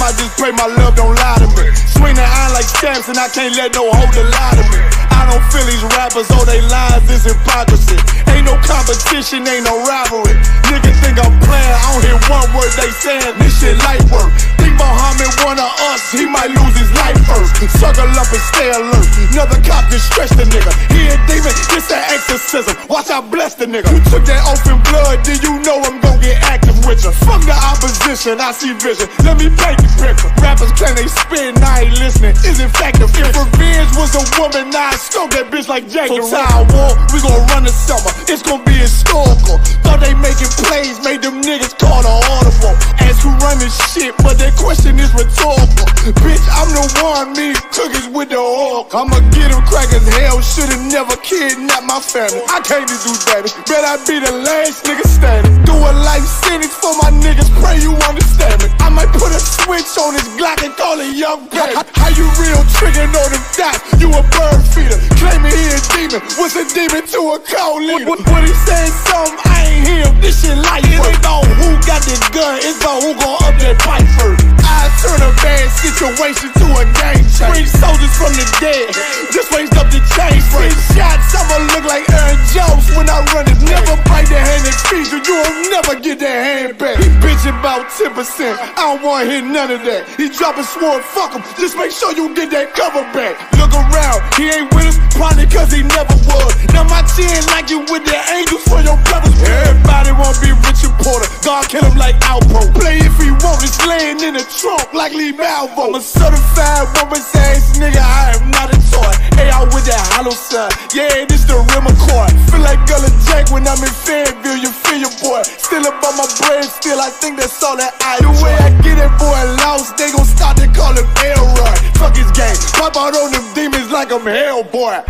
I just pray my love don't lie to me. Swing the iron like stamps and I can't let no hoe lie to me. I don't feel these rappers, all they lies is hypocrisy. Ain't no competition, ain't no rivalry. Niggas think I'm playing, I don't hear one word they saying. This shit light work. Think Muhammad one of us, he might lose his life first. Circle up and stay alert. Another cop just stretch the nigga. He a demon, it's an exorcism. Watch I bless the nigga. You took that oath in blood, then you know I'm gon' get active with you. Fuck the opposition, I see vision. Let me paint the picture. Rappers claim they spit, I ain't listening. Is it effective? If revenge was a woman, I stroke that bitch like Jake. So Tower War, we gon' run the summer. It's gon' be historical. Thought they making plays, made them niggas call the audible. Ask who run this shit, but that question is rhetorical. Bitch, I'm the one, me cookies with the oil. I'ma get them crackers, hell, should've never kidnapped my family. I can't do that, bet I be the last nigga standing. Do a life sentence for my niggas, pray you understand me. I might put a switch on this Glock and call it young baby. How you real triggering on them dots? You a bird feeder, claiming he a demon. What's a demon to a cold leader? What he saying something, I ain't hear him. This shit light work. It ain't about who got this gun, it's about who gon' up that pipe first. I turn a bad situation to a game changer. Bring soldiers from the dead, just raised up the chain. 6 shots, I'ma look like Aaron Jones when I run it. Never bite the hand and feed you, you won't never get that hand back. He bitchin' about 10%, I don't wanna hear none of that. He dropping sword, fuck him, just make sure you get that cover back. Look around, he ain't with us, probably cause he never was. Now my chin like you with the angels for your brothers. Everybody wanna be Richard Porter, God kill him like Alpo. Play if he want, it's laying in the trunk like Lee Malvo. I'm a certified woman's ass nigga, I am not a toy. Hey, out with that hollow sign, yeah, this the rim accord. Feel like Gullah Jack when I'm in Fayetteville, you feel your boy. Still about my brain, still I think that's all that I do. The way I get that boy lost, they gon' start to call him Elroy. Fuck his game, pop out on them demons like I'm Hellboy.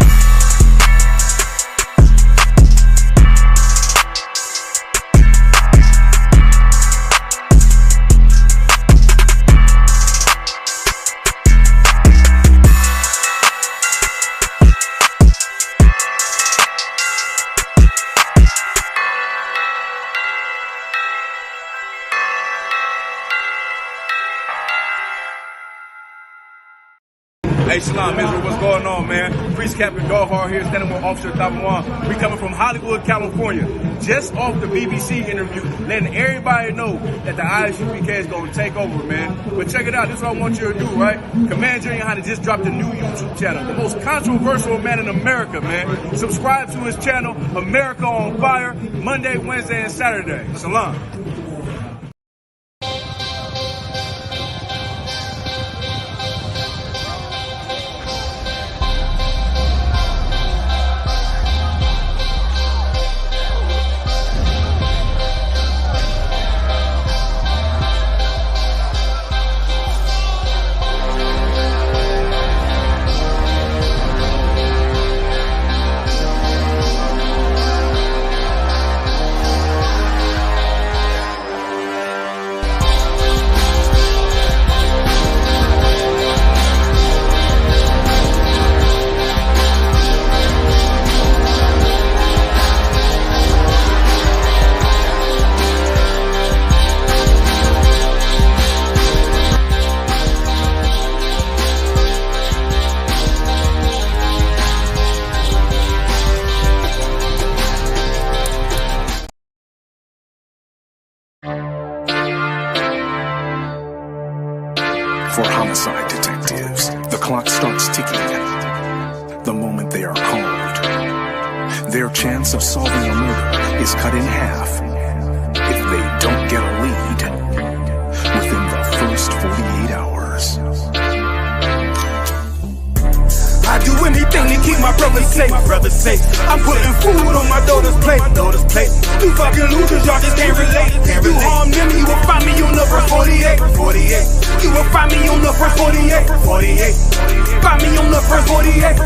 Hey, Shalom, Israel, what's going on, man? Priest Captain Dawhar here, standing with Officer Tabawan. We coming from Hollywood, California. Just off the BBC interview, letting everybody know that the I.S.U.P.K is going to take over, man. But check it out, this is what I want you to do, right? Command GEN.YAHANNA just dropped a new YouTube channel. The most controversial man in America, man. Subscribe to his channel, America on Fire, Monday, Wednesday, and Saturday. Shalom. For homicide detectives, the clock starts ticking. The moment they are called, their chance of solving a murder is cut in half if they don't get a lead within the first 48 hours. I do anything to keep my brothers safe. I'm putting food on my daughter's plate. You fucking losers, y'all just can't relate. You harm them, you will find me on the first 48. You will find me on the first 48. Find me on the first 48.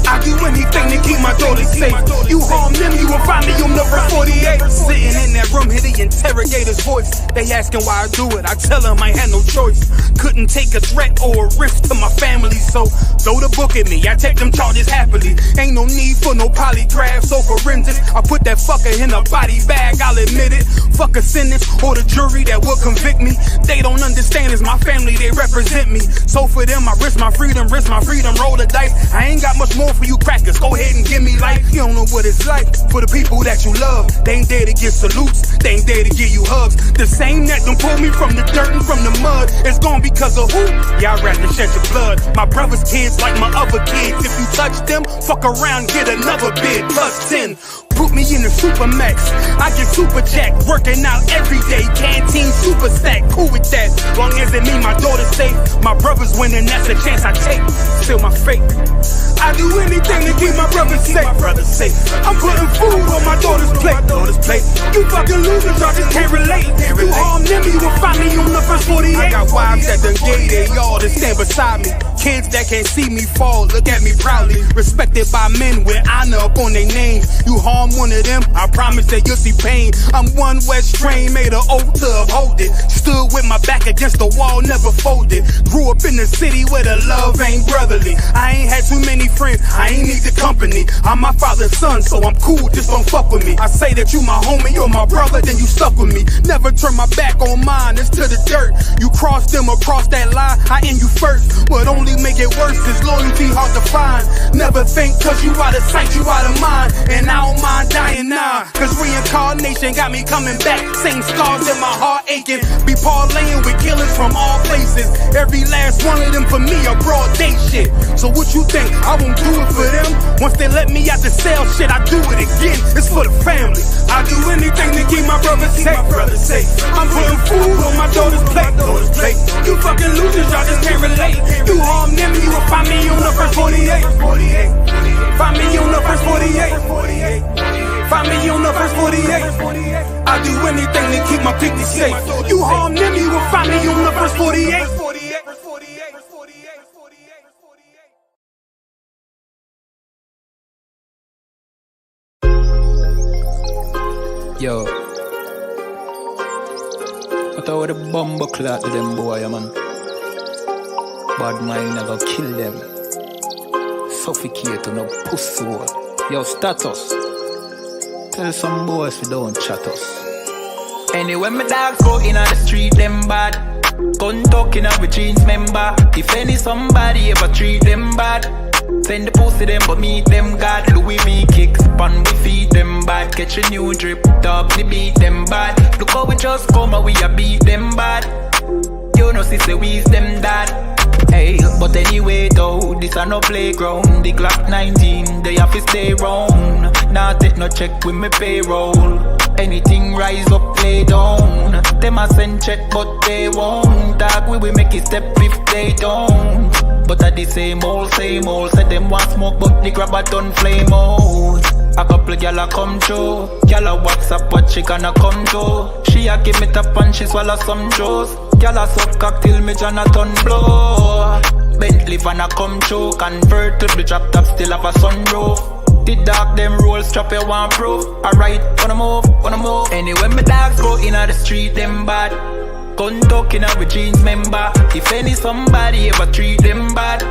I do anything to keep my daughter safe. You harm them, you will find me on the first 48. Sitting in that room, hear the interrogator's voice. They asking why I do it, I tell them I had no choice. Couldn't wouldn't take a threat or a risk to my family. So throw the book at me, I take them charges happily. Ain't no need for no polygraphs or forensics. I put that fucker in a body bag, I'll admit it. Fuck a sentence or the jury that will convict me. They don't understand, it's my family, they represent me. So for them, I risk my freedom, roll the dice. I ain't got much more for you crackers, go ahead and give me life. You don't know what it's like for the people that you love. They ain't there to give salutes, they ain't there to give you hugs. The same that done pulled me from the dirt and from the mud, it's gone because of who? Y'all rather shed your blood. My brother's kids like my other kids. If you touch them, fuck around, get another bid, plus 10. Put me in the Supermax, I get super jacked, working out every day, canteen super stack, cool with that. Long as it mean my daughter's safe, my brother's winning, that's a chance I take. Still my fate, I do anything to keep my brother safe. I'm putting food on my daughter's plate. You fucking losers, y'all just can't relate. You harm them, you will find me on the first 48. I got wives that done gave they all to stand beside me. Kids that can't see me fall, look at me proudly. Respected by men with honor up on their names. You harm one of them, I promise that you'll see pain. I'm one West train, made an oath to uphold it. Stood with my back against the wall, never folded. Grew up in the city where the love ain't brotherly. I ain't had too many friends, I ain't need the company. I'm my father's son, so I'm cool, just don't fuck with me. I say that you my homie, you're my brother, then you stuck with me. Never turn my back on mine, it's to the dirt. You cross them across that line, I end you first. But only make it worse, cause loyalty hard to find. Never think cause you out of sight, you out of mind. And I don't mind dying now, cause reincarnation got me coming back. Same scars in my heart aching. Be parlaying with killers from all places. Every last one of them for me a broad day shit. So what you think, I won't do it for them? Once they let me out the cell, shit, I do it again. It's for the family. I do anything to keep my brother safe. I'm putting food on my daughter's plate. You fucking losers, y'all just can't relate. You harm them, you will find me on the first 48. Find me on the first 48. Find me on the first 48. I do anything to keep my people safe. You harm them, you will find me on the first 48. Yo, what about the bomber clock to them boy, man? Bad mind never kill them. Suffocate to no pussy. Yo, status. Tell some boys we don't chat us. Anyway, my dogs go in on the street, them bad. Gun talking up with jeans member. If any somebody ever treat them bad, send the pussy them but meet them God. Louis V kicks pan we feed them bad. Catch a new drip, dog we beat them bad. Look how we just come and we a beat them bad. You know sister we's them dad. Hey, but anyway though, this a no playground. The Glock 19, they have to stay round. Nah take no check with me payroll. Anything rise up, play down. Them a send check but they won't. Dog we will make it step if they don't. But at the same old, said them want smoke but the grab a ton flame out. A couple gyal a come through, gyal a WhatsApp what she gonna come to. She a give me tap and she swallow some juice. Gyal a suck cock till me Jonathan blow. Bentley van a come through, convertible drop top still have a sunroof. The dog them roll strap you want proof. Alright, wanna move. Anyway my dogs go in the street them bad. Gun talking up with jeans member. If any somebody ever treat them bad,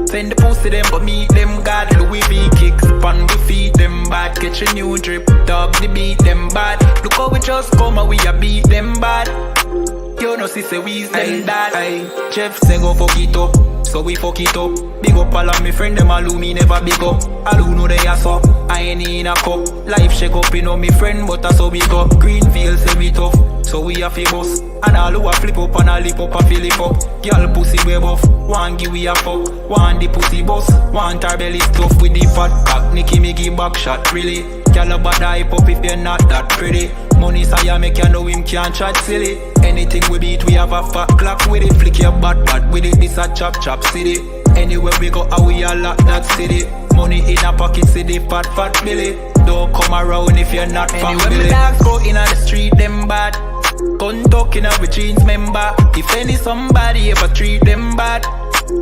send the pussy them but meet them God. Louis V kicks pan we feed them bad. Catch a new drip, dog they beat them bad. Look how we just come and we a beat them bad. You know sister we's them dad. Jeff say go fuck it up, so we fuck it up. Big up all of me friend them all who me never big up. All who know they ass up, I ain't in a cup. Life shake up, you know me friend but that's how we go. Greenfield say we tough, so we a fi bust. And all who a flip up and a lip up a fill it up. Girl pussy way buff, one give we a fuck. One the pussy bust, one her belly stuff with the fat cock. Nicky me give back shot really. Girl a bad hype up if you're not that pretty. Money say make you know him can't chat silly. Anything we beat we have a fat clock with it. Flick your bad with it, this a chop city. Anywhere we go we a lock that city. Money in a pocket city, fat Billy. Don't come around if you're not family. Anyway my dogs go in on the street them bad. Gun talking up with jeans member. If any somebody ever treat them bad,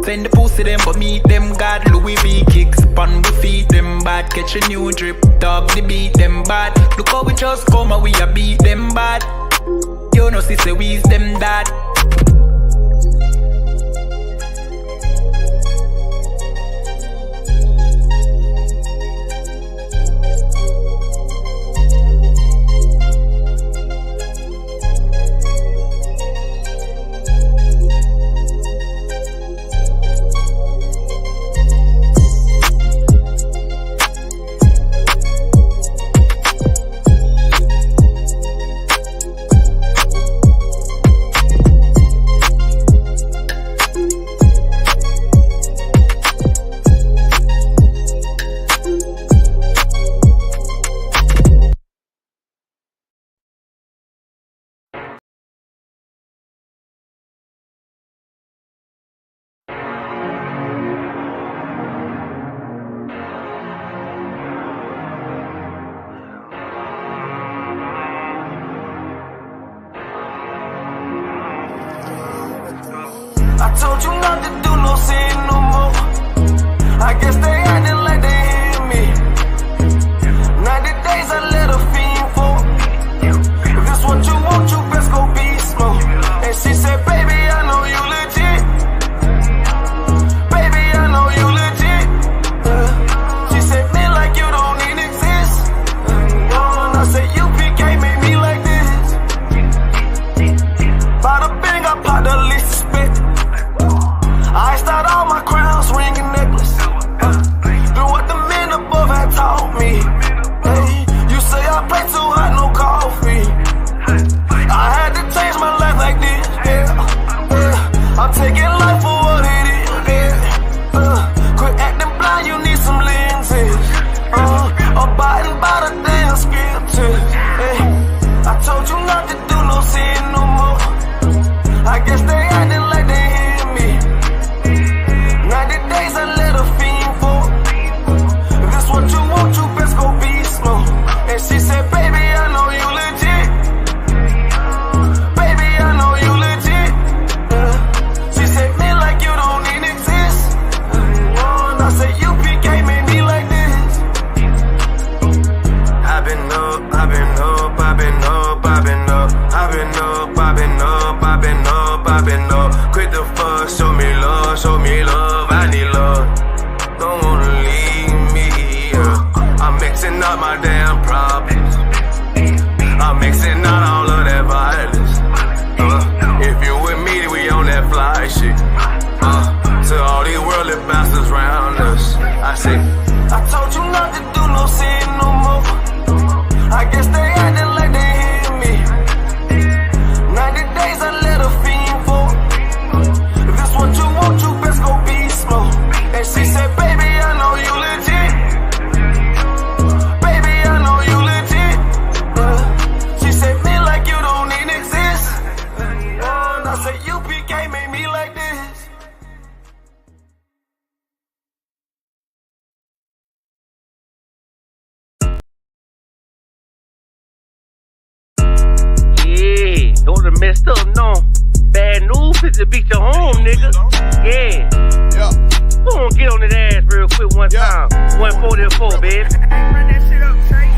send the pussy them but meet them God. Louis V kicks pan we feed them bad. Catch a new drip, dog they beat them bad. Look how we just come and we a beat them bad. You know sister we's them dad. I told you not to do no sin no more. I guess they acting like they hear me. 90 days I let a fiend for. If this what you want, you best go beast mode. And she said, baby, I know you legit. Baby, I know you legit. She said, man, like you don't even exist. And I said, U.P.K made me like this. Bada bing, I popped the least suspect. I start all my crowns, ring and necklace. Do what the men above had taught me. Hey, you say I play too hot, no coffee. I had to change my life like this. Yeah. I'm taking life for what it is. Yeah. Quit acting blind, you need some lenses. Abiding by the damn scriptures. Hey, I told you not to do no sin no more. I guess they acting like they hear me. 90 days I let a fiend for. If this what you want, you best go beast mode. And she said, baby, I know you legit. Baby, I know you legit. She said, man, like you don't even exist. And I said, U.P.K made me like this. I've been up, I've been up, I've been up, I've been up. I've been up, I've been up, I've been up, I've been up. Quit the fuss, show me love, I need love. Don't wanna leave me, I'm mixing up my damn problems. I'm mixing out all of that violence. If you with me, we on that fly shit. To all these worldly bastards round us, I say, I told you not to do no sin no more. I guess they acting like they hear me. 90 days I let a fiend for. If this what you want, you best go beast mode. And she said, baby, I know you legit. Baby, I know you legit. She said, man, like you don't even exist. And I said, U.P.K made me like this. Yeah, those are messed up, no. Bad news is to beat your home, nigga. Yeah. Go on, get on his ass real quick one time. 144, baby.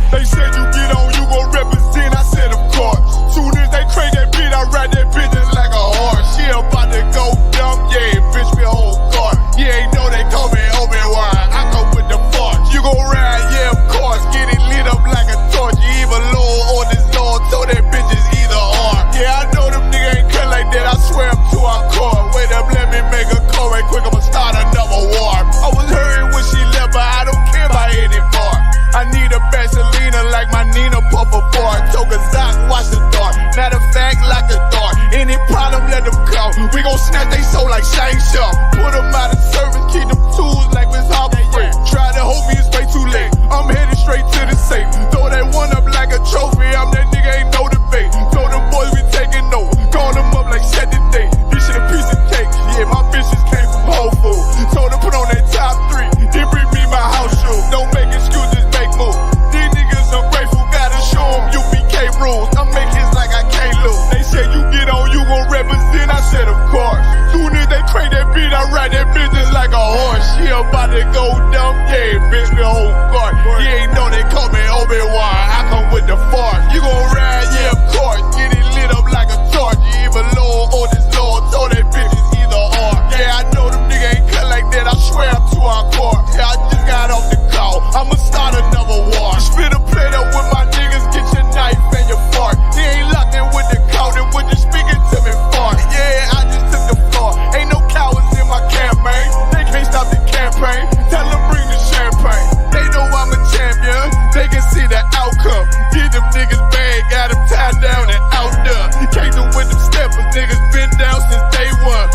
They said you get on, you gon' represent, I said of course. Soon as they crank that beat, I ride that bitch just like a horse. She about to go dumb, yeah, bitch, me a whole car. You ain't know they call me Obi-Wan, I come with the force. You gon' ride, yeah, of course, get it lit up like a torch. You even low on this Lord, so that bitch is either or. Yeah, I know them niggas ain't cut like that, I swear I'm to our core. Wait up, let me make a call right quick, I'ma start another war. I was hurting when she left, but I don't care about anymore. I need a Vaselina like my Nina Puffer bar. Took a Zach, watch the dark. Matter of fact, like a dart. Any problem, let them come. We gon' snatch they soul like Shang-Chi. Put them out of service, keep them tools like Miss Hopper Free. Try to hold me, it's way too late. I'm headed straight to the safe. Throw that one up like a trophy. I'm that nigga, ain't no debate. Told them boys we taking over. Call them up like set the date. This shit a piece of cake. Yeah, my bitches came from Whole Foods. Told them put on that top 3. Then bring me my house shoes. Don't make excuses, make moves. These niggas ungrateful, gotta show them U.P.K rules. I'm making like I can't lose. They said you get on, you gon' represent, I said of course. Soon as they crank that beat, I ride that bitch just like a horse. She about to go dumb, yeah, bitch, me a whole car. You ain't know they call me Obi-Wan, I come with the force. You gon' ride, yeah, of course. Get it lit up like a torch. You even low on this Lord, so that bitch is either or. Yeah, I know them niggas ain't cut like that, I swear I'm to our core. Yeah, I just got off the call, I'ma start another war. Spit a plate up with my niggas, get your knife and your fork. He ain't locked in with the count, and when you speaking to me far. Yeah, I just took the floor, ain't no cowards in my campaign. They can't stop the campaign, tell them bring the champagne. They know I'm a champion, they can see the outcome. Get them niggas bad, got them tied down and out there. Can't do with them steppers, niggas been down since day one.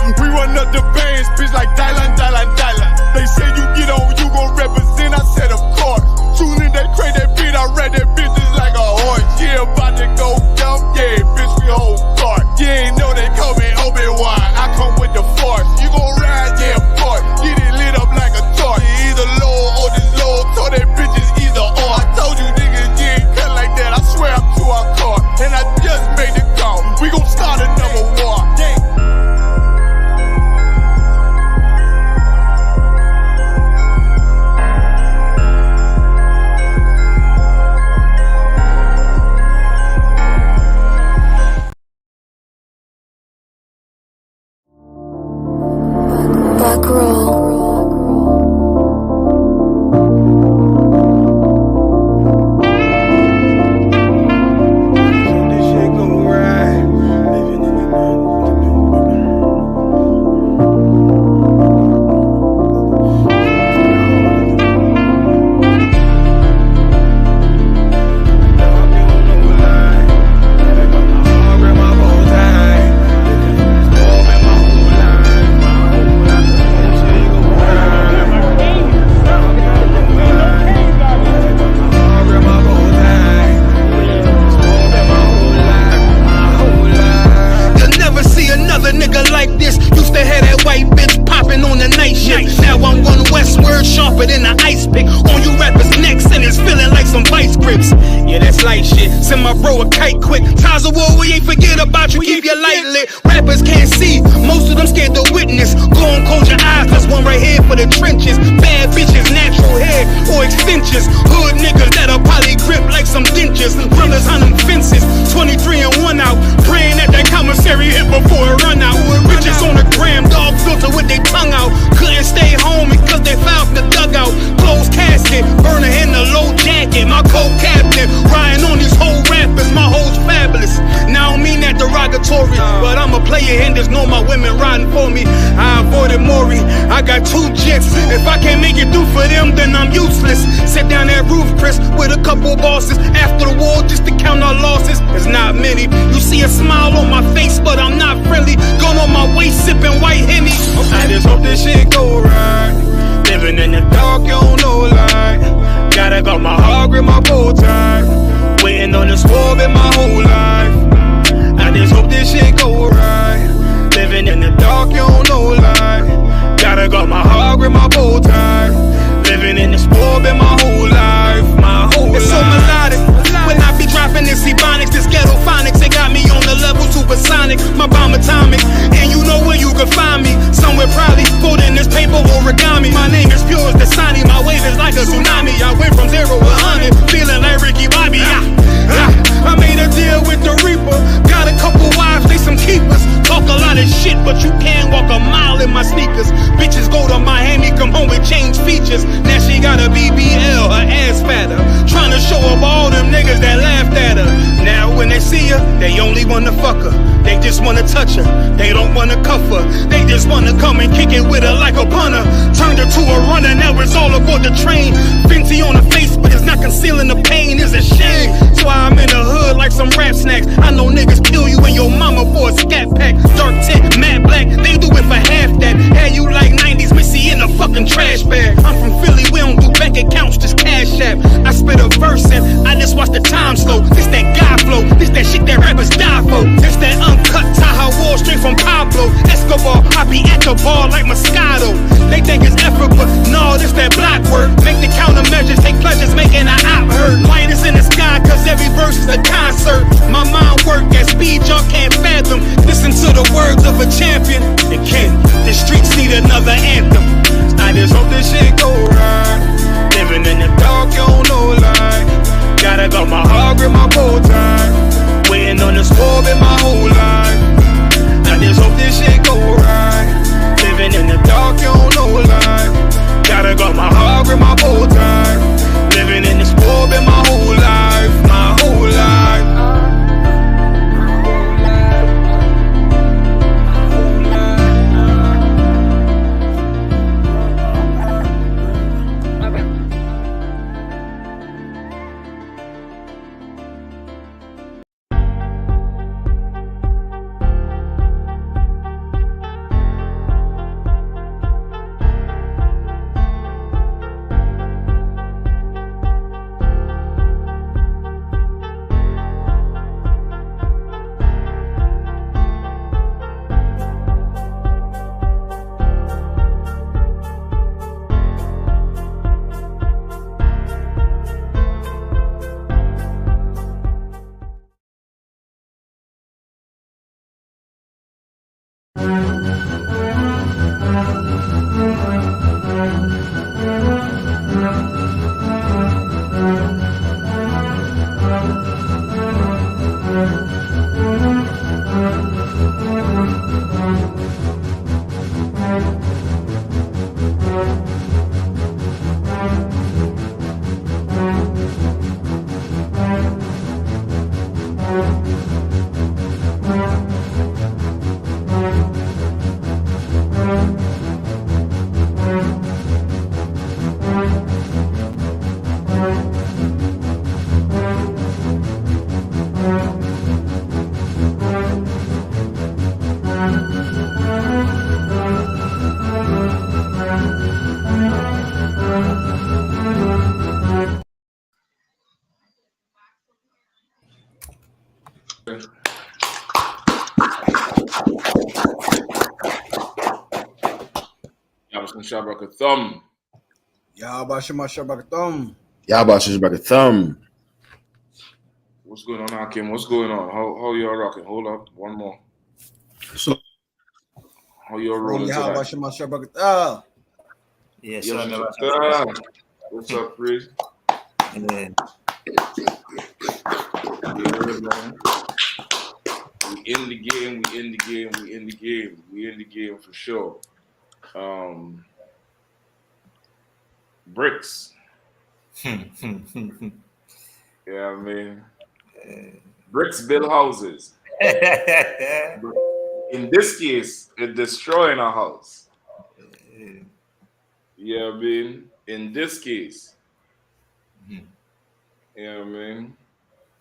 sharper than an ice pick. On you rappers' necks and it's feeling like some vice grips. Yeah, that's light shit. Send my bro a kite quick. Ties of war, we ain't forget about you. Keep your light lit. Rappers can't see. Most of them scared to witness. Go on, close your eyes. There's one right here for the trenches. Bad bitches, natural hair or extensions. Hood niggas that'll probably grip like some dentures. Brothers on them fences. 23 and 1 out. Praying that that commissary hit before it run out. Bitches on the gram, dog filter with their tongue out. Couldn't stay home because they found the dugout. Closed casket, burner in the low jacket. My co-captain, riding on these whole rappers. My hoes fabulous. Now I don't mean that derogatory, but I'm a player and there's no my women riding for me. I avoided Maury. I got 2 jets. If I can't make it through for them, then I'm useless. Sit down that roof, Chris, with a couple bosses. After the war, just to count our losses. It's not many. You see a smile on my face, but I'm not friendly. Going on my way, sipping white Henny. I just hope this shit go right. Living in the dark, you don't know light. Gotta got my heart with my bow tie. Waiting on the swerve in my whole life. I just hope this shit go right. Living in the dark, you don't know light. Gotta got my heart with my bow tie. Living in the swerve in my whole life. My whole life. It's so melodic. When I be dropping this ebonics, this ghetto phonics, it got me on the level supersonic. My bomb atomic, and you know where you can find me. Somewhere probably folding this paper origami. My name is pure as the Sani. My wave is like a tsunami. I went from 0 to 100, feeling like Ricky Bobby. I made a deal with the Reaper. Got a couple wives, they some keepers. Talk a lot of shit, but you can't walk a mile in my sneakers. Bitches go to Miami, come home with change features. Now she got a BBL, her ass fatter. Trying to show up all them niggas that laughed at her. Now when they see her, they only wanna fuck her. They just wanna touch her, they don't wanna cuff her. They just wanna come and kick it with her like a punter. Turned her to a runner, now it's all aboard the train. Fenty on her face, but it's not concealing the pain, it's a shame. That's why I'm in the hood like some rap snacks. I know niggas kill you and your mama for a scat pack. Dark tint, matte black, they do it for half that. Had you like 90s Missy in a fucking trash bag. I'm from Philly, we don't do bank accounts, just cash app. I spit a verse and I just watch the time slow. This that guy flow, this that shit that rappers die for. This that uncut Taha Wall straight from Pablo Escobar. I be at the bar like Moscato. They think it's effort, but no, this that block work. Make the countermeasures, take pleasures, making an op hurt. Light is in the sky, cause every verse is a concert. My mind work at speed y'all can't fathom. Listen to the words of a champion. It can't, the streets need another anthem. I just hope this shit go right. Living in the dark, you don't know light. Gotta got my heart with my bow tie. Waiting on the swerve in my whole life. I just hope this shit go right. Living in the dark, you don't know light. Gotta got my heart with my bow tie. Living in the swerve in my whole life. My whole life. Shabrak thumb. Yabashimashaba. Yabashimashaba. What's going on, Hakim? What's going on? How y'all rocking? Hold up, one more. So, how y'all rolling tonight? Yes, what's up, Chris? Yeah, man. We in the game for sure. Bricks. Yeah, I mean, bricks build houses. In this case, it's destroying a house. Yeah, I mean, in this case. Yeah, I mean,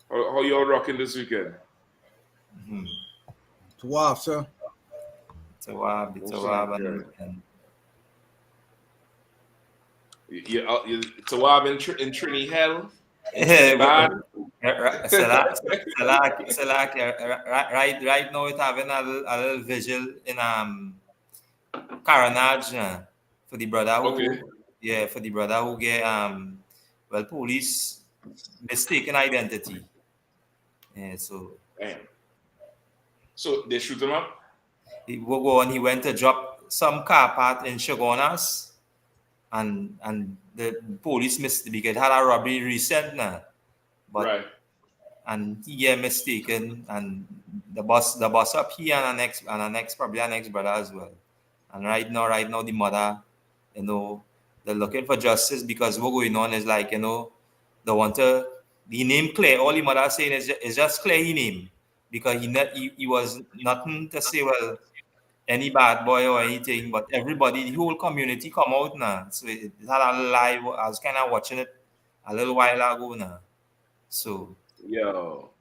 how y'all rocking this weekend? Tawab, sir. Tawab. Tawab in Trini Hell. Right now it's having a little visual in Carnage for the brother who for the brother who get police mistaken identity. Yeah, so they shoot him up? He went to drop some car part in Shogunas and the police missed because had a robbery recent now. But and he get mistaken and the boss up here and an next probably an ex brother as well. And right now the mother, they're looking for justice because what's going on is like, they want to the name clear. All the mother saying is just clear his name because he was nothing to say well any bad boy or anything, but everybody, the whole community come out now. So it had a live. I was kind of watching it a little while ago now. So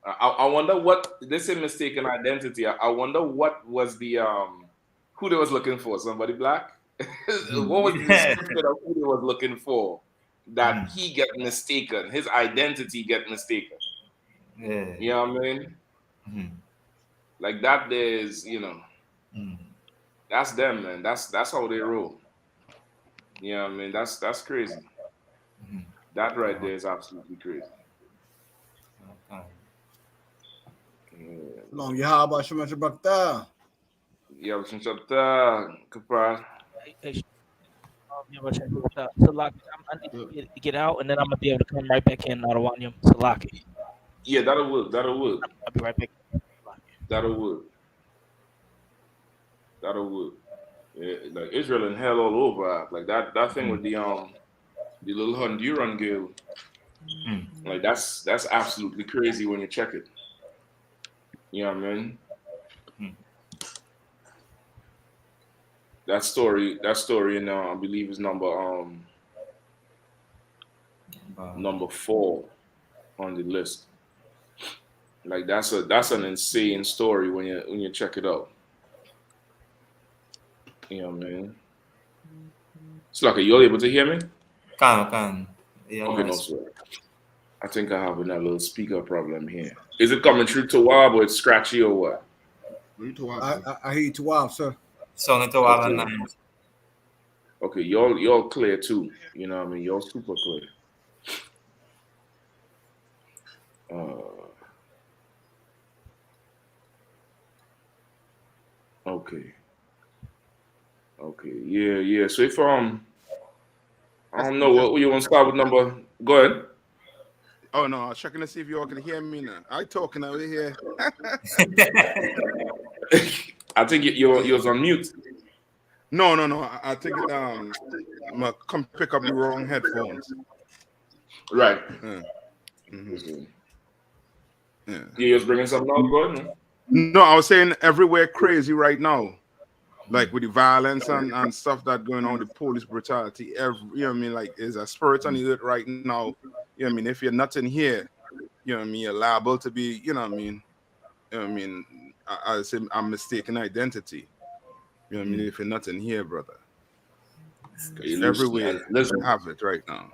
I wonder what this is mistaken identity. I wonder what was the who they was looking for? Somebody black? What was the description of who they was looking for that he get mistaken? His identity get mistaken. Yeah. You know what I mean? Like that there's, that's them, man. That's how they roll. You know what I mean? That's crazy. That right there is absolutely crazy. Long Yabashimashaba. Kapar. Salaki, I need to get out, and then I'm gonna be able to come right back in. Narawanyam Salaki. Yeah, that'll work. I'll be right back. That'll work. Yeah, like Israel and hell all over. Like that thing with the little Honduran girl. Like that's absolutely crazy when you check it. You know what I mean? That story, I believe is number 4 on the list. Like that's an insane story when you check it out. You know what I mean? Slaka, you're able to hear me? Can. Yeah, okay, no sir. I think I have a little speaker problem here. Is it coming through Tawab or it's scratchy or what? I hear you Tawab, sir. Okay, y'all clear too. You know what I mean? Y'all super clear. Okay. Yeah. So if I don't know what you want to start with number. Go ahead. Oh no, I was checking to see if y'all can hear me now. I talking over here. I think you're on mute. No. I think I'm gonna come pick up the wrong headphones. Right. Yeah. You just bringing something up, bro? No, I was saying everywhere crazy right now, like with the violence and stuff that going on, the police brutality. You know what I mean? Like, there's a spirit on the earth right now. You know what I mean? If you're not in here, you know what I mean, you're liable to be, you know what I mean? You know what I mean? I say I'm mistaken identity. You know what I mean? If you're not in here, brother. Everywhere have it right now.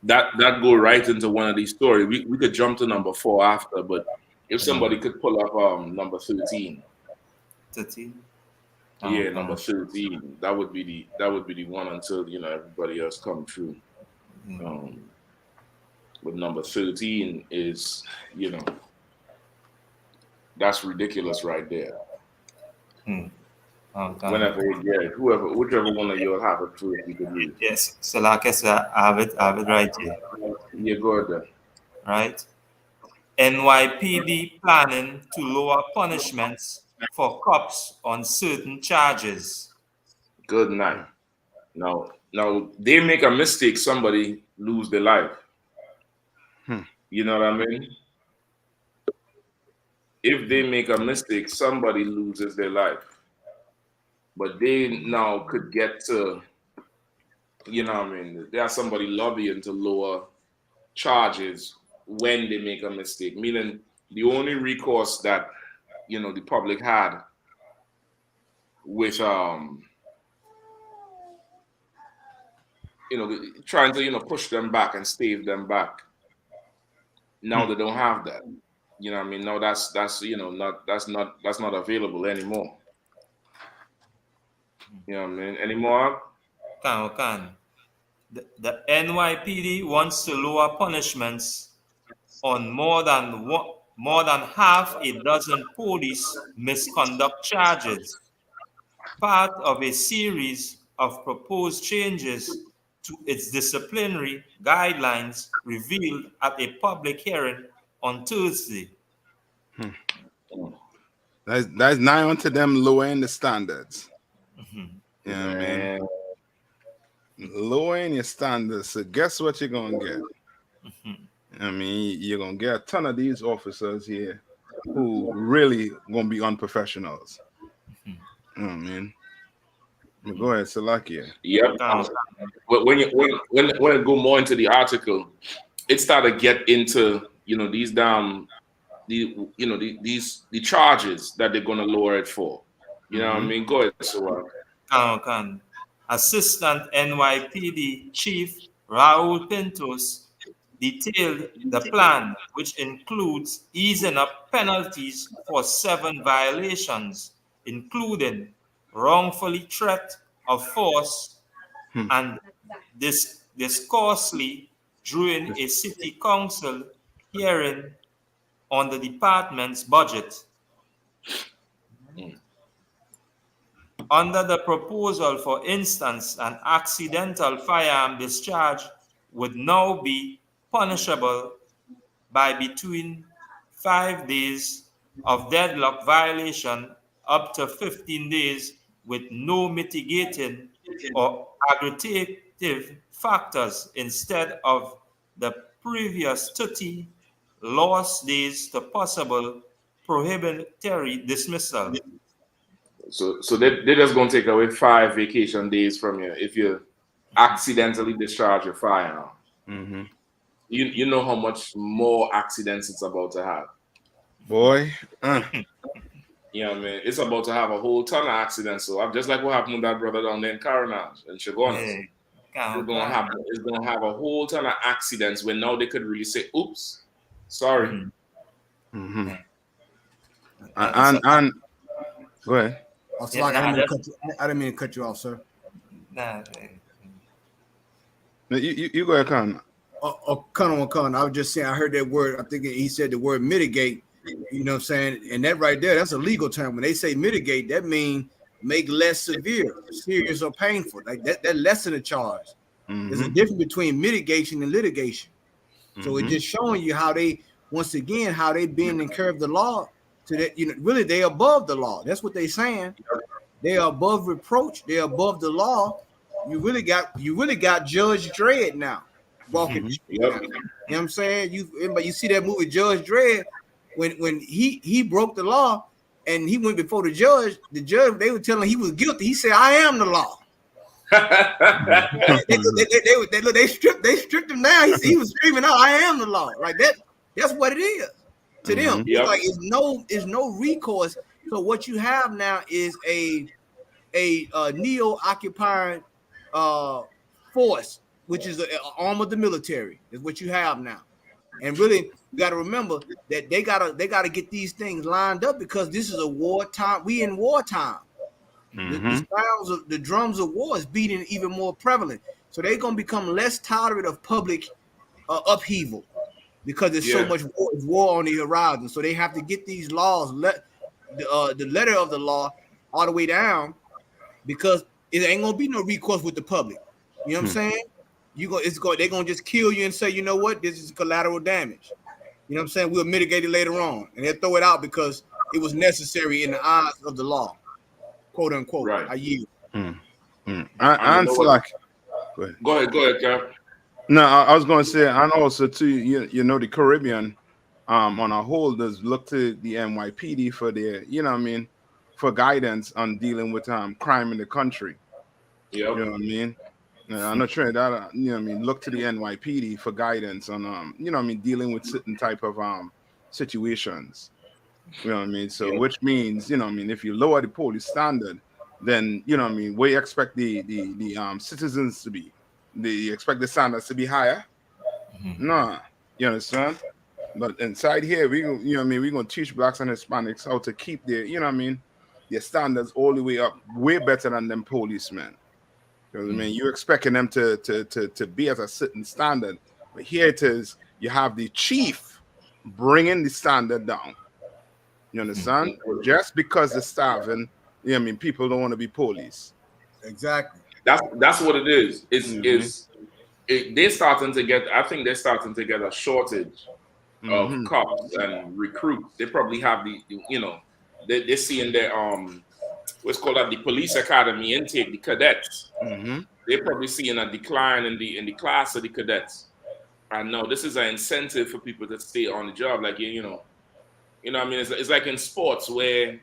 That go right into one of these stories. We could jump to number 4 after, but if somebody could pull up number 13. 13. Yeah, number 13. That would be the one until everybody else come through. But number 13 is that's ridiculous right there. Whenever whichever one of you will have it through, if you could read. Yes, so like I said, I have it right here. Yeah, go ahead then. Right? NYPD planning to lower punishments for cops on certain charges. Good night. Now they make a mistake, somebody lose their life. You know what I mean? If they make a mistake, somebody loses their life. But they now could get to, there's somebody lobbying to lower charges when they make a mistake. Meaning the only recourse that, the public had with, trying to, push them back and stave them back. Now they don't have that. You know what I mean? Now that's not available anymore. You know what I mean? Anymore? Can. The NYPD wants to lower punishments on more than half a dozen police misconduct charges, part of a series of proposed changes to its disciplinary guidelines revealed at a public hearing on Thursday. That's nigh onto them lowering the standards. You know what I mean? Lowering your standards. So guess what you're gonna get? I mean, you're gonna get a ton of these officers here who really gonna be unprofessionals. You know what I mean? Go ahead, Salakia. Yep. When I go more into the article, it started to get into these the charges that they're gonna lower it for. You know what I mean? Go ahead, Sarak. Assistant NYPD Chief Raul Pintos detailed the plan, which includes easing up penalties for 7 violations, including wrongfully threat of force and discourtely during a city council hearing on the department's budget. Under the proposal, for instance, an accidental firearm discharge would now be punishable by between 5 days of deadlock violation up to 15 days with no mitigating or aggravative factors instead of the previous 30 lost days to possible prohibitory dismissal. So they're just going to take away 5 vacation days from you if you accidentally discharge your firearm. You know how much more accidents it's about to have. Boy. You know what I mean? It's about to have a whole ton of accidents. So just like what happened with that brother down there in Caranage and Chagonas. It's going to have a whole ton of accidents when now they could really say, oops, sorry. And go ahead. I didn't mean to cut you off, sir. You go ahead, Con. Con. I was just saying, I heard that word. I think he said the word mitigate. You know what I'm saying? And that right there, that's a legal term. When they say mitigate, that means make less severe, serious, or painful. Like that lessen the charge. There's a difference between mitigation and litigation. So it's just showing you how they, once again, how they bend and curve the law to that. Really, they above the law. That's what they're saying. They are above reproach. They're above the law. You really got Judge Dredd now walking. You know what I'm saying? You see that movie Judge Dredd when he broke the law and he went before the judge. The judge, they were telling him he was guilty. He said, "I am the law." they stripped him down. He was screaming out, "I am the law!" Like that. That's what it is to them. It's like it's no recourse. So what you have now is a neo-occupying force, which is an arm of the military. Is what you have now. And really, you got to remember that they gotta get these things lined up because this is a wartime. We in wartime. The sounds of the drums of war is beating even more prevalent. So they're gonna become less tolerant of public upheaval because there's so much war on the horizon. So they have to get these laws, the letter of the law, all the way down, because it ain't gonna be no recourse with the public. You know what I'm saying? They're gonna just kill you and say, you know what, this is collateral damage. You know what I'm saying? We'll mitigate it later on, and they'll throw it out because it was necessary in the eyes of the law, quote unquote. Right. I yield. Answer like. Go ahead, Cap. No, I was going to say, and also too, you know, the Caribbean, on a whole, does look to the NYPD for their, you know what I mean, for guidance on dealing with crime in the country. Yeah. You know what I mean? I'm not sure that, you know what I mean, look to the NYPD for guidance on, you know what I mean, dealing with certain type of situations. You know what I mean? So, which means, you know what I mean, if you lower the police standard, then, you know what I mean, we expect the citizens to be. You expect the standards to be higher? No, you understand? But inside here, you know what I mean, we're going to teach blacks and Hispanics how to keep their, you know what I mean, their standards all the way up, way better than them policemen. You know what I mean? You're expecting them to be at a certain standard. But here it is, you have the chief bringing the standard down. You understand? Just because they're starving, you know what I mean, people don't want to be police. Exactly. That's what it is. They're starting to get, I think they're starting to get a shortage of cops and recruits. They probably have they're seeing their what's called the police academy intake, the cadets. They're probably seeing a decline in the class of the cadets. And now this is an incentive for people to stay on the job. Like you know what I mean, it's like in sports where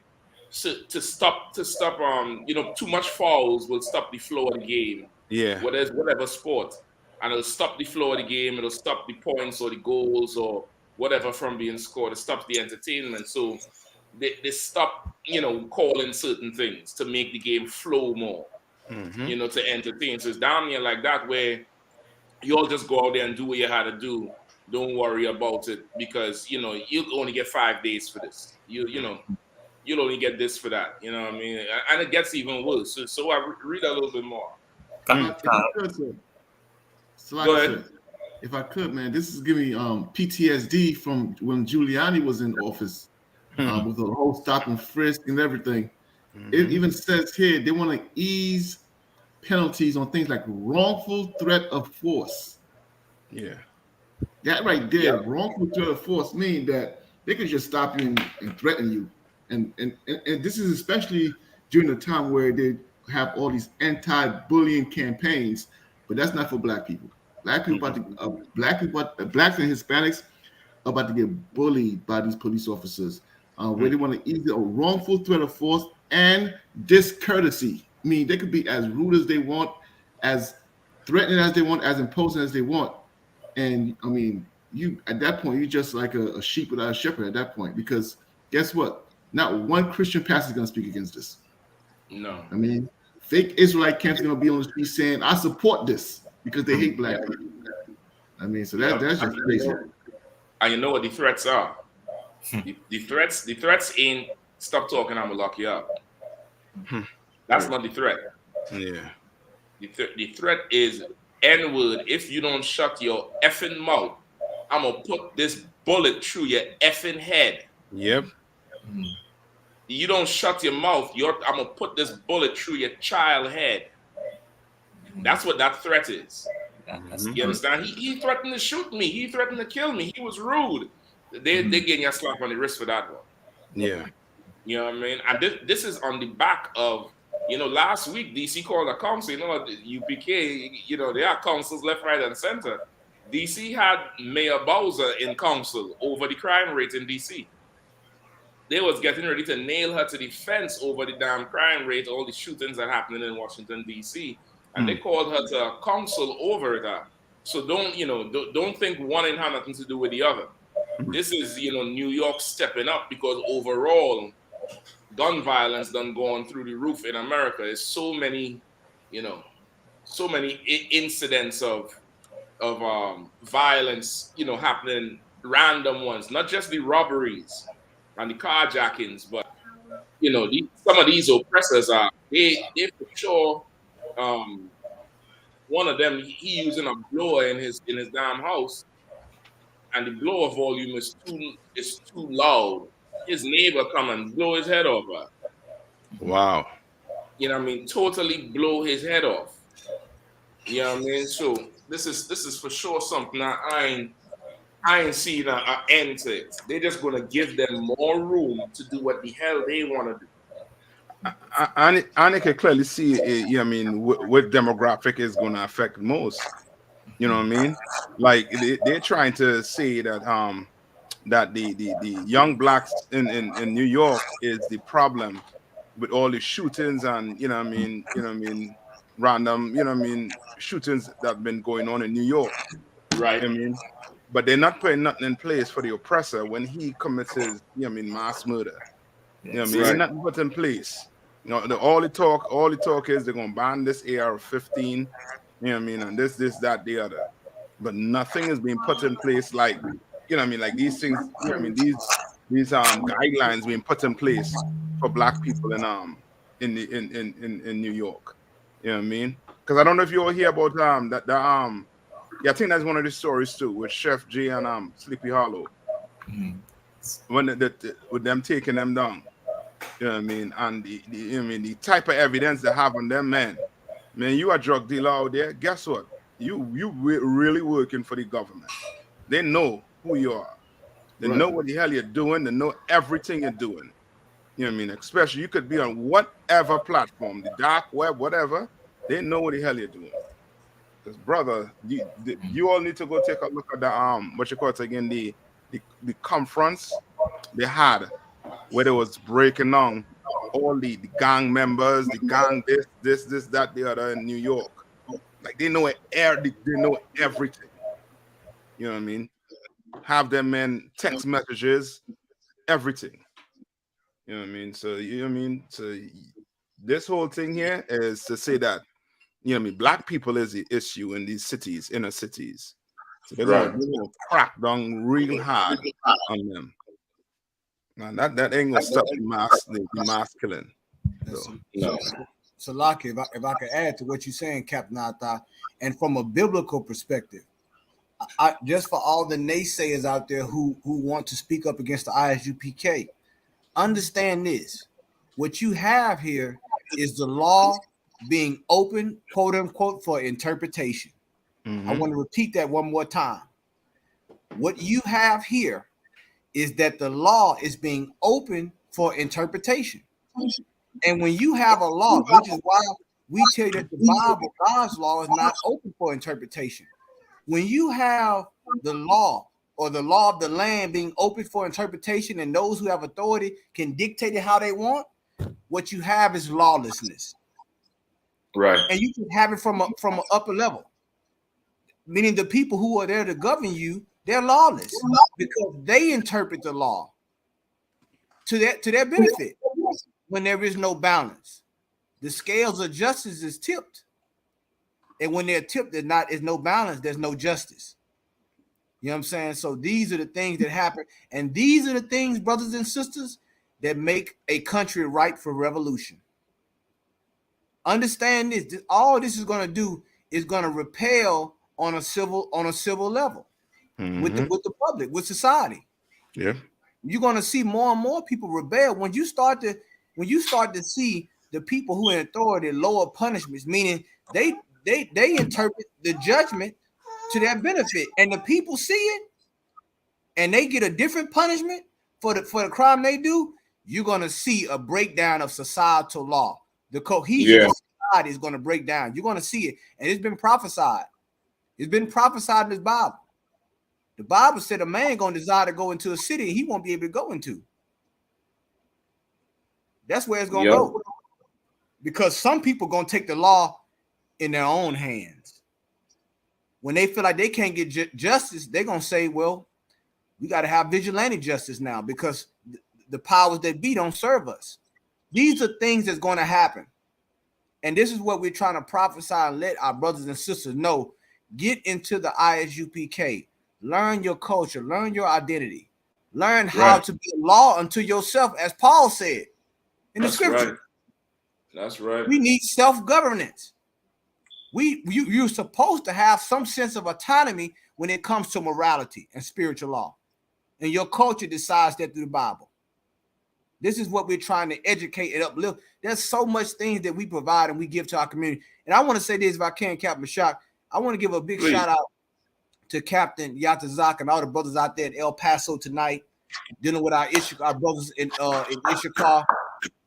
to stop too much fouls will stop the flow of the game. Yeah. Whatever sport. And it'll stop the flow of the game, it'll stop the points or the goals or whatever from being scored. It stops the entertainment. So they stop, calling certain things to make the game flow more, to entertain. So it's down here like that where you all just go out there and do what you had to do. Don't worry about it because, you'll only get 5 days for this. You'll only get this for that. You know what I mean? And it gets even worse. So I read a little bit more. Go ahead. If I could, man, this is giving me PTSD from when Giuliani was in office with the whole stop and frisk and everything. It even says here they want to ease penalties on things like wrongful threat of force. Yeah. That right there, wrongful threat of force, mean that they could just stop you and threaten you. And this is especially during the time where they have all these anti-bullying campaigns, but that's not for black people. Blacks and Hispanics are about to get bullied by these police officers, where they want to ease a wrongful threat of force and discourtesy. I mean, they could be as rude as they want, as threatening as they want, as imposing as they want. And I mean, you at that point, you're just like a sheep without a shepherd at that point, because guess what? Not one Christian pastor is going to speak against this. No. I mean, fake Israelite camps are going to be on the street saying, I support this because they hate black people. I mean, so that's just crazy. And you know what the threats are? the threats ain't stop talking, I'm going to lock you up. That's not the threat. Yeah. The threat is N-word. If you don't shut your effing mouth, I'm going to put this bullet through your effing head. Yep. You don't shut your mouth, I'm going to put this bullet through your child head. That's what that threat is. You understand? He threatened to shoot me. He threatened to kill me. He was rude. They're getting a slap on the wrist for that one. Yeah. You know what I mean? And this is on the back of, last week, DC called a council, UPK, they are councils left, right, and center. DC had Mayor Bowser in council over the crime rate in DC. They was getting ready to nail her to the fence over the damn crime rate, all the shootings that happening in Washington, D.C. And they called her to a council over that. So don't think one ain't have nothing to do with the other. This is, New York stepping up because overall gun violence done gone through the roof in America. There's so many incidents of violence, happening, random ones, not just the robberies and the carjackings, but you know, some of these oppressors are they for sure. One of them, he using a blower in his damn house, and the blower volume is too loud. His neighbor come and blow his head off. Wow. You know what I mean? Totally blow his head off. You know what I mean? So this is for sure something that I ain't seen an end to it. They're just gonna give them more room to do what the hell they want to do. And I can clearly see, I mean, what demographic is going to affect most. You know what I mean? Like they're trying to say that that the young blacks in New York is the problem with all the shootings and random shootings that have been going on in New York. Right. I mean, but they're not putting nothing in place for the oppressor when he commits his mass murder. You know what I mean? Right. Nothing put in place. You know, all the talk is they're gonna ban this AR-15, you know what I mean, and this, that, the other. But nothing is being put in place, like, you know what I mean, like these things, you know what I mean, these guidelines being put in place for black people in New York. You know what I mean? Because I don't know if you all hear about I think that's one of the stories too with Chef J and Sleepy Hollow. When with them taking them down. You know what I mean? And the type of evidence they have on them, man, you a drug dealer out there, guess what? You really working for the government. They know who you are. They know what the hell you're doing. They know everything you're doing. You know what I mean? Especially you could be on whatever platform, the dark web, whatever. They know what the hell you're doing. Because brother, you all need to go take a look at the what you call it again, the conference they had where they was breaking down all the gang members, the gang this, that, the other in New York. Like they know they know everything. You know what I mean? Have them in text messages, everything. You know what I mean? So you know what I mean? So this whole thing here is to say that, you know what I mean, black people is the issue in these cities, inner cities. So they're gonna crack down real hard on them. Man, that ain't gonna stop the mass killing. So Lockie, if I could add to what you're saying, Captain Ata, and from a biblical perspective, I just for all the naysayers out there who want to speak up against the I.S.U.P.K, understand this. What you have here is the law being open, quote unquote, for interpretation. I want to repeat that one more time. What you have here is that the law is being open for interpretation. And when you have a law, which is why we tell you that the Bible, God's law, is not open for interpretation. When you have the law or the law of the land being open for interpretation and those who have authority can dictate it how they want, what you have is lawlessness. Right. And you can have it from an upper level, meaning the people who are there to govern you, they're lawless because they interpret the law to their benefit. When there is no balance, the scales of justice is tipped, and when they're tipped, there's no balance. There's no justice. You know what I'm saying? So these are the things that happen, and these are the things, brothers and sisters, that make a country ripe for revolution. Understand this. All this is going to do is going to repel on a civil level with the public, with society. Yeah, you're going to see more and more people rebel when you start to see the people who are in authority lower punishments, meaning they interpret the judgment to their benefit, and the people see it, and they get a different punishment for the crime they do. You're going to see a breakdown of societal law. The cohesion of society is going to break down. You're going to see it, and it's been prophesied. It's been prophesied in this Bible. The Bible said a man going to desire to go into a city he won't be able to go into. That's where it's going to go. Because some people going to take the law in their own hands. When they feel like they can't get justice, they're going to say, well, we got to have vigilante justice now because the powers that be don't serve us. These are things that's going to happen. And this is what we're trying to prophesy and let our brothers and sisters know. Get into the I.S.U.P.K. Learn your culture. Learn your identity. Learn how to be a law unto yourself, as Paul said. in the scripture. Right. That's right. We need self-governance. You're supposed to have some sense of autonomy when it comes to morality and spiritual law. And your culture decides that through the Bible. This is what we're trying to educate and uplift. There's so much things that we provide and we give to our community. And I want to say this, if I can, Captain Mashak, I want to give a big shout out to Captain Yatazak and all the brothers out there in El Paso tonight, dealing with our brothers in I.S.U.P.K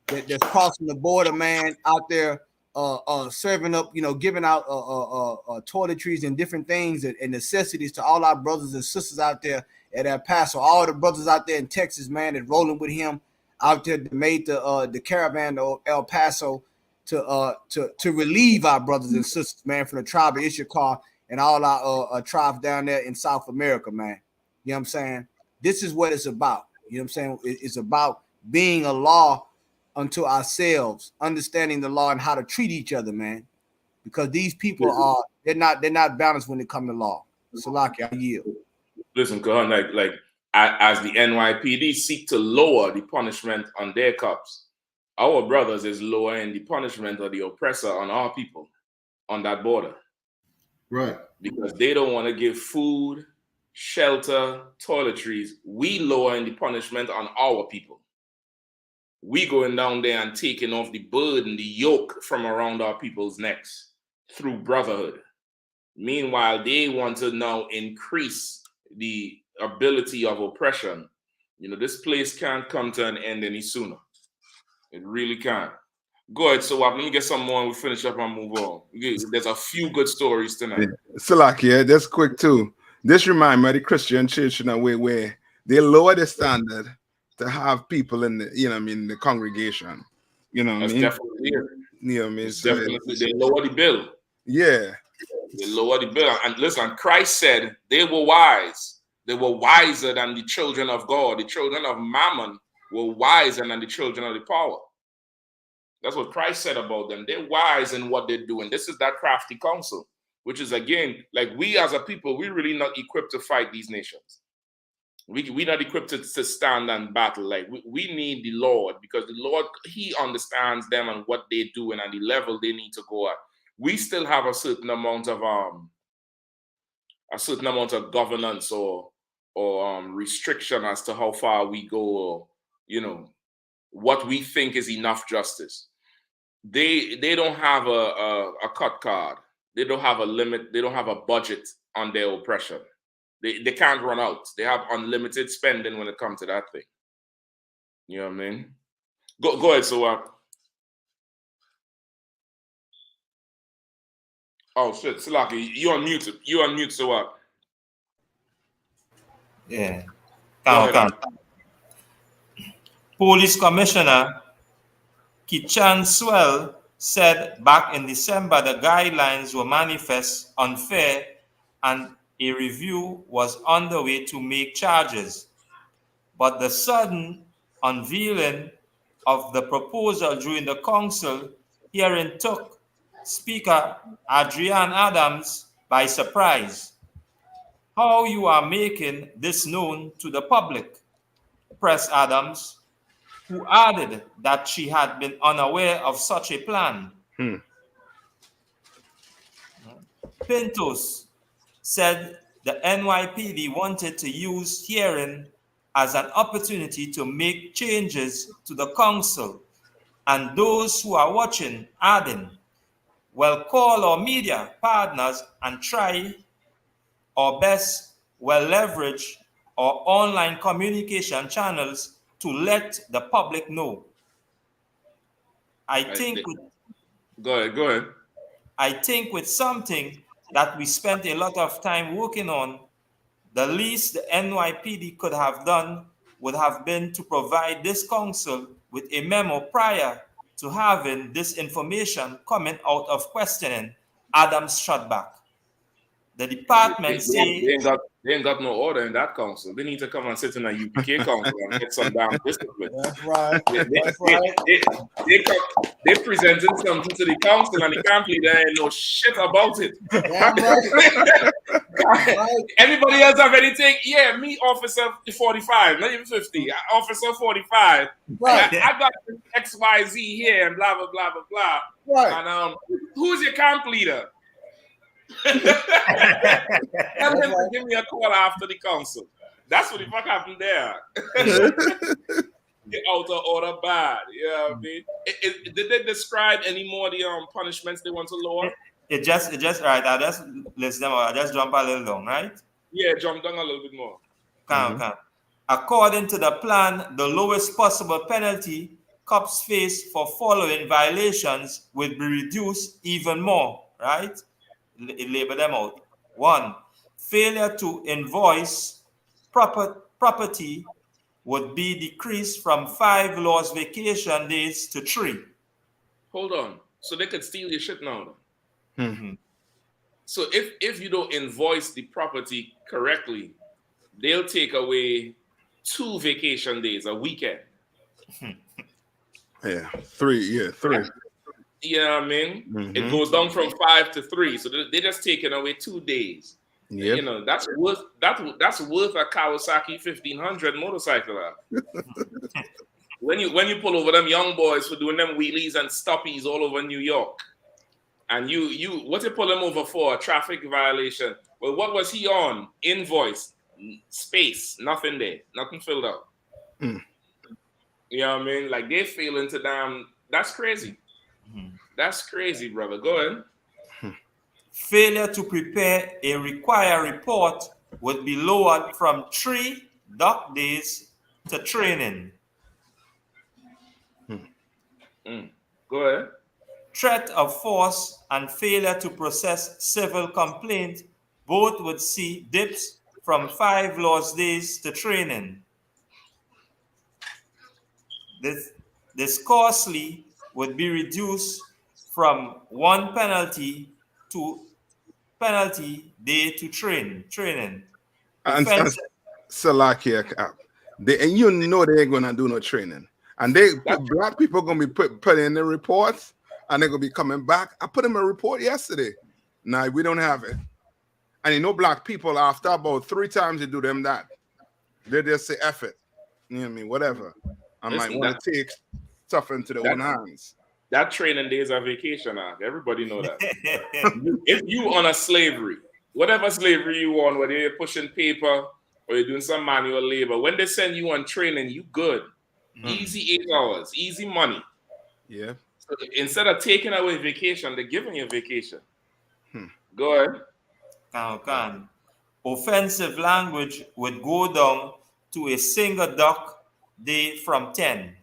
that's crossing the border, man, out there serving up, giving out toiletries and different things and necessities to all our brothers and sisters out there at El Paso. All the brothers out there in Texas, man, that rolling with him out there that made the caravan to El Paso to relieve our brothers and sisters, man, from the tribe of I.S.U.P.K and all our tribes down there in South America, man. You know what I'm saying? This is what it's about. You know what I'm saying? It's about being a law unto ourselves, understanding the law and how to treat each other, man. Because these people they're not balanced when it comes to law. Salaki, I yield. Listen, Kahan, like as the NYPD seek to lower the punishment on their cops, our brothers is lowering the punishment of the oppressor on our people on that border. Right. Because they don't want to give food, shelter, toiletries. We lowering the punishment on our people. We going down there and taking off the burden, the yoke from around our people's necks through brotherhood. Meanwhile, they want to now increase the ability of oppression. This place can't come to an end any sooner. It really can't. Go ahead, so let me get some more and we'll finish up and move on. There's a few good stories tonight. Salaki, that's quick too. This reminds me of the Christian church in a way where they lower the standard to have people in the, the congregation. That's definitely it. Definitely, they lower the bill. Yeah. They lower the bill. And listen, Christ said they were wise. They were wiser than the children of God. The children of Mammon were wiser than the children of the power. That's what Christ said about them. They're wise in what they're doing. This is that crafty counsel, which is, again, like we as a people, we're really not equipped to fight these nations. We're not equipped to stand and battle. Like we need the Lord, because the Lord, he understands them and what they do and at the level they need to go at. We still have a certain amount of governance or restriction as to how far we go, or what we think is enough justice. They don't have a cut card. They don't have a limit. They don't have a budget on their oppression. They can't run out. They have unlimited spending when it comes to that thing. You know what I mean? Go ahead, so oh shit, Salaki, you unmuted. You unmute, so what? Yeah. Police Commissioner Kichan Swell said back in December the guidelines were manifest unfair and a review was underway to make charges. But the sudden unveiling of the proposal during the council hearing took Speaker Adrian Adams by surprise. How you are making this known to the public? Pressed Adams, who added that she had been unaware of such a plan. Pintos said the NYPD wanted to use hearing as an opportunity to make changes to the council, and those who are watching, adding, well, call our media partners and try our best, well, leverage our online communication channels to let the public know. Go ahead. I think with something that we spent a lot of time working on, the least the NYPD could have done would have been to provide this council with a memo prior to having this information coming out of questioning Adams shot back. The department they ain't got no order in that council. They need to come and sit in a UPK council and get some damn discipline. That's right. They presenting something to the council and the council, there ain't no shit about it. Anybody else have anything? Yeah, me, Officer 45, not even 50. Officer 45. Right. I got XYZ here and blah, blah, blah, blah, blah. Right. And who's your camp leader? Tell him to give me a call after the council. That's what the fuck happened there. Get out of order bad. You know what I mean? Did they describe any more of the punishments they want to lower? It just right. I just listen them. I just jump a little down, right? Yeah, jump down a little bit more. Come. According to the plan, the lowest possible penalty cops face for following violations will be reduced even more, right? Label them out. 1, failure to invoice property would be decreased from 5 lost vacation days to 3. Hold on. So they could steal your shit now. Mm-hmm. So if you don't invoice the property correctly, they'll take away 2 vacation days a weekend. Yeah, 3. Yeah, 3. You know what I mean? It goes down from 5 to 3. So they're just taking away 2 days. Yep. You know, that's worth a Kawasaki 1500 motorcycle. when you pull over them young boys for doing them wheelies and stoppies all over New York, and you what you pull him over for? A traffic violation. Well, what was he on? Invoice, space, nothing there, nothing filled out. You know what I mean? Like they feel into damn. That's crazy. That's crazy, brother. Go ahead. Failure to prepare a required report would be lowered from 3 dock days to training. Go ahead. Threat of force and failure to process civil complaint both would see dips from 5 lost days to training. This costly would be reduced from 1 penalty day to training. And Salakia, and you know they ain't gonna do no training. And black people gonna be put in the reports, and they're gonna be coming back. I put them a report yesterday. Now we don't have it. And you know, black people after about 3 times they do them that, they just say F it. You know what I mean? Whatever. I might want to take stuff into their own hands. That training day is a vacation. Everybody know that. If you on a slavery, whatever slavery you on, whether you're pushing paper or you're doing some manual labor, when they send you on training, you good. Easy 8 hours, easy money. Yeah. So instead of taking away vacation, they're giving you vacation. Go ahead. Offensive language would go down to a single dock day from 10.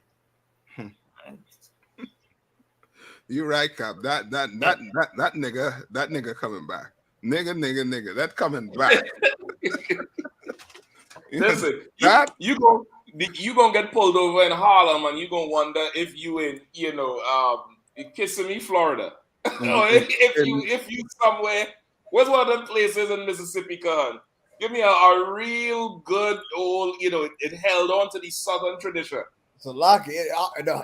You're right, Cap. That nigga coming back. Nigga. That coming back. Listen, you gonna get pulled over in Harlem, and you gonna wonder if you in Kissimmee, Florida, or if you somewhere. What's one of them places in Mississippi, Kahan? Give me a real good old, it held on to the Southern tradition. So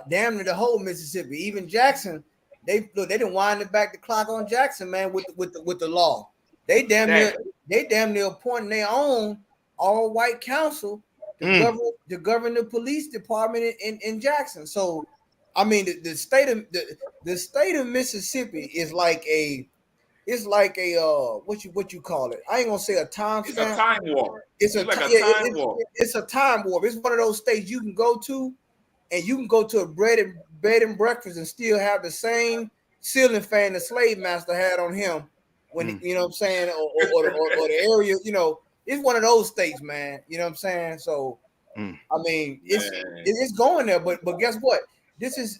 damn near the whole Mississippi, even Jackson. They didn't wind it back the clock on Jackson, man, with the law. They damn near appointing their own all-white council to govern the police department in Jackson. So, I mean, the state of Mississippi is like a what you call it? I ain't gonna say a time stamp. It's a time warp. It's like a time warp. It's a time warp. It's one of those states you can go to, and you can go to a bed and breakfast and still have the same ceiling fan the slave master had on him when you know what I'm saying, or the area, it's one of those states, man. You know what I'm saying? So I mean, it's going there, but guess what? This is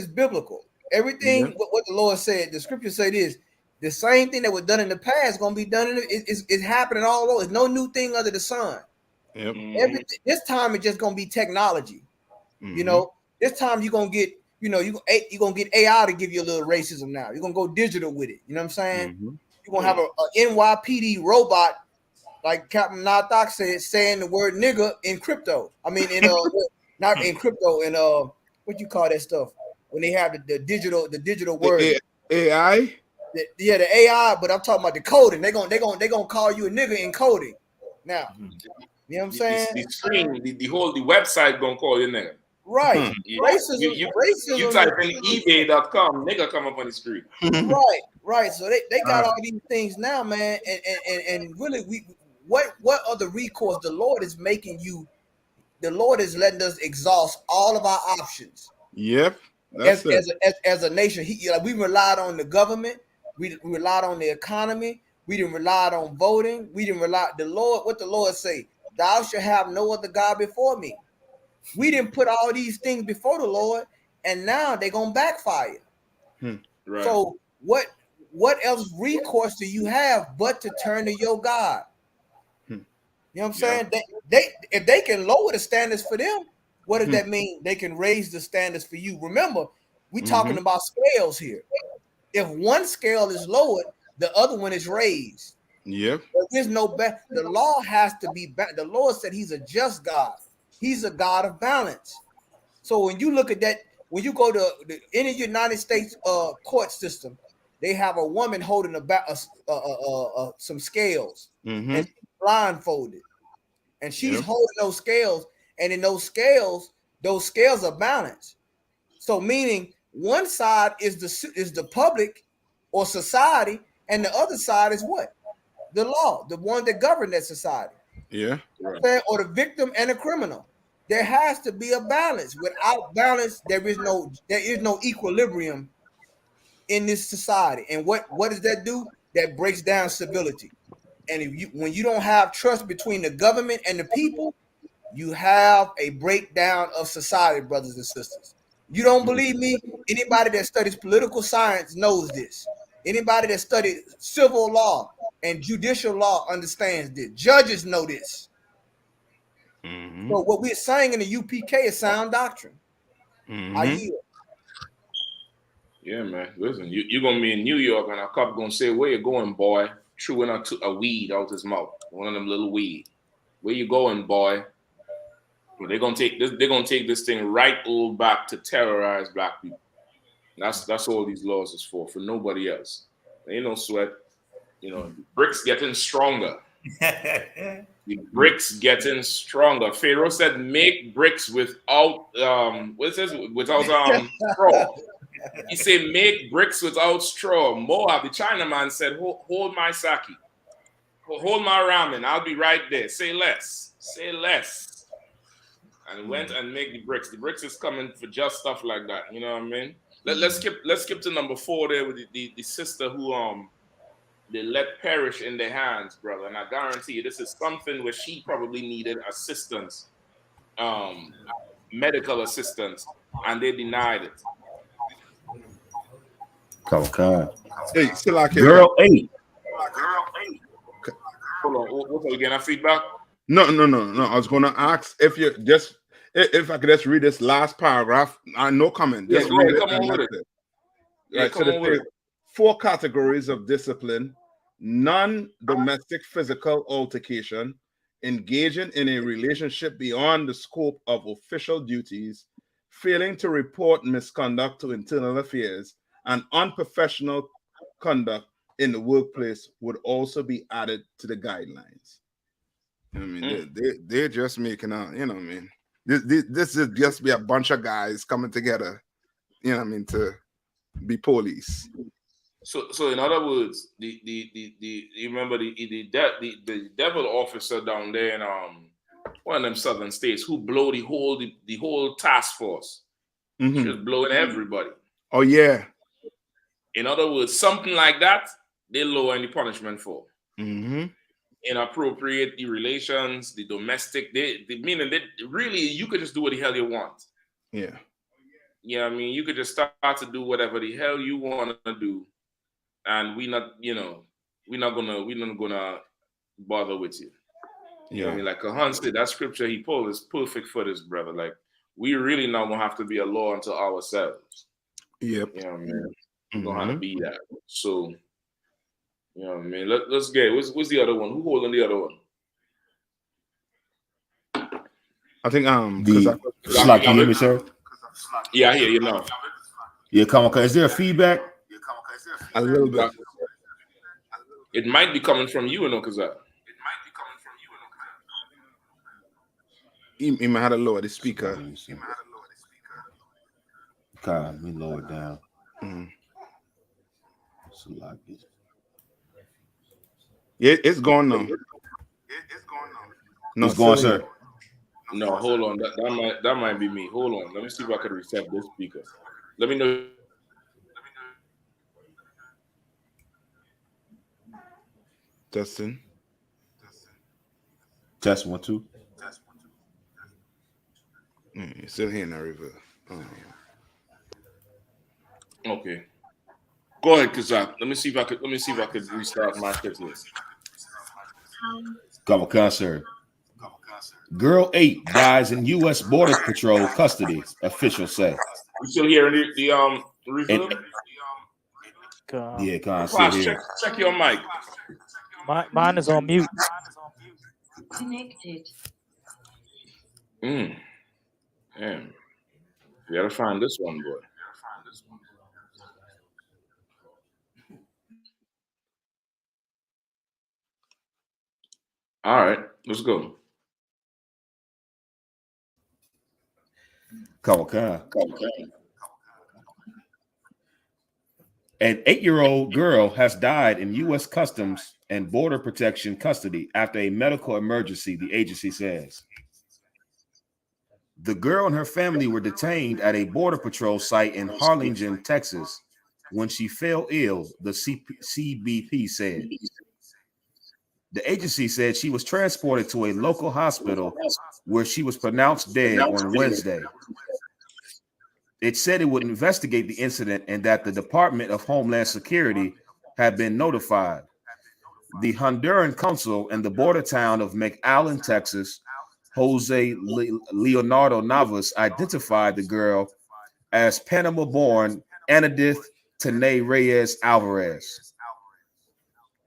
biblical. Everything what the Lord said, the scripture say this. The same thing that was done in the past is gonna be done it's happening all over. There's no new thing under the sun. Yep. Everything this time it's just gonna be technology. This time you're gonna get, you're gonna get AI to give you a little racism now. You're gonna go digital with it. You know what I'm saying? You're gonna have a NYPD robot, like Captain Nathak said, saying the word nigga in crypto. I mean, not in crypto, in what you call that stuff when they have the digital word. AI. the AI, but I'm talking about the coding. They're gonna call you a nigga in coding. Now, you know what I'm saying? The screen, the website gonna call you nigga. Right. Racism. You type in eBay.com, nigga come up on the screen. Right. So they got all these things now, man. And really, what are the recourse? The Lord is making you. The Lord is letting us exhaust all of our options. Yep. As a nation, we relied on the government, we relied on the economy, we didn't rely on voting, we didn't rely the Lord. What the Lord say? Thou shalt have no other God before me. We didn't put all these things before the Lord, and now they're gonna backfire. Right. So what else recourse do you have but to turn to your God? You know what I'm saying? They if they can lower the standards for them, what does that mean? They can raise the standards for you. Remember, we talking about scales here. If one scale is lowered, the other one is raised. Yep. There's no the law has to be back. The Lord said He's a just God. He's a God of balance. So when you look at that, when you go to any United States court system, they have a woman holding some scales and blindfolded, and she's holding those scales. And in those scales are balanced. So meaning one side is the public or society, and the other side is what? The law, the one that governs that society. Yeah. Or the victim and the criminal. There has to be a balance. Without balance, there is no equilibrium in this society. And what does that do? That breaks down civility. And when you don't have trust between the government and the people, you have a breakdown of society, brothers and sisters. You don't believe me? Anybody that studies political science knows this. Anybody that studies civil law and judicial law understands this. Judges know this. So what we're saying in the UPK is sound doctrine. I yield. Yeah, man. Listen, you're going to be in New York and a cop going to say, where you going, boy? Chewing a weed out his mouth. One of them little weed. Where you going, boy? Well, they're gonna take this thing right old back to terrorize black people. That's all these laws is for nobody else. Ain't no sweat. You know, the bricks getting stronger. The bricks getting stronger. Pharaoh said, "Make bricks without straw." He said, "Make bricks without straw." Moab, the Chinaman, said, "Hold my sake, hold my ramen. I'll be right there. Say less. Say less." And went and make the bricks. The bricks is coming for just stuff like that. You know what I mean? Let's skip to number 4 there with the sister who they let perish in their hands, brother. And I guarantee you, this is something where she probably needed assistance, medical assistance, and they denied it. Okay. Hey, still like Girl 8. Hold on. What's again? Our feedback? No. I was gonna ask if I could just read this last paragraph. No comment. Just read it. Come on with it. Right. So there's 4 categories of discipline: non-domestic physical altercation, engaging in a relationship beyond the scope of official duties, failing to report misconduct to internal affairs, and unprofessional conduct in the workplace would also be added to the guidelines. You know what I mean? They're just making out, you know what I mean? This is just be a bunch of guys coming together, you know what I mean, to be police. So in other words, you remember the devil officer down there in one of them southern states who blow the whole task force. She was blowing everybody. Oh yeah. In other words, something like that, they lower any punishment for. Inappropriate, the relations, the domestic, meaning that really you could just do what the hell you want. Yeah. Yeah, I mean, you could just start to do whatever the hell you want to do, and we're not gonna bother with you. You know what I mean? Like Kahan said, that scripture he pulled is perfect for this, brother. Like, we really not gonna have to be a law unto ourselves. Yep. You know what I mean? We don't have to be that. So, you know what I mean? Let's get what's the other one? Who holding the other one? I think Slack, can you hear me, sir? Yeah, I hear you now. Yeah, come on. Is there a feedback? A little bit. It might be coming from you, Kazak. He might have to lower the speaker. God, let me lower it down. Yeah, it's gone now. No, it's going, sir. No, hold on. That might be me. Hold on. Let me see if I can reset this speaker. Let me know. Justin. Test 1 2. Still here in the river. Okay. Go ahead, Kazak. Let me see if I could restart my shit here. Come on, sir. Girl 8 dies in U.S. Border Patrol custody. Officials say. You still hearing the reverb? Yeah, can't Class, sit here. check your mic. Mine is on mute. Connected. Damn. You gotta find this one, boy. All right, let's go. Come on. An 8-year-old girl has died in U.S. Customs and Border Protection custody after a medical emergency, the agency says. The girl and her family were detained at a Border Patrol site in Harlingen, Texas, when she fell ill, the CBP said. The agency said she was transported to a local hospital where she was pronounced dead on Wednesday. It said it would investigate the incident and that the Department of Homeland Security had been notified. The Honduran consul in the border town of McAllen, Texas, Jose Leonardo Navas, identified the girl as Panama-born Anadith Tene Reyes Alvarez.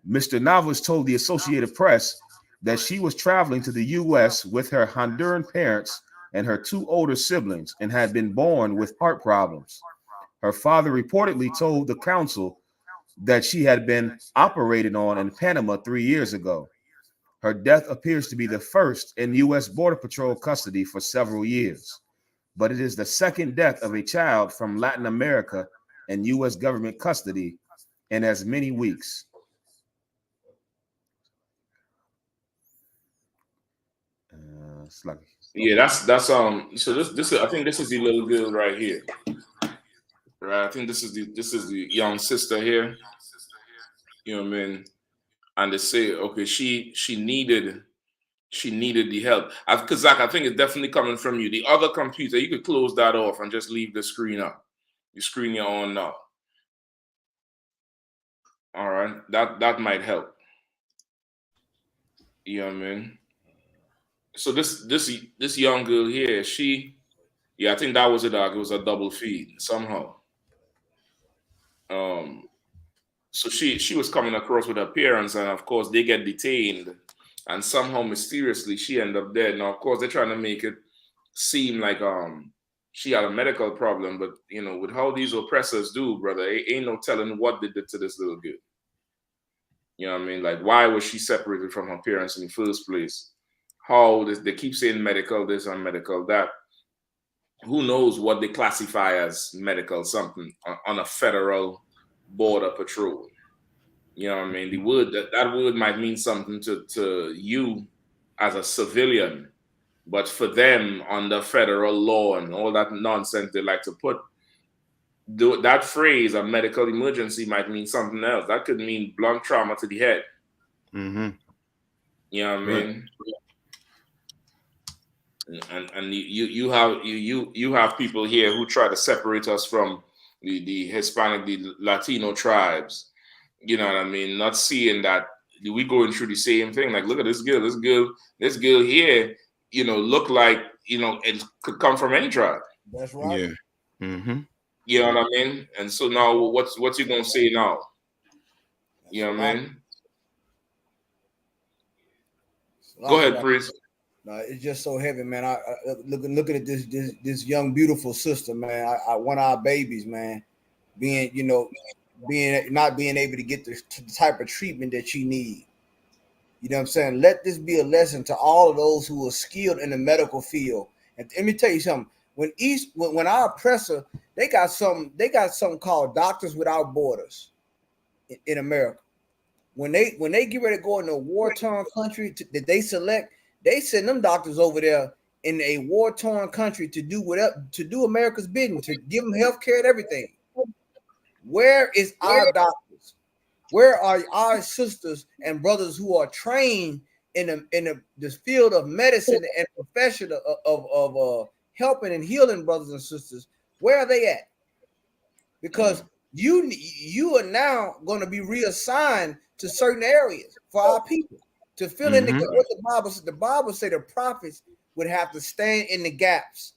Mr. Navas told the Associated Press that she was traveling to the U.S. with her Honduran parents and her 2 older siblings and had been born with heart problems. Her father reportedly told the council that she had been operated on in Panama 3 years ago. Her death appears to be the first in U.S. Border Patrol custody for several years, but it is the second death of a child from Latin America in U.S. government custody in as many weeks. Yeah, that's so this I think this is the little girl right here. Right, I think this is the young sister here. You know what I mean? And they say, okay, she needed the help. Kazak, I think it's definitely coming from you. The other computer, you could close that off and just leave the screen up. Your screen you're on now. All right, that might help. You know what I mean? So this young girl here, I think that was a dog. It was a double feed somehow. So she was coming across with her parents, and of course they get detained, and somehow mysteriously she ended up dead. Now of course they're trying to make it seem like she had a medical problem, but you know, with how these oppressors do, brother, ain't no telling what they did to this little girl. You know what I mean? Like, why was she separated from her parents in the first place? How they keep saying medical this and medical that. Who knows what they classify as medical something on a federal border patrol? You know what I mean? The word that word might mean something to you as a civilian, but for them under federal law and all that nonsense they like to put, that phrase, a medical emergency, might mean something else. That could mean blunt trauma to the head. Mm-hmm. You know what I mean? And you have people here who try to separate us from the Hispanic, the Latino tribes. You know what I mean? Not seeing that we going through the same thing. Like, look at this girl here. You know, look like, you know, it could come from any tribe. That's right. Yeah. Mm-hmm. You know what I mean? And so now, what's you gonna say now? You know what I mean? Go ahead, Priest. It's just so heavy, man. I looking at this young beautiful sister, man. One of our babies, man, being, you know, not being able to get the type of treatment that you need. You know what I'm saying? Let this be a lesson to all of those who are skilled in the medical field. And let me tell you something. When our oppressor, they got something called Doctors Without Borders in America. When they get ready to go in a war-torn country that they select, they send them doctors over there in a war-torn country to do America's bidding, to give them health care and everything. Where is our doctors? Where are our sisters and brothers who are trained in the field of medicine and profession of helping and healing brothers and sisters? Where are they at? Because you are now going to be reassigned to certain areas for our people to fill in what the Bible says. The Bible says the prophets would have to stand in the gaps.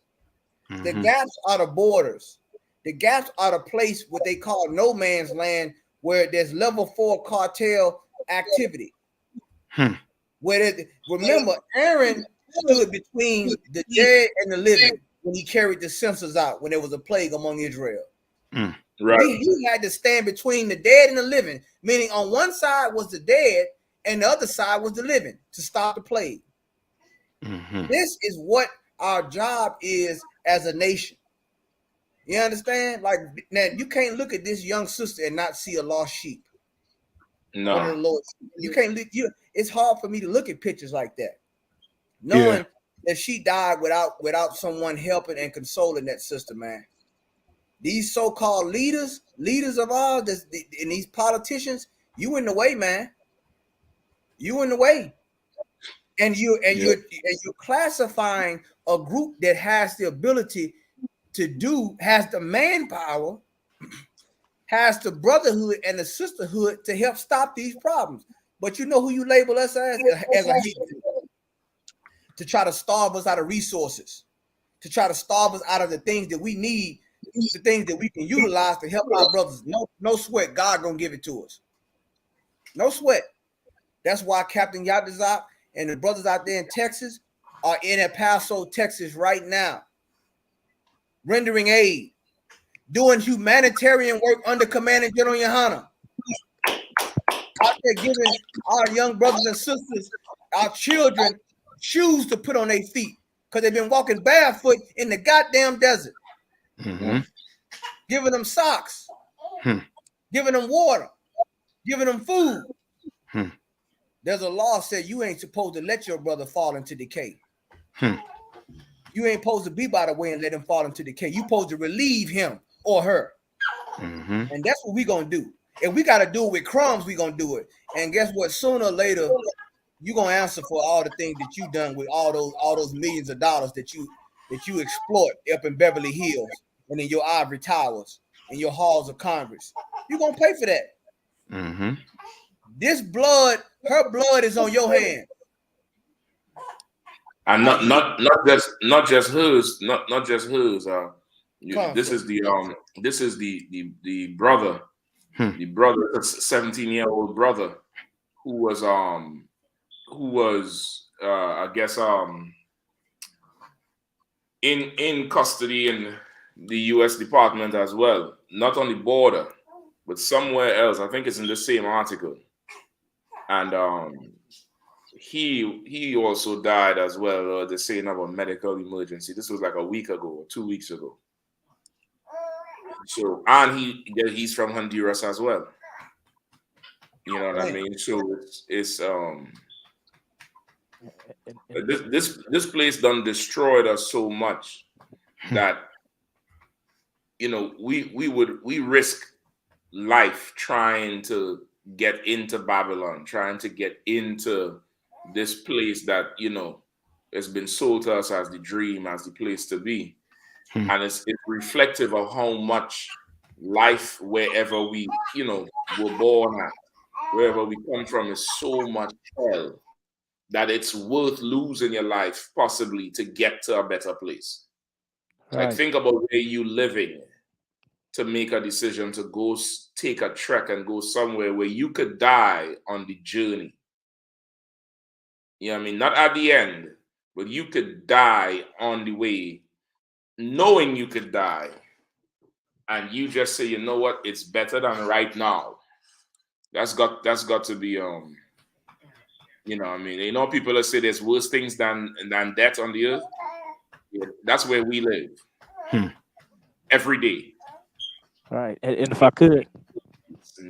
The gaps are the borders. The gaps are the place what they call no man's land, where there's level 4 cartel activity. Remember, Aaron stood between the dead and the living when he carried the censers out when there was a plague among Israel. Right. He had to stand between the dead and the living, meaning on one side was the dead and the other side was the living to stop the plague. This is what our job is as a nation. You understand? Like, now you can't look at this young sister and not see a lost sheep. No. Under the Lord. You can't look. It's hard for me to look at pictures like that, knowing that she died without someone helping and consoling that sister, man. These so-called leaders of ours, and these politicians, you in the way, man. You in the way, and you're classifying a group that has the ability has the manpower, has the brotherhood and the sisterhood to help stop these problems. But you know who you label us as a hate group, to try to starve us out of resources, to try to starve us out of the things that we need, the things that we can utilize to help our brothers. No sweat. God gonna give it to us. No sweat. That's why Captain Yadazak and the brothers out there in Texas are in El Paso, Texas right now, rendering aid, doing humanitarian work under Command of General Yohanna. Out there giving our young brothers and sisters, our children, shoes to put on their feet because they've been walking barefoot in the goddamn desert. Giving them socks, giving them water, giving them food. There's a law said you ain't supposed to let your brother fall into decay. You ain't supposed to be by the way and let him fall into decay. You supposed to relieve him or her. And that's what we gonna do. If we gotta do it with crumbs, we gonna do it. And guess what? Sooner or later, you gonna answer for all the things that you done with all those millions of dollars that you exploit up in Beverly Hills and in your ivory towers and your halls of Congress. You gonna pay for that. This blood, her blood is on your hands. And not just hers. This is the brother, the 17-year-old brother who was I guess in custody in the U.S. Department as well, not on the border, but somewhere else. I think it's in the same article, and he also died as well. They're saying of a medical emergency. This was like a week ago or 2 weeks ago. So, and he's from Honduras as well. You know what I mean? So it's this place done destroyed us so much that we risk life trying to get into Babylon, trying to get into this place that has been sold to us as the dream, as the place to be. And it's reflective of how much life wherever we were born at, wherever we come from, is so much hell that it's worth losing your life possibly to get to a better place. Right. Like, think about where you living to make a decision to go take a trek and go somewhere where you could die on the journey. You know what I mean? Not at the end, but you could die on the way, knowing you could die. and you just say, you know what, it's better than right now. That's got to be you know, I mean, you know, people that say there's worse things than death on the earth. Yeah, that's where we live every day. Right, and if I could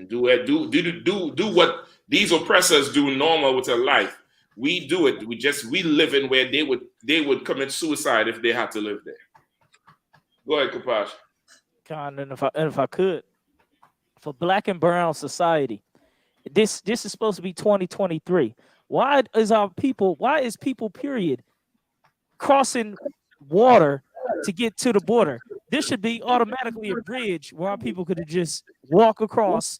do what these oppressors do normal with their life, we do it. We live in where they would commit suicide if they had to live there. Go ahead, Kapash. Con, and if I could, for Black and brown society, this is supposed to be 2023. Why is people period crossing water to get to the border? This should be automatically a bridge where our people could just walk across,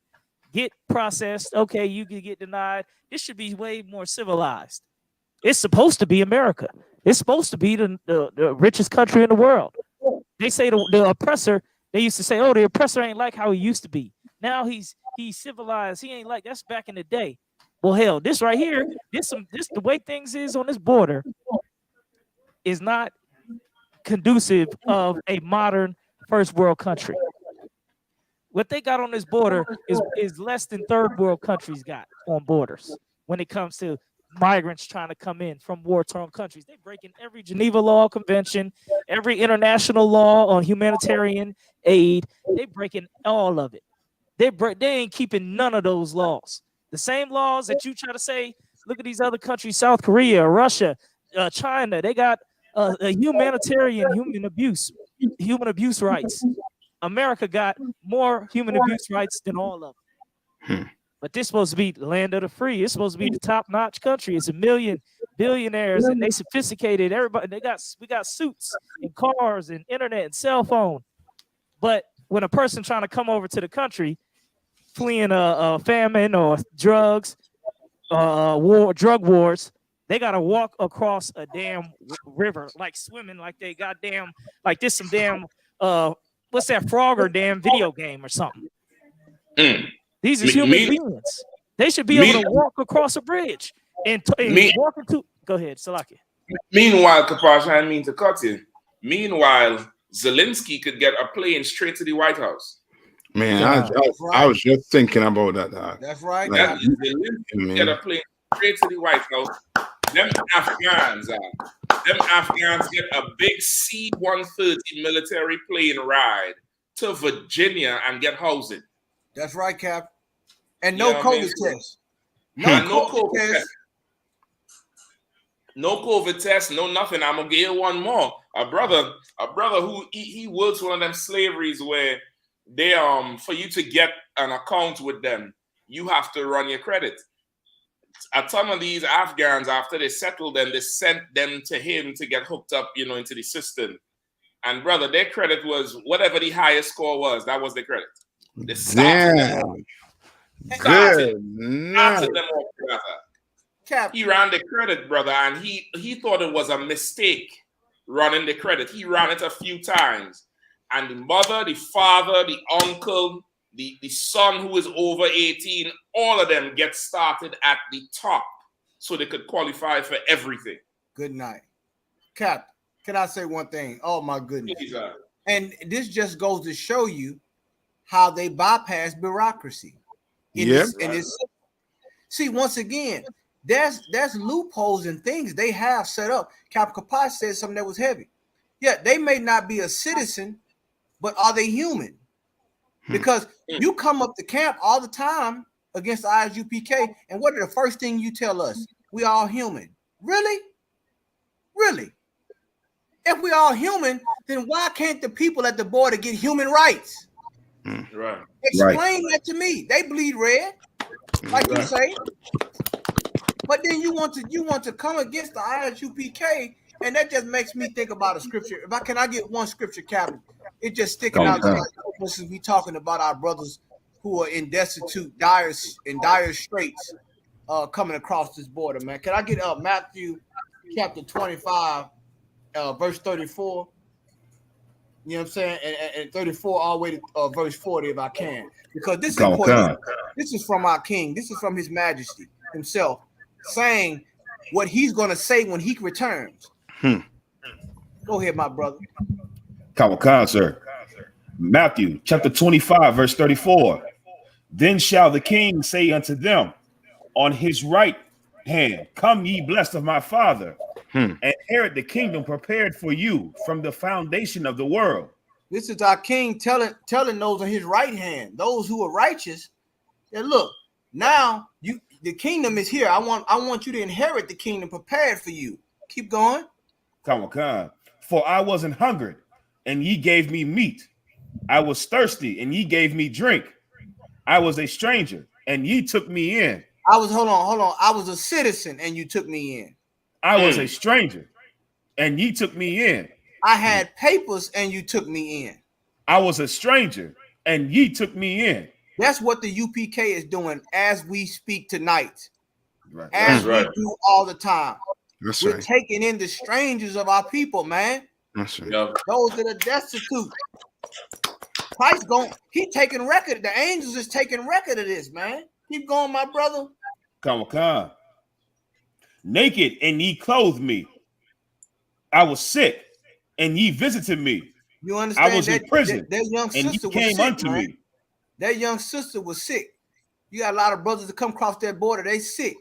get processed. Okay, you can get denied. This should be way more civilized. It's supposed to be America. It's supposed to be the richest country in the world. They say the oppressor, they used to say, oh, the oppressor ain't like how he used to be. Now he's civilized. He ain't like, that's back in the day. Well, hell, this right here, this the way things is on this border is not conducive of a modern first world country. What they got on this border is less than third world countries got on borders when it comes to migrants trying to come in from war-torn countries. They're breaking every Geneva Law Convention, every international law on humanitarian aid. They're breaking all of it. They ain't keeping none of those laws. The same laws that you try to say, look at these other countries, South Korea, Russia, China, they got a humanitarian human abuse rights. America got more human abuse rights than all of them. But this is supposed to be the land of the free. It's supposed to be the top-notch country. It's a million billionaires, and they sophisticated. Everybody, we got suits and cars and internet and cell phone. But when a person trying to come over to the country, fleeing a famine or drugs, drug wars, they gotta walk across a damn river, like swimming, like they goddamn, like this some damn what's that Frogger damn video game or something. These are human beings. They should be able to walk across a bridge and walk into. Go ahead, Salaki. Meanwhile, Kapash, I mean to cut you. Meanwhile, Zelensky could get a plane straight to the White House. Man, I was just thinking about that. That's right. That Zelensky get a plane straight to the White House. Them Afghans get a big C-130 military plane ride to Virginia and get housing. That's right, Cap. And no COVID test. No COVID test. No COVID test, no nothing. I'm gonna give you one more. A brother who he works one of them slaveries where they for you to get an account with them, you have to run your credit. A ton of these Afghans, after they settled them, they sent them to him to get hooked up, into the system. And brother, their credit was whatever the highest score was. That was the credit. They started them off, brother. Cap. He ran the credit, brother, and he thought it was a mistake running the credit. He ran it a few times. And the mother, the father, the uncle, the son who is over 18, all of them get started at the top so they could qualify for everything. Good night. Cap, can I say one thing? Oh, my goodness. And this just goes to show you how they bypass bureaucracy. See, once again, there's loopholes and things they have set up. Cap Kapash said something that was heavy. Yeah, they may not be a citizen, but are they human? Because you come up to camp all the time against the I.S.U.P.K, and what are the first thing you tell us? We all human. Really? Really? If we all human, then why can't the people at the border get human rights? Right. Explain that to me. They bleed red, like you say. But then you want to come against the I.S.U.P.K, and that just makes me think about a scripture. Can I get one scripture, Captain? It just sticking out. Since we talking about our brothers who are in dire straits, coming across this border, man. Can I get Matthew chapter 25, verse 34? You know what I'm saying? And 34 all the way to verse 40, if I can, because this is important. This is from our King. This is from His Majesty himself, saying what He's going to say when He returns. Go ahead, my brother. Khan, sir. Matthew chapter 25, verse 34. Then shall the king say unto them on his right hand, come ye blessed of my father, and inherit the kingdom prepared for you from the foundation of the world. This is our king telling those on his right hand, those who are righteous, that look, now the kingdom is here. I want you to inherit the kingdom prepared for you. Keep going. Come on. For I wasn't hungered, and ye gave me meat. I was thirsty, and ye gave me drink. I was a stranger, and ye took me in. Hold on. I was a citizen, and you took me in. I was a stranger, and ye took me in. I had papers, and you took me in. I was a stranger, and ye took me in. That's what the U.P.K. is doing as we speak tonight. Right. As we do all the time. That's We're right. taking in the strangers of our people, man. That's right. Those that are destitute. Christ he taking record. The angels is taking record of this, man. Keep going, my brother. Come on. Naked, and ye clothed me. I was sick, and ye visited me. You understand? I was in prison, that young and ye sister came was sick, unto man. me. That young sister was sick. You got a lot of brothers that come across that border. They sick.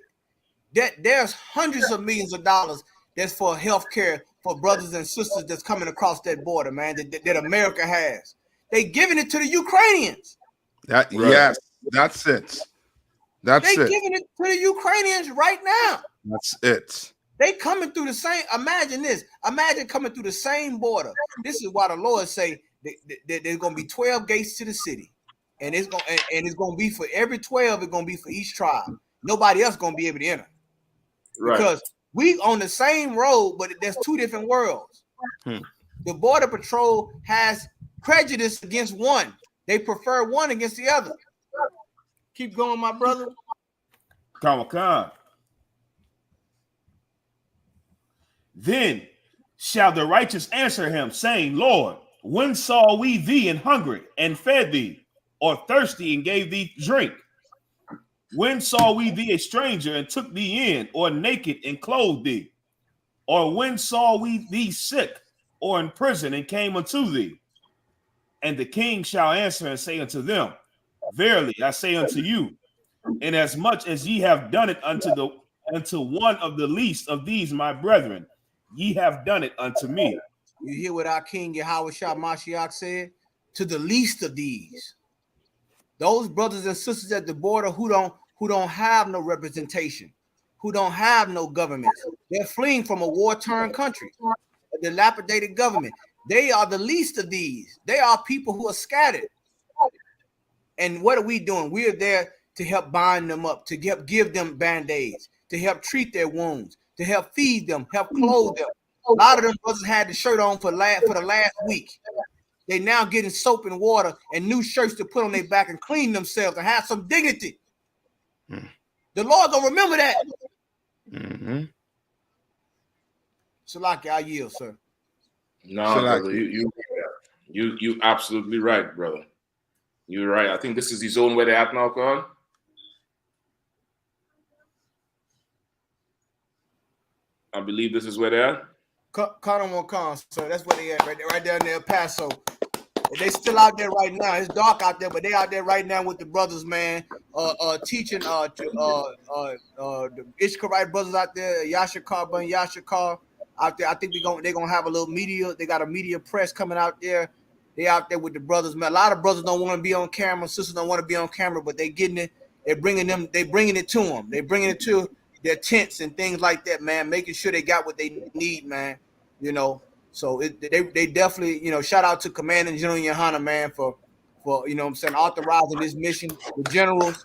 There's hundreds of millions of dollars that's for health care for brothers and sisters that's coming across that border, man, that America has. They giving it to the Ukrainians. Yes, that's it. They giving it to the Ukrainians right now. That's it. They coming through the same. Imagine this. Imagine coming through the same border. This is why the Lord say that there's gonna be 12 gates to the city, and it's gonna be for every 12. It's gonna be for each tribe. Nobody else gonna be able to enter. Right. Because we on the same road, but there's two different worlds. The Border Patrol has prejudice against one. They prefer one against the other. Keep going, my brother. Come on. Then shall the righteous answer him, saying, Lord, when saw we thee in hungry and fed thee, or thirsty and gave thee drink? When saw we thee a stranger and took thee in, or naked and clothed thee? Or when saw we thee sick or in prison and came unto thee? And the king shall answer and say unto them, verily I say unto you, inasmuch as ye have done it unto one of the least of these my brethren, ye have done it unto me. You hear what our King Yahawashi said? To the least of these. Those brothers and sisters at the border who don't have no representation, who don't have no government. They're fleeing from a war-torn country, a dilapidated government. They are the least of these. They are people who are scattered. And what are we doing? We are there to help bind them up, to help give them band-aids, to help treat their wounds, to help feed them, help clothe them. A lot of them brothers had the shirt on for the last week. They now getting soap and water and new shirts to put on their back and clean themselves and have some dignity. The Lord gonna remember that. Salaki, I yield, sir. No, brother, you absolutely right, brother. You're right. I think this is the zone where they're at now, Con. I believe this is where they're at. Con, sir. That's where they at, right there in El Paso. They still out there right now. It's dark out there, but they out there right now with the brothers, man. Teaching the I.S.U.P.K brothers out there, I.S.U.P.K out there. I think they're gonna have a little media. They got a media press coming out there. They out there with the brothers, man. A lot of brothers don't want to be on camera. Sisters don't want to be on camera, but they getting it. They're bringing it to them. They're bringing it to their tents and things like that, man. Making sure they got what they need, man. You know. So they definitely, shout out to Commander GEN.YAHANNA, man, for authorizing this mission. The generals,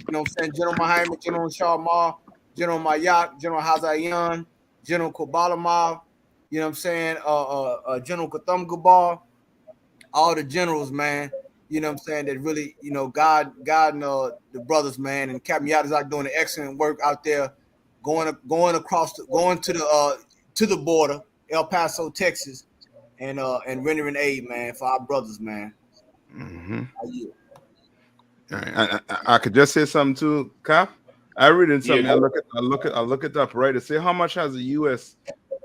General Muhammad, General Sharmar, General Mayak, General Hazayan, General Kobalamov, General Katham Gabar, all the generals, man, that really, guiding the brothers, man, and Captain Yadazak doing an excellent work out there, going to the border, El Paso, Texas, and rendering aid, man, for our brothers, man. I could just say something too, Cap. I read in something. I look it up, right? To say how much has the U.S.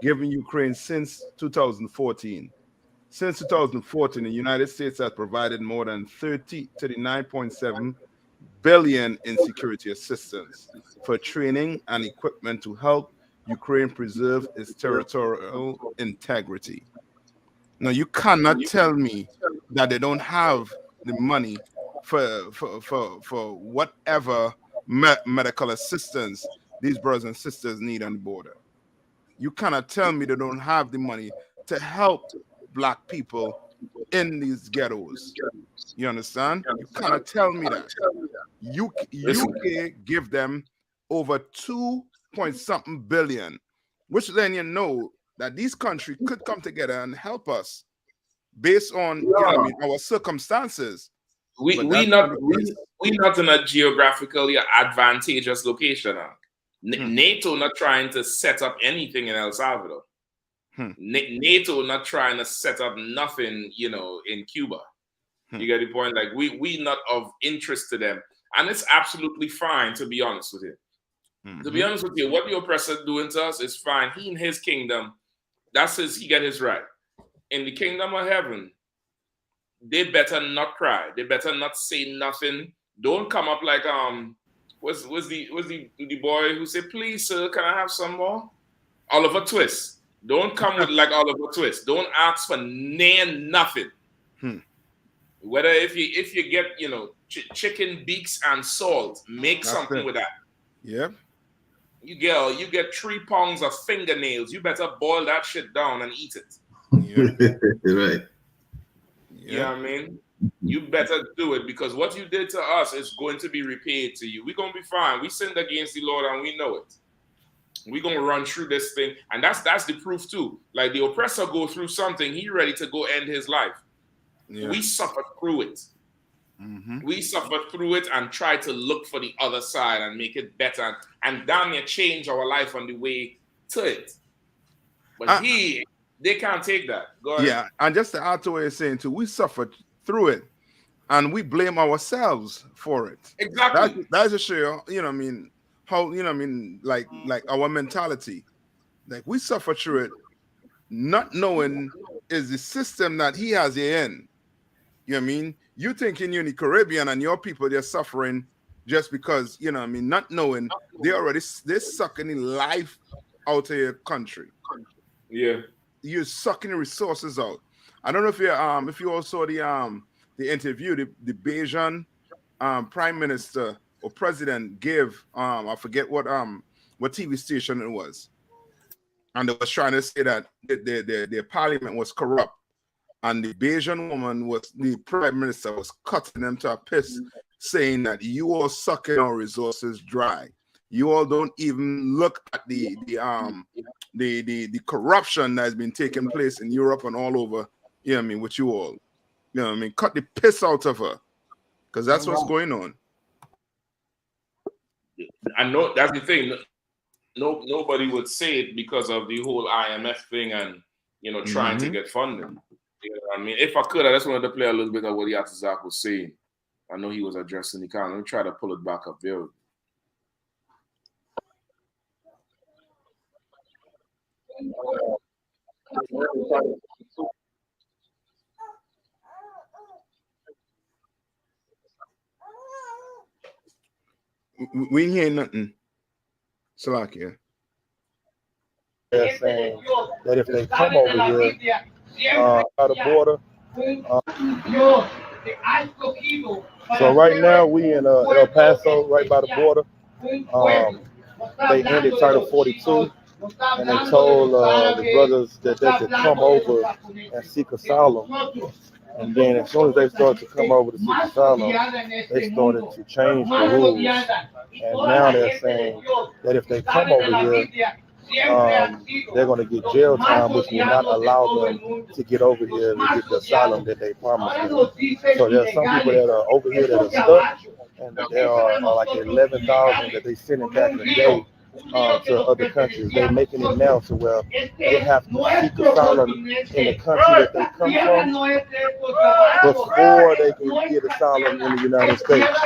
given Ukraine since 2014? Since 2014, the United States has provided more than 39.7 billion in security assistance for training and equipment to help Ukraine preserve its territorial integrity. Now, you cannot tell me that they don't have the money for whatever medical assistance these brothers and sisters need on the border. You cannot tell me they don't have the money to help Black people in these ghettos. You understand? You cannot tell me that. UK give them over 2-point-something billion, which then you know that these countries could come together and help us based on our circumstances. We not in a geographically advantageous location. NATO not trying to set up anything in El Salvador. NATO not trying to set up nothing, in Cuba. You get the point? Like we not of interest to them, and it's absolutely fine, to be honest with you. To be honest with you, what the oppressor doing to us is fine. He in his kingdom, he get his right. In the kingdom of heaven, they better not cry. They better not say nothing. Don't come up like was the boy who said, "Please, sir, can I have some more?" Oliver Twist. Don't come with like Oliver Twist. Don't ask for nothing. Whether if you get chicken beaks and salt, make something with that. Yep. You get 3 pounds of fingernails. You better boil that shit down and eat it. Right. You know what I mean? You better do it, because what you did to us is going to be repaid to you. We're going to be fine. We sinned against the Lord and we know it. We're going to run through this thing. And that's the proof too. Like the oppressor go through something, he ready to go end his life. Yeah. We suffered through it. We suffered through it and tried to look for the other side and make it better and damn near change our life on the way to it. But they can't take that. Go ahead. Yeah, and just to add to what you're saying too, we suffered through it and we blame ourselves for it. Exactly. That's a show, how, like our mentality. Like we suffer through it, not knowing is the system that he has you in. You know what I mean? You thinking you're in the Caribbean and your people, they're suffering just because, not knowing they're sucking the life out of your country. Yeah. You're sucking the resources out. I don't know if you all saw the interview the Bajan prime minister or president gave I forget what TV station it was, and they was trying to say that their parliament was corrupt, and the Bajan woman the prime minister was cutting them to a piss, saying that you all sucking our resources dry. You all don't even look at the corruption that has been taking place in Europe and all over. You know what I mean? With you all, you know what I mean? Cut the piss out of her, because that's what's going on. I know that's the thing. Nobody would say it because of the whole IMF thing and trying to get funding. You know what I mean? If I could, I just wanted to play a little bit of what Yatazak was saying. I know he was addressing the comment. Let me try to pull it back up there. We ain't hearing nothing. Salakia. They're saying that if they come over here by the border, so right now we in El Paso, right by the border. They ended Title 42, and they told the brothers that they could come over and seek asylum. And then as soon as they started to come over to seek asylum, they started to change the rules. And now they're saying that if they come over here, they're going to get jail time, which will not allow them to get over here to get the asylum that they promised them. So there's some people that are over here that are stuck, and there are like 11,000 that they sending back a day to other countries. They're making it now to where they have to seek asylum in the country that they come from before they can get asylum in the United States.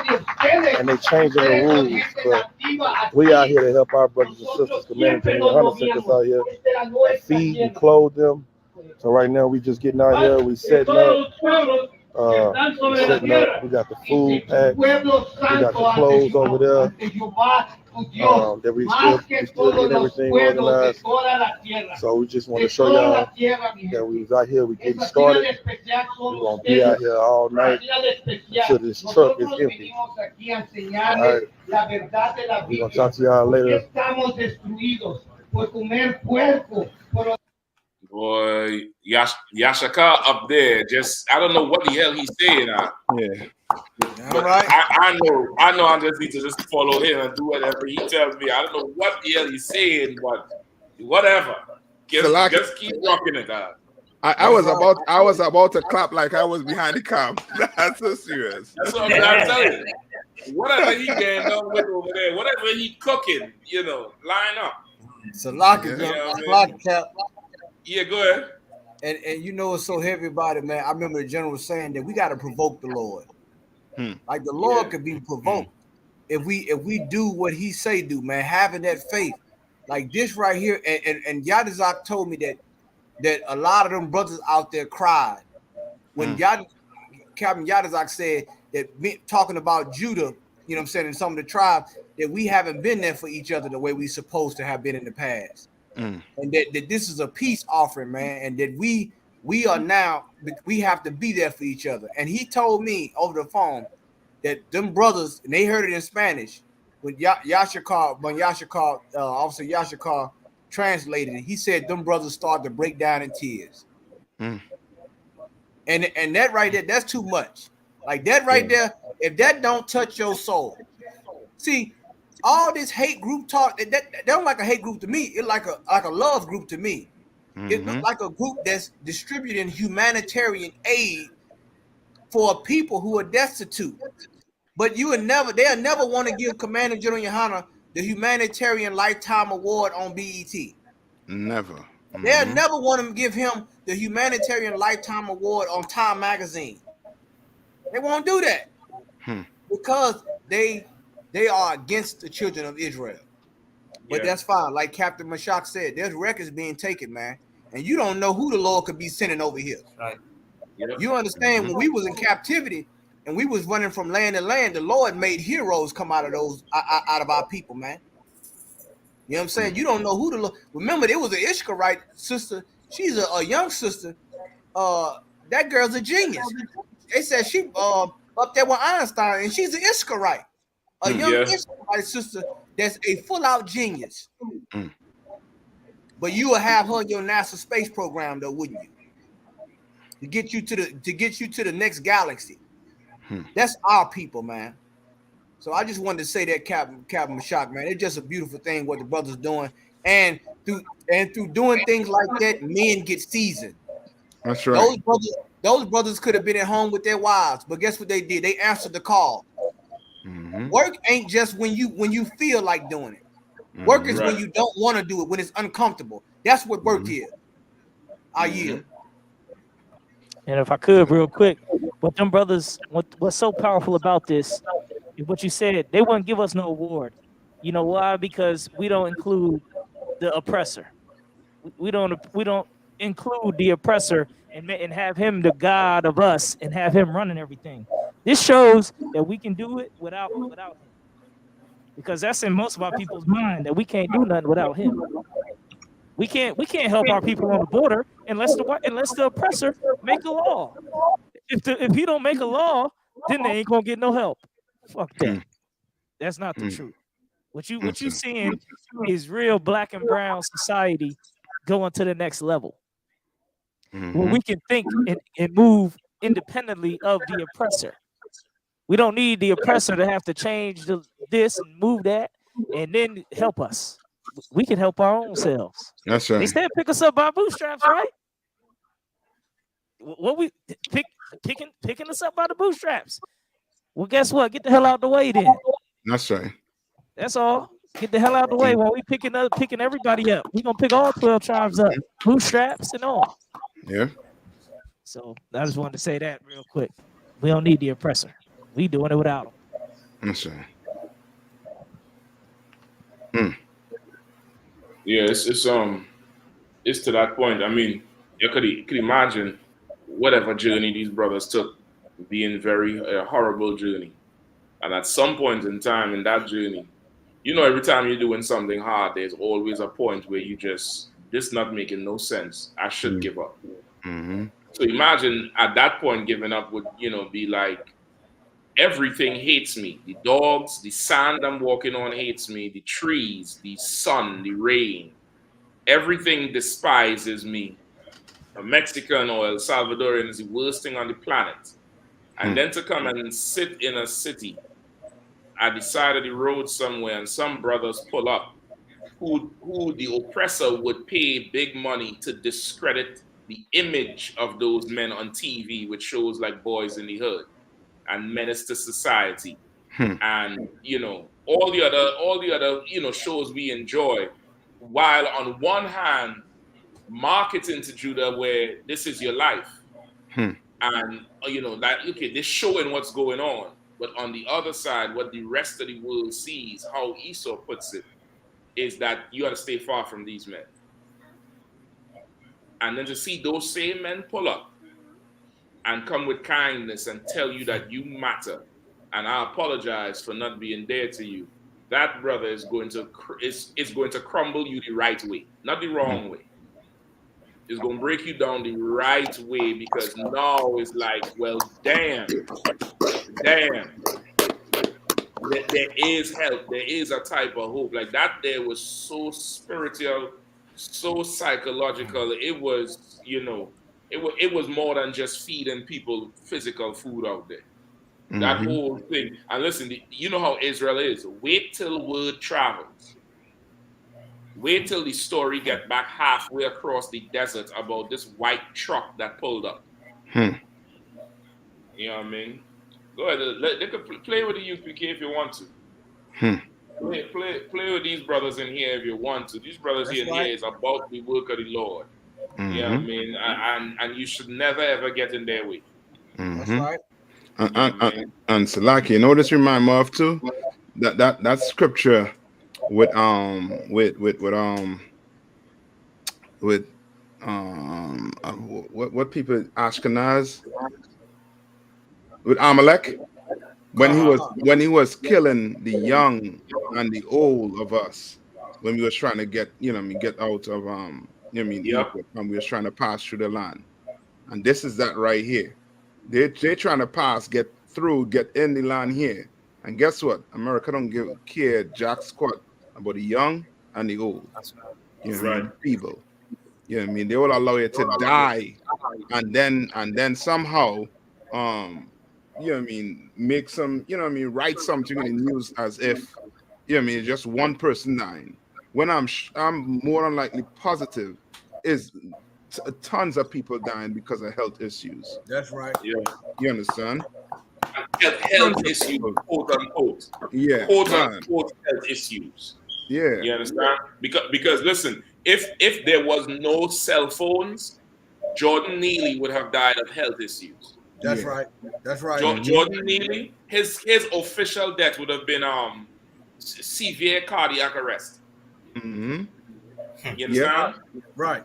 And they're changing the rules. But we out here to help our brothers and sisters. Commander GEN.YAHANNA sent us out here to feed and clothe them So right now we just getting out here. We setting up. We got the food packed. We got the clothes over there. That we still getting everything organized. So we just want to show y'all that we was out here. We getting started. We're gonna be out here all night until this truck is empty. All right. We're gonna talk to y'all later. Boy, Yashaka up there, just I don't know what the hell he's saying. Yeah. But I know I just need to just follow him and do whatever he tells me. I don't know what the hell he's saying, but whatever. Just keep rocking it, guys. I was about to clap like I was behind the cam. That's so serious. That's what I'm telling you. Whatever he getting done with over there, whatever he cooking, line up. So lock it, Cap. Yeah, go ahead. And you know it's so heavy about it, man. I remember the general saying that we got to provoke the Lord. Like the Lord could be provoked if we do what He say do, man. Having that faith, like this right here, and Yadizak told me that a lot of them brothers out there cried when Captain Yadizak said that talking about Judah, you know what I'm saying, and some of the tribes, that we haven't been there for each other the way we supposed to have been in the past. And that this is a peace offering, man, and that we are now, we have to be there for each other. And he told me over the phone that them brothers, and they heard it in Spanish, when Officer Yashakar translated it, he said them brothers started to break down in tears. And that right there, that's too much. Like that right there, if that don't touch your soul. See, all this hate group talk, that don't like a hate group to me. It's like a love group to me. It looks like a group that's distributing humanitarian aid for people who are destitute. But they'll never want to give Commander General Yohanna the Humanitarian Lifetime Award on BET. Never. They'll never want to give him the Humanitarian Lifetime Award on Time Magazine. They won't do that because they are against the children of Israel. But that's fine. Like Captain Mashak said, there's records being taken, man. And you don't know who the Lord could be sending over here. Right. You understand, when we was in captivity and we was running from land to land, the Lord made heroes come out of our people, man. You know what I'm saying? You don't know who the Lord. Remember, there was an Ishkarite sister. She's a young sister. That girl's a genius. They said she up there with Einstein, and she's an Ishkarite. A young Ishkarite sister that's a full-out genius. But you will have her in your NASA space program, though, wouldn't you? To get you to the next galaxy. That's our people, man. So I just wanted to say that, Captain Mashak, man. It's just a beautiful thing what the brothers doing, and through doing things like that, men get seasoned. That's right. Those brothers could have been at home with their wives, but guess what they did? They answered the call. Work ain't just when you feel like doing it. Work is when you don't want to do it, when it's uncomfortable. That's what work is. I yield. And if I could, real quick, but them brothers, what's so powerful about this is what you said. They wouldn't give us no award. You know why? Because we don't include the oppressor. We don't include the oppressor and have him the God of us and have him running everything. This shows that we can do it without him, because that's in most of our people's mind that we can't do nothing without him. We can't help our people on the border unless the oppressor make a law. If he don't make a law, then they ain't gonna get no help. Fuck that. That's not the truth. What you seeing is real black and brown society going to the next level, where we can think and move independently of the oppressor. We don't need the oppressor to have to change this and move that and then help us. We can help our own selves. That's right. They said pick us up by bootstraps, right? What we picking us up by the bootstraps. Well, guess what? Get the hell out the way then. That's right. That's all. Get the hell out the way while we picking everybody up. We gonna pick all 12 tribes up, bootstraps and all. Yeah. So I just wanted to say that real quick. We don't need the oppressor. We doing it without him. That's right. Yeah, it's to that point. I mean, You could imagine whatever journey these brothers took being very horrible journey. And at some point in time in that journey, you know, every time you're doing something hard, there's always a point where you just, this not making no sense. I should give up. Mm-hmm. So imagine at that point, giving up would, you know, be like, everything hates me. The dogs, the sand I'm walking on hates me. The trees, the sun, the rain, everything despises me. A Mexican or El Salvadorian is the worst thing on the planet. And then to come and sit in a city at the side of the road somewhere and some brothers pull up who the oppressor would pay big money to discredit the image of those men on TV with shows like Boys in the Hood and Menace to Society and, you know, all the other, you know, shows we enjoy, while on one hand marketing to Judah where this is your life. And, you know, like, okay, they're showing what's going on. But on the other side, what the rest of the world sees, how Esau puts it, is that you got to stay far from these men. And then to see those same men pull up and come with kindness and tell you that you matter, and I apologize for not being there to you, that brother is going to crumble you the right way, not the wrong way. It's going to break you down the right way, because now it's like, well, damn. There is help. There is a type of hope. Like that there was so spiritual, so psychological. It was, you know, it was more than just feeding people physical food out there. That whole thing. And listen, you know how Israel is. Wait till word travels. Wait till the story get back halfway across the desert about this white truck that pulled up. You know what I mean? Go ahead. They could play with the USD if you want to. Play with these brothers in here if you want to. These brothers here is about the work of the Lord. You know what I mean? And you should never ever get in their way. That's right. And Salaki, you know this remind me of too? That scripture with what people Ashkenaz with Amalek when he was killing the young and the old of us when we was trying to get get out of Egypt, and we was trying to pass through the land. And this is that right here. They're trying to pass, get through, get in the land here. And guess what? America don't care jack squat about the young and the old. You know, people. You know what I mean? They will allow you to die and then somehow you know what I mean, make some, you know what I mean, write something in the news as if, you know what I mean, just one person dying. When I'm more than likely positive is tons of people dying because of health issues. That's right. Yeah. You understand? Health issues, quote unquote. Yeah. Quote unquote health issues. Yeah. You understand? Because listen, if there was no cell phones, Jordan Neely would have died of health issues. That's right. That's right. Jordan Neely, his official death would have been severe cardiac arrest. You understand? Right.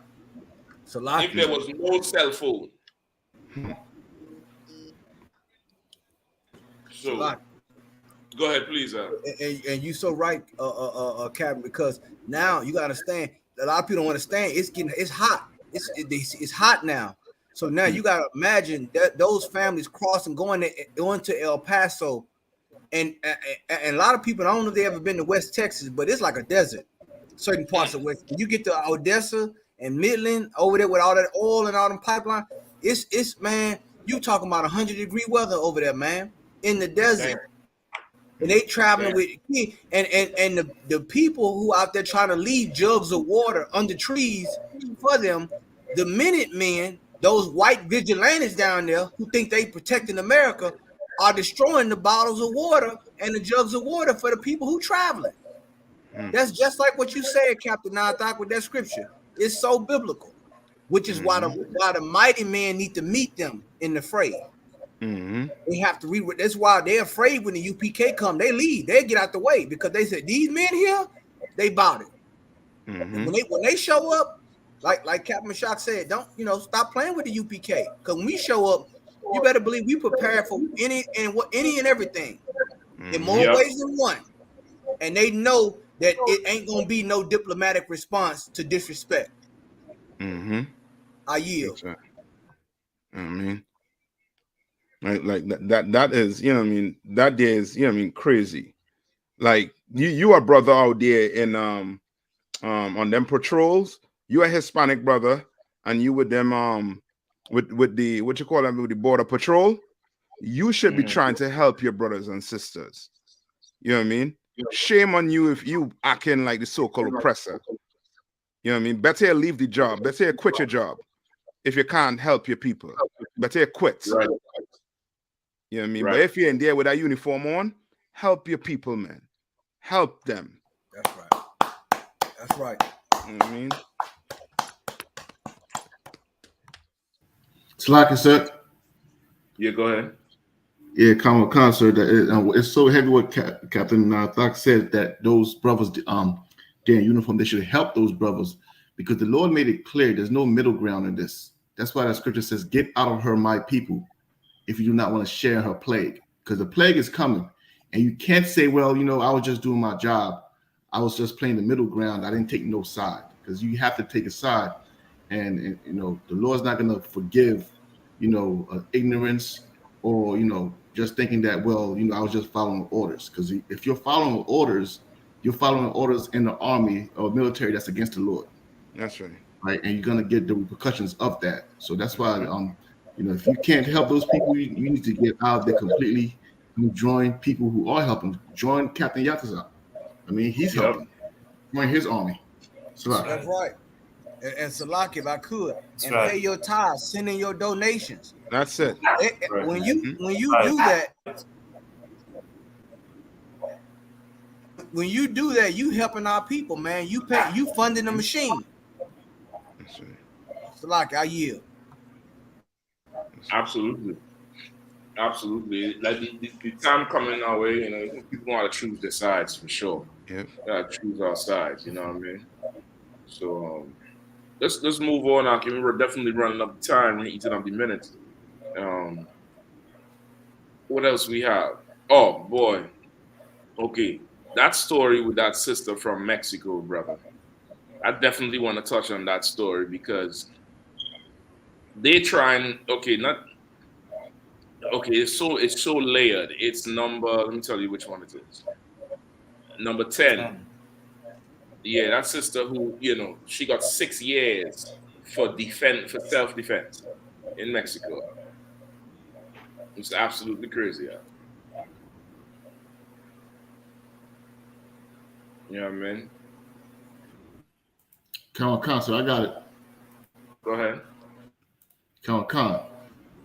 So if there was no cell phone. So go ahead, please. And you so right, Captain, because now you gotta understand, a lot of people don't understand. It's hot. It's hot now. So now you gotta imagine that those families crossing, going to El Paso, and a lot of people, I don't know if they ever been to West Texas, but it's like a desert. Certain parts of West. When you get to Odessa and Midland over there with all that oil and all them pipeline, it's man, you talking about 100-degree weather over there, man, in the desert. And they traveling with and the people who out there trying to leave jugs of water under trees for them, the Minutemen, those white vigilantes down there who think they protecting America, are destroying the bottles of water and the jugs of water for the people who traveling. That's just like what you said, Captain Nathak, with that scripture. It's so biblical, which is why the mighty men need to meet them in the fray. They have to read. That's why they're afraid when the UPK come. They leave. They get out the way because they said these men here, they bought it. When they show up, like Captain Mashak said, don't stop playing with the UPK. Because when we show up, you better believe we prepare for any and everything in more ways than one. And they know that it ain't gonna be no diplomatic response to disrespect. I yield. That's right. I mean, like that is, that is, crazy. Like you are brother out there in on them patrols. You a Hispanic brother, and you with them with the what you call them with the border patrol. You should be trying to help your brothers and sisters. You know what I mean? Shame on you if you acting like the so-called oppressor. You know what I mean? Better leave the job. Better quit your job if you can't help your people. Better quit. Right. You know what I mean? Right. But if you're in there with that uniform on, help your people, man. Help them. That's right. That's right. You know what I mean? Slack, sir. Yeah, go ahead. Yeah, common concert. It's so heavy what Captain Thak said, that those brothers, they're in uniform. They should help those brothers, because the Lord made it clear there's no middle ground in this. That's why that scripture says, "Get out of her, my people, if you do not want to share her plague," because the plague is coming, and you can't say, "Well, I was just doing my job. I was just playing the middle ground. I didn't take no side," because you have to take a side, and the Lord's not going to forgive, ignorance or just thinking that, well, I was just following orders. Because if you're following orders, you're following orders in the army or military that's against the Lord. That's right. Right, and you're gonna get the repercussions of that. So that's why, if you can't help those people, you need to get out there completely and join people who are helping. Join Captain Yatazar. I mean, he's helping. Join his army. Salak. That's right. And Salak, if I could, pay your tithes, send in your donations. That's it. When you do that, when you do that, you helping our people, man. You funding the machine. That's right. Salak, I yield. Absolutely. Like the time coming our way, people want to choose their sides for sure. Yeah. Gotta choose our sides, you know what I mean? So let's move on now. We're definitely running up the time, we're eating up the minutes. What else we have? Oh boy. Okay. That story with that sister from Mexico, brother. I definitely want to touch on that story, because they trying, it's so layered. It's let me tell you which one it is. Number 10. Yeah, that sister who, she got 6 years for self-defense in Mexico. It's absolutely crazy. You know what I mean? So I got it. Go ahead.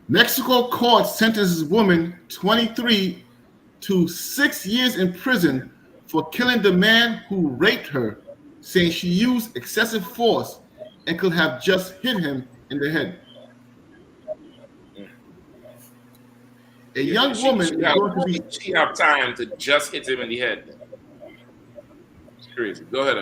Mexico court sentences woman 23 to 6 years in prison for killing the man who raped her, saying she used excessive force and could have just hit him in the head. A young woman is going to be... She have time to just hit him in the head. It's crazy. Go ahead,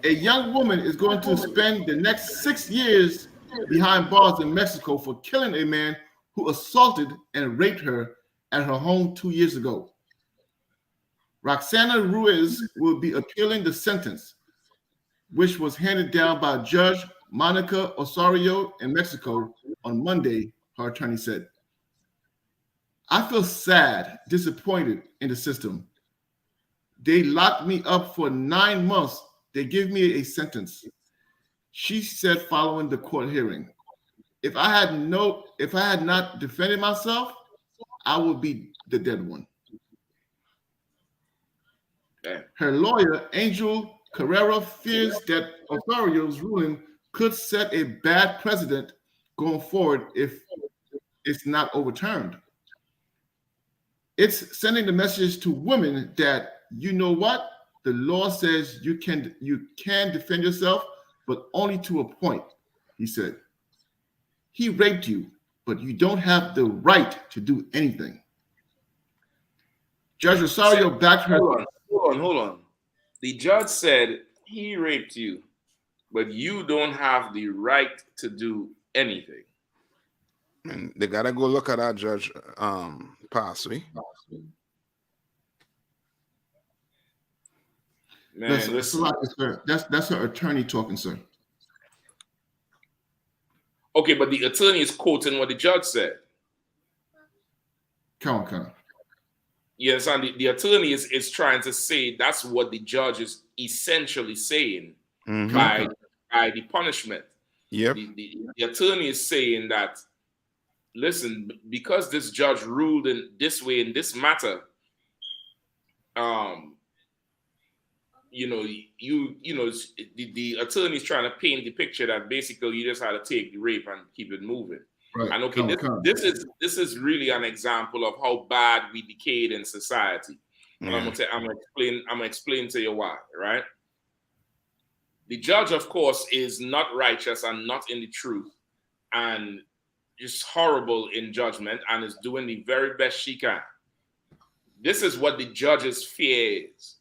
A young woman is going to spend the next 6 years behind bars in Mexico for killing a man who assaulted and raped her at her home 2 years ago. Roxana Ruiz will be appealing the sentence, which was handed down by Judge Monica Osorio in Mexico on Monday, her attorney said. "I feel sad, disappointed in the system. They locked me up for 9 months. They give me a sentence," she said following the court hearing. If I had not defended myself, I would be the dead one." Her lawyer, Angel Carrera, fears that Osorio's ruling could set a bad precedent going forward if it's not overturned. It's sending the message to women that, you know what? The law says you can defend yourself, but only to a point, he said. He raped you, but you don't have the right to do anything. Judge Rosario backed her. Hold on. The judge said he raped you, but you don't have the right to do anything. And they gotta go look at that judge Passy. Man, listen. That's her attorney talking, sir. Okay, but the attorney is quoting what the judge said. Come on. Yes, and the attorney is trying to say that's what the judge is essentially saying by the punishment. Yep. The attorney is saying that, listen, because this judge ruled in this way in this matter, the attorney is trying to paint the picture that basically you just had to take the rape and keep it moving. Right. And okay, this is really an example of how bad we decayed in society. And I'm gonna explain to you why, right? The judge, of course, is not righteous and not in the truth, and just horrible in judgment, and is doing the very best she can. This is what the judge's fear is.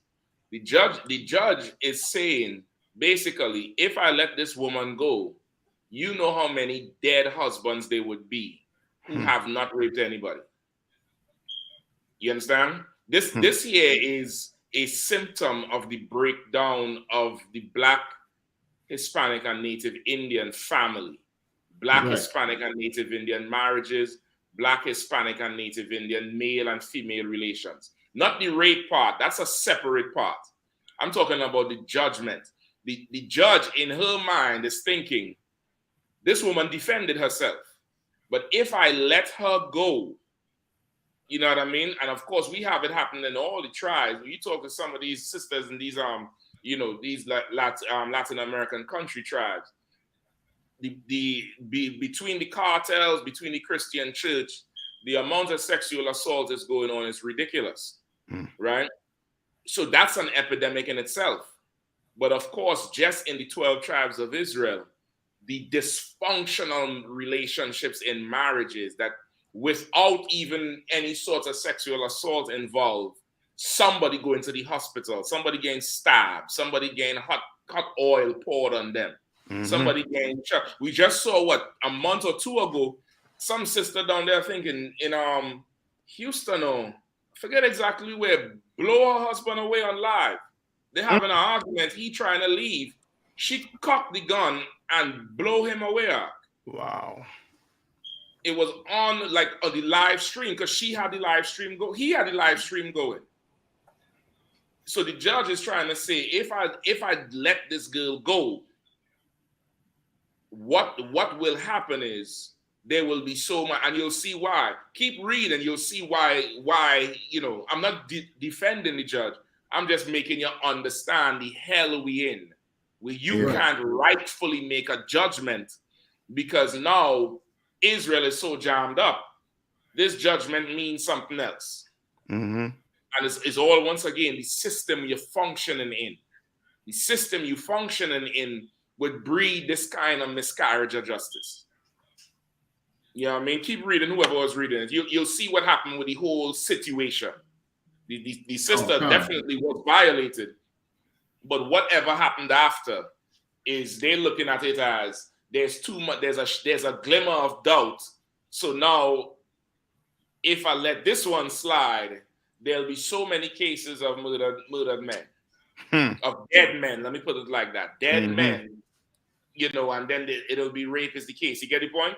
The judge is saying, basically, if I let this woman go, you know how many dead husbands there would be who have not raped anybody. You understand? This here is a symptom of the breakdown of the Black, Hispanic, and Native Indian family. Black, Hispanic, and Native Indian marriages, Black, Hispanic, and Native Indian male and female relations. Not the rape part. That's a separate part. I'm talking about the judgment. The judge, in her mind, is thinking, this woman defended herself. But if I let her go, you know what I mean? And of course, we have it happening in all the tribes. When you talk to some of these sisters in these, these Latin American country tribes, between the cartels, between the Christian church, the amount of sexual assault is going on is ridiculous, right? So that's an epidemic in itself. But of course, just in the 12 tribes of Israel, the dysfunctional relationships in marriages that without even any sort of sexual assault involved, somebody going to the hospital, somebody getting stabbed, somebody getting hot oil poured on them, somebody getting shot. We just saw a month or two ago, some sister down there thinking in Houston, I forget exactly where, blow her husband away on live. They're having an argument, he trying to leave. She cocked the gun and blow him away. Wow. It was on the live stream because she had the live stream go. He had the live stream going. So the judge is trying to say, if I let this girl go, what will happen is there will be so much, and you'll see why. Keep reading, you'll see why, I'm not defending the judge. I'm just making you understand the hell we in, where you can't rightfully make a judgment because now Israel is so jammed up. This judgment means something else. And it's all, once again, the system you're functioning in. The system you're functioning in would breed this kind of miscarriage of justice. You know what I mean? Keep reading, whoever was reading it. You'll see what happened with the whole situation. The sister definitely was violated. But whatever happened after is they're looking at it as there's too much, there's a glimmer of doubt. So now, if I let this one slide, there'll be so many cases of murdered men, of dead men. Let me put it like that: dead men, and then it'll be rape is the case. You get the point?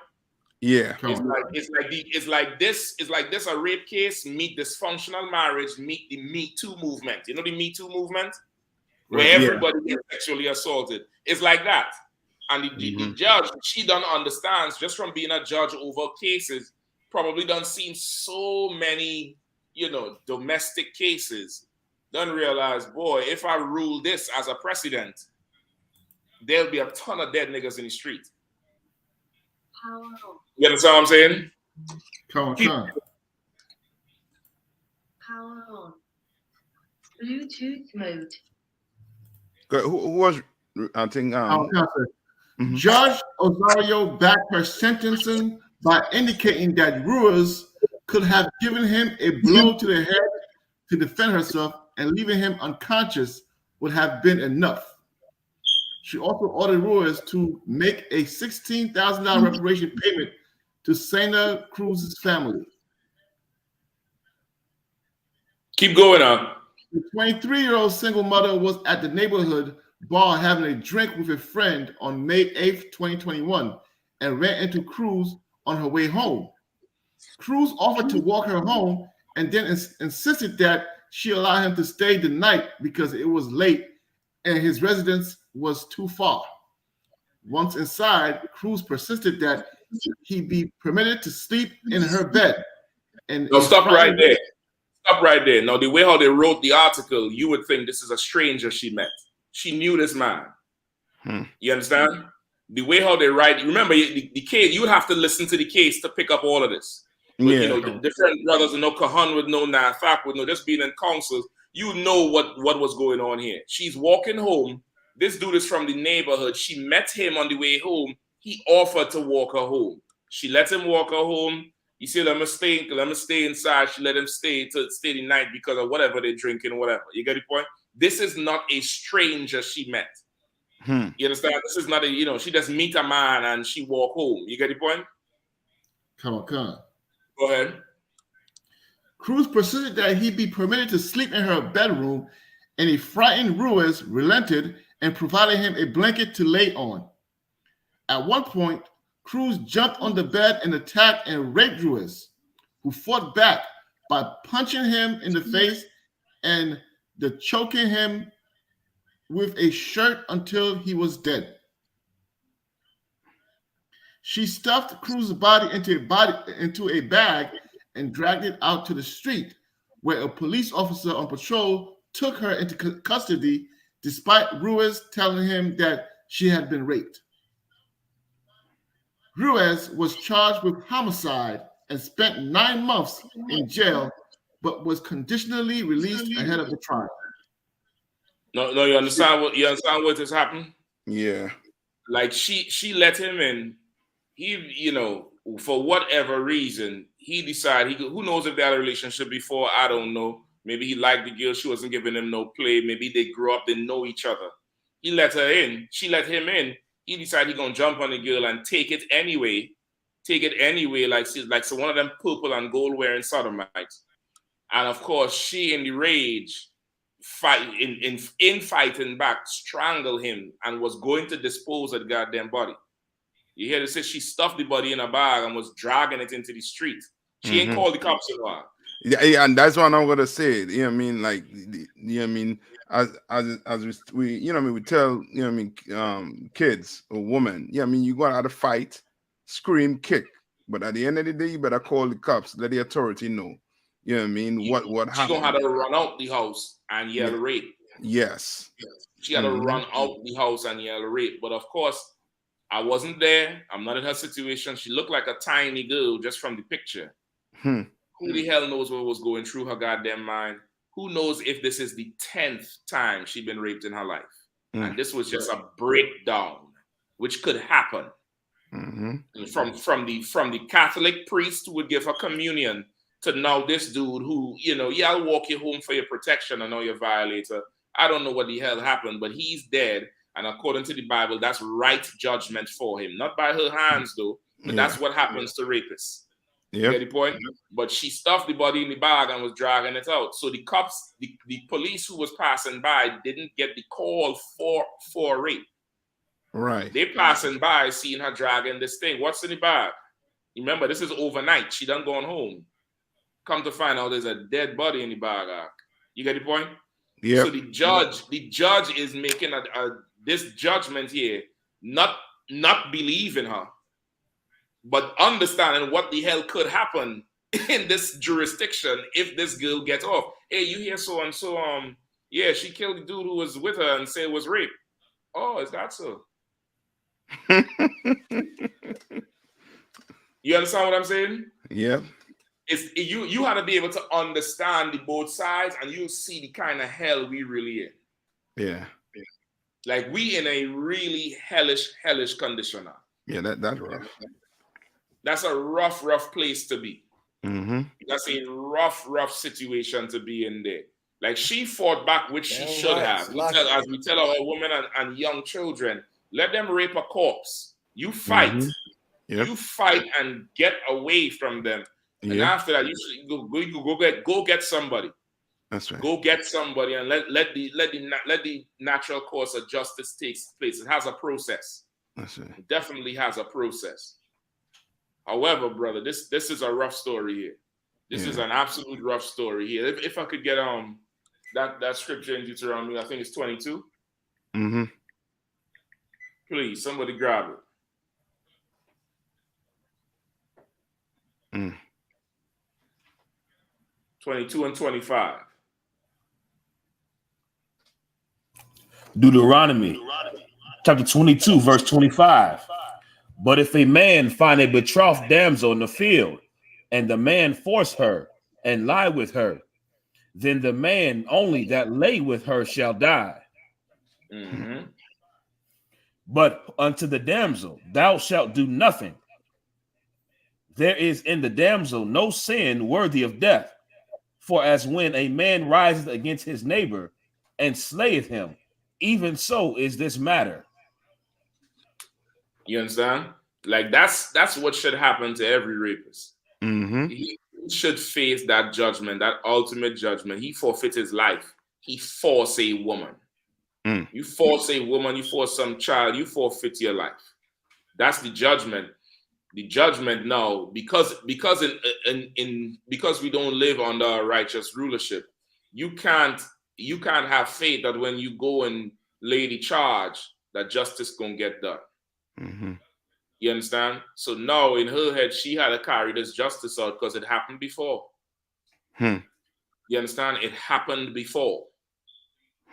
Yeah. It's like this a rape case meet dysfunctional marriage meet the Me Too movement. You know the Me Too movement, where everybody gets sexually assaulted. It's like that. And the judge, she done understands just from being a judge over cases, probably done seen so many, domestic cases, done realize, boy, if I rule this as a precedent, there'll be a ton of dead niggas in the street. You understand what I'm saying? Come on. Power on. Bluetooth mode. Who was, I think, Judge Osorio backed her sentencing by indicating that Ruiz could have given him a blow to the head to defend herself, and leaving him unconscious would have been enough. She also ordered Ruiz to make a $16,000 reparation payment to Santa Cruz's family. Keep going on. The 23-year-old single mother was at the neighborhood bar having a drink with a friend on May 8th, 2021, and ran into Cruz on her way home. Cruz offered to walk her home and then insisted that she allow him to stay the night because it was late and his residence was too far. Once inside, Cruz persisted that he be permitted to sleep in her bed. And no, stop right there. Stop right there. Now, the way how they wrote the article, you would think this is a stranger she met. She knew this man. You understand? The way how they write, remember the case, you would have to listen to the case to pick up all of this. But, you know, the different brothers would know, Kahan would know, Nathak would know, just being in councils, you know what was going on here. She's walking home. This dude is from the neighborhood. She met him on the way home. He offered to walk her home. She let him walk her home. He said, let me stay inside. She let him stay the night because of whatever they're drinking, whatever. You get the point? This is not a stranger she met. You understand? This is not a, you know, she just meet a man and she walk home. You get the point? Come on. Go ahead. Cruz persisted that he be permitted to sleep in her bedroom, and a frightened Ruiz relented and provided him a blanket to lay on. At one point, Cruz jumped on the bed and attacked and raped Ruiz, who fought back by punching him in the face and choking him with a shirt until he was dead. She stuffed Cruz's body into a bag and dragged it out to the street, where a police officer on patrol took her into custody, despite Ruiz telling him that she had been raped. Ruiz was charged with homicide and spent 9 months in jail, but was conditionally released ahead of the trial. No, you understand what has happened? Yeah. Like she let him in. He, you know, for whatever reason, he decided who knows if they had a relationship before, I don't know. Maybe he liked the girl, she wasn't giving him no play. Maybe they grew up, they know each other. He let her in, she let him in. He decided he's gonna jump on the girl and take it anyway, like so one of them purple and gold wearing sodomites. And of course, she in the rage, fighting back, strangled him and was going to dispose of the goddamn body. You hear they say she stuffed the body in a bag and was dragging it into the street. She ain't called the cops in a while. Yeah, and that's what I'm gonna say. You know what I mean? Like, you know what I mean? As we you know what I mean, we tell, you know what I mean, kids or women, yeah, I mean, you go out to fight, scream, kick, but at the end of the day, you better call the cops, let the authority know. You know what I mean? What happened? She gonna have to run out the house and yell rape. Yes. She had to run out the house and yell rape. But of course, I wasn't there. I'm not in her situation. She looked like a tiny girl just from the picture. Who the hell knows what was going through her goddamn mind? Who knows if this is the 10th time she'd been raped in her life? And this was just a breakdown, which could happen. From the Catholic priest who would give her communion to now this dude who, you know, yeah, I'll walk you home for your protection. I know you're a violator. I don't know what the hell happened, but he's dead. And according to the Bible, that's right judgment for him. Not by her hands, though, but that's what happens to rapists. You get the point? But she stuffed the body in the bag and was dragging it out. So the cops, the police who was passing by didn't get the call for rape. Right. They passing by, seeing her dragging this thing. What's in the bag? Remember, this is overnight. She done gone home. Come to find out there's a dead body in the bag. You get the point? Yeah. So the judge is making this judgment here, not believing her, but understanding what the hell could happen in this jurisdiction if this girl gets off. Hey, you hear so and so? Yeah, she killed the dude who was with her and said it was rape. Oh, is that so? You understand what I'm saying? Yeah. It's you had to be able to understand the both sides, and you see the kind of hell we really in. Yeah. Like we in a really hellish condition now. Yeah, that's rough. That's a rough place to be. That's a rough situation to be in there. Like she fought back, which she should have. As we tell our women and young children, let them rape a corpse. You fight. You fight and get away from them. And after that, you should go get somebody. That's right. Go get somebody and let the natural course of justice takes place. It has a process. That's right. It definitely has a process. However, brother, this is a rough story here. This is an absolute rough story here. If I could get that scripture in Deuteronomy, I think it's 22. Please, somebody grab it. 22 and 25. Deuteronomy chapter 22, verse 25. But if a man find a betrothed damsel in the field, and the man force her and lie with her, then the man only that lay with her shall die. But unto the damsel thou shalt do nothing. There is in the damsel no sin worthy of death. For as when a man riseth against his neighbor and slayeth him, even so is this matter. You understand? Like that's what should happen to every rapist. He should face that judgment, that ultimate judgment. He forfeit his life. He force a woman. You force a woman, you force some child, you forfeit your life. That's the judgment. The judgment now, because we don't live under a righteous rulership, you can't have faith that when you go and lay the charge, that justice gonna get done. You understand? So now in her head, she had to carry this justice out because it happened before. You understand? It happened before.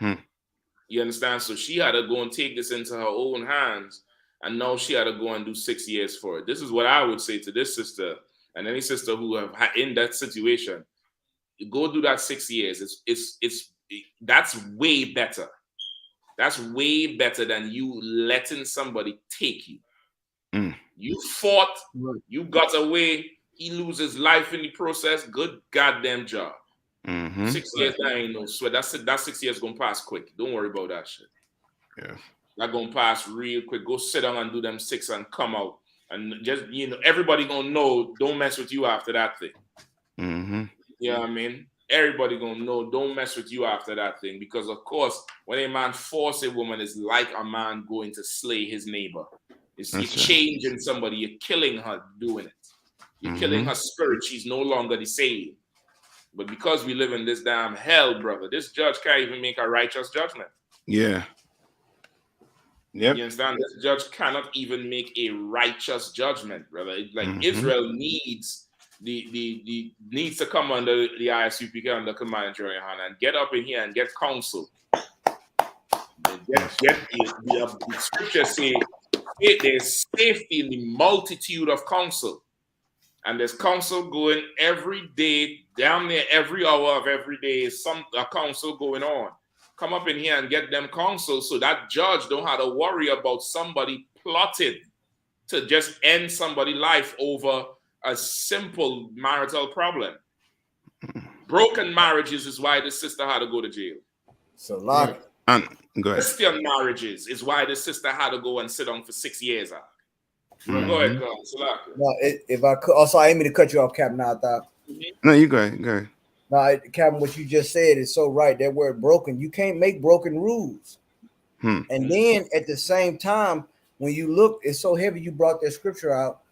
You understand? So she had to go and take this into her own hands, and now she had to go and do 6 years for it. This is what I would say to this sister and any sister who have in that situation. Go do that 6 years. That's way better. That's way better than you letting somebody take you. You fought, you got away, he loses life in the process. Good goddamn job. 6 years, that ain't no sweat. That 6 years gonna pass quick. Don't worry about that shit. That gonna pass real quick. Go sit down and do them 6 and come out. And just, everybody gonna know, don't mess with you after that thing. You know what I mean? Everybody gonna know, don't mess with you after that thing. Because of course, when a man force a woman, it's like a man going to slay his neighbor. You're changing somebody, you're killing her doing it. You're killing her spirit. She's no longer the same. But because we live in this damn hell, brother, this judge can't even make a righteous judgment. You understand? This judge cannot even make a righteous judgment, brother. Like Israel needs needs to come under the I.S.U.P.K, under command GEN.YAHANNA, and get up in here and get counsel. The scripture say there's safety in the multitude of counsel. And there's counsel going every day, down there every hour of every day is a counsel going on. Come up in here and get them counsel so that judge don't have to worry about somebody plotted to just end somebody's life over a simple marital problem. Broken marriages is why this sister had to go to jail. So go ahead. Christian marriages is why this sister had to go and sit down for 6 years. Go ahead, go. No, if I could, also I ain't mean to cut you off, Captain. I thought. No, you go ahead. Go ahead. No, Captain, what you just said is so right. That word broken, you can't make broken rules. And then at the same time, when you look, it's so heavy. You brought that scripture out.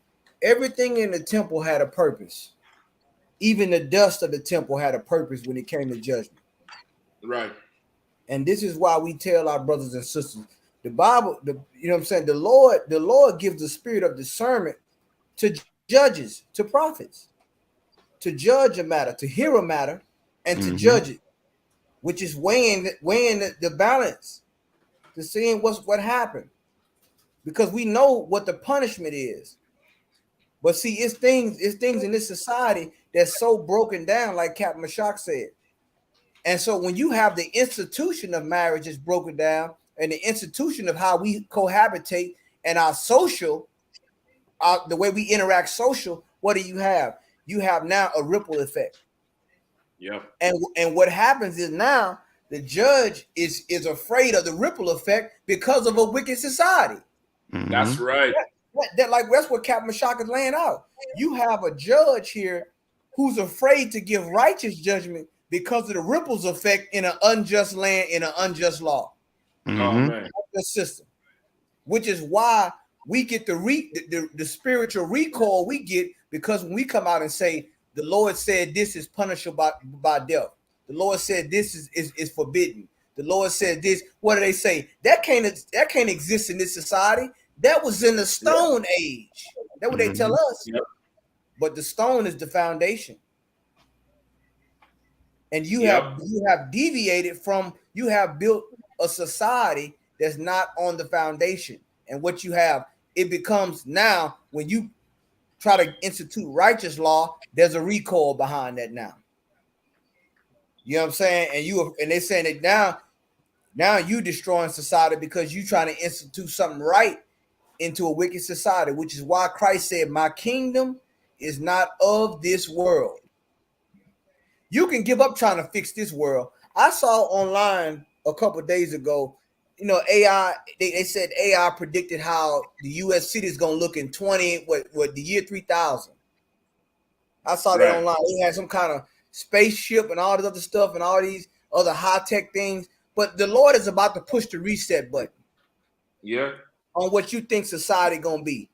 Everything in the temple had a purpose. Even the dust of the temple had a purpose when it came to judgment. Right. And this is why we tell our brothers and sisters, the Bible, you know what I'm saying? The Lord gives the spirit of discernment to judges, to prophets, to judge a matter, to hear a matter, and to judge it, which is weighing the balance, to seeing what happened. Because we know what the punishment is. But see, it's things in this society that's so broken down, like Captain Mashak said. And so when you have the institution of marriage is broken down, and the institution of how we cohabitate and our social, the way we interact social, what do you have? You have now a ripple effect. Yeah. And what happens is now the judge is afraid of the ripple effect because of a wicked society. That's right. That's what Captain Mashak is laying out. You have a judge here who's afraid to give righteous judgment because of the ripples effect in an unjust land, in an unjust law. Oh man. The system, which is why we get the spiritual recoil we get, because when we come out and say the Lord said this is punishable by death, the Lord said this is forbidden, the Lord said this. What do they say? That can't exist in this society. That was in the Stone Age. That's what they tell us. Yep. But the stone is the foundation, and you have deviated from. You have built a society that's not on the foundation, and what you have, it becomes now when you try to institute righteous law, there's a recoil behind that now. You know what I'm saying? And they're saying that now you destroying society because you trying to institute something right into a wicked society, which is why Christ said, "My kingdom is not of this world." You can give up trying to fix this world. I saw online a couple of days ago, AI, they said AI predicted how the US city is going to look in the year 3000. I saw that online. They had some kind of spaceship and all this other stuff and all these other high-tech things. But the Lord is about to push the reset button. Yeah. On what you think society going to be.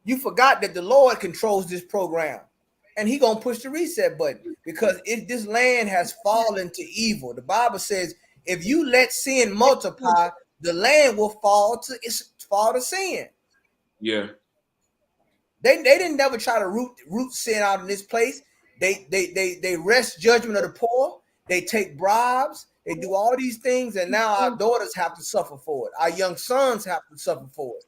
You forgot that the Lord controls this program. And he going to push the reset button because this land has fallen to evil. The Bible says, if you let sin multiply, the land will fall to sin. Yeah. They didn't never try to root sin out in this place. They wrest judgment of the poor. They take bribes. They do all these things, and now our daughters have to suffer for it. Our young sons have to suffer for it.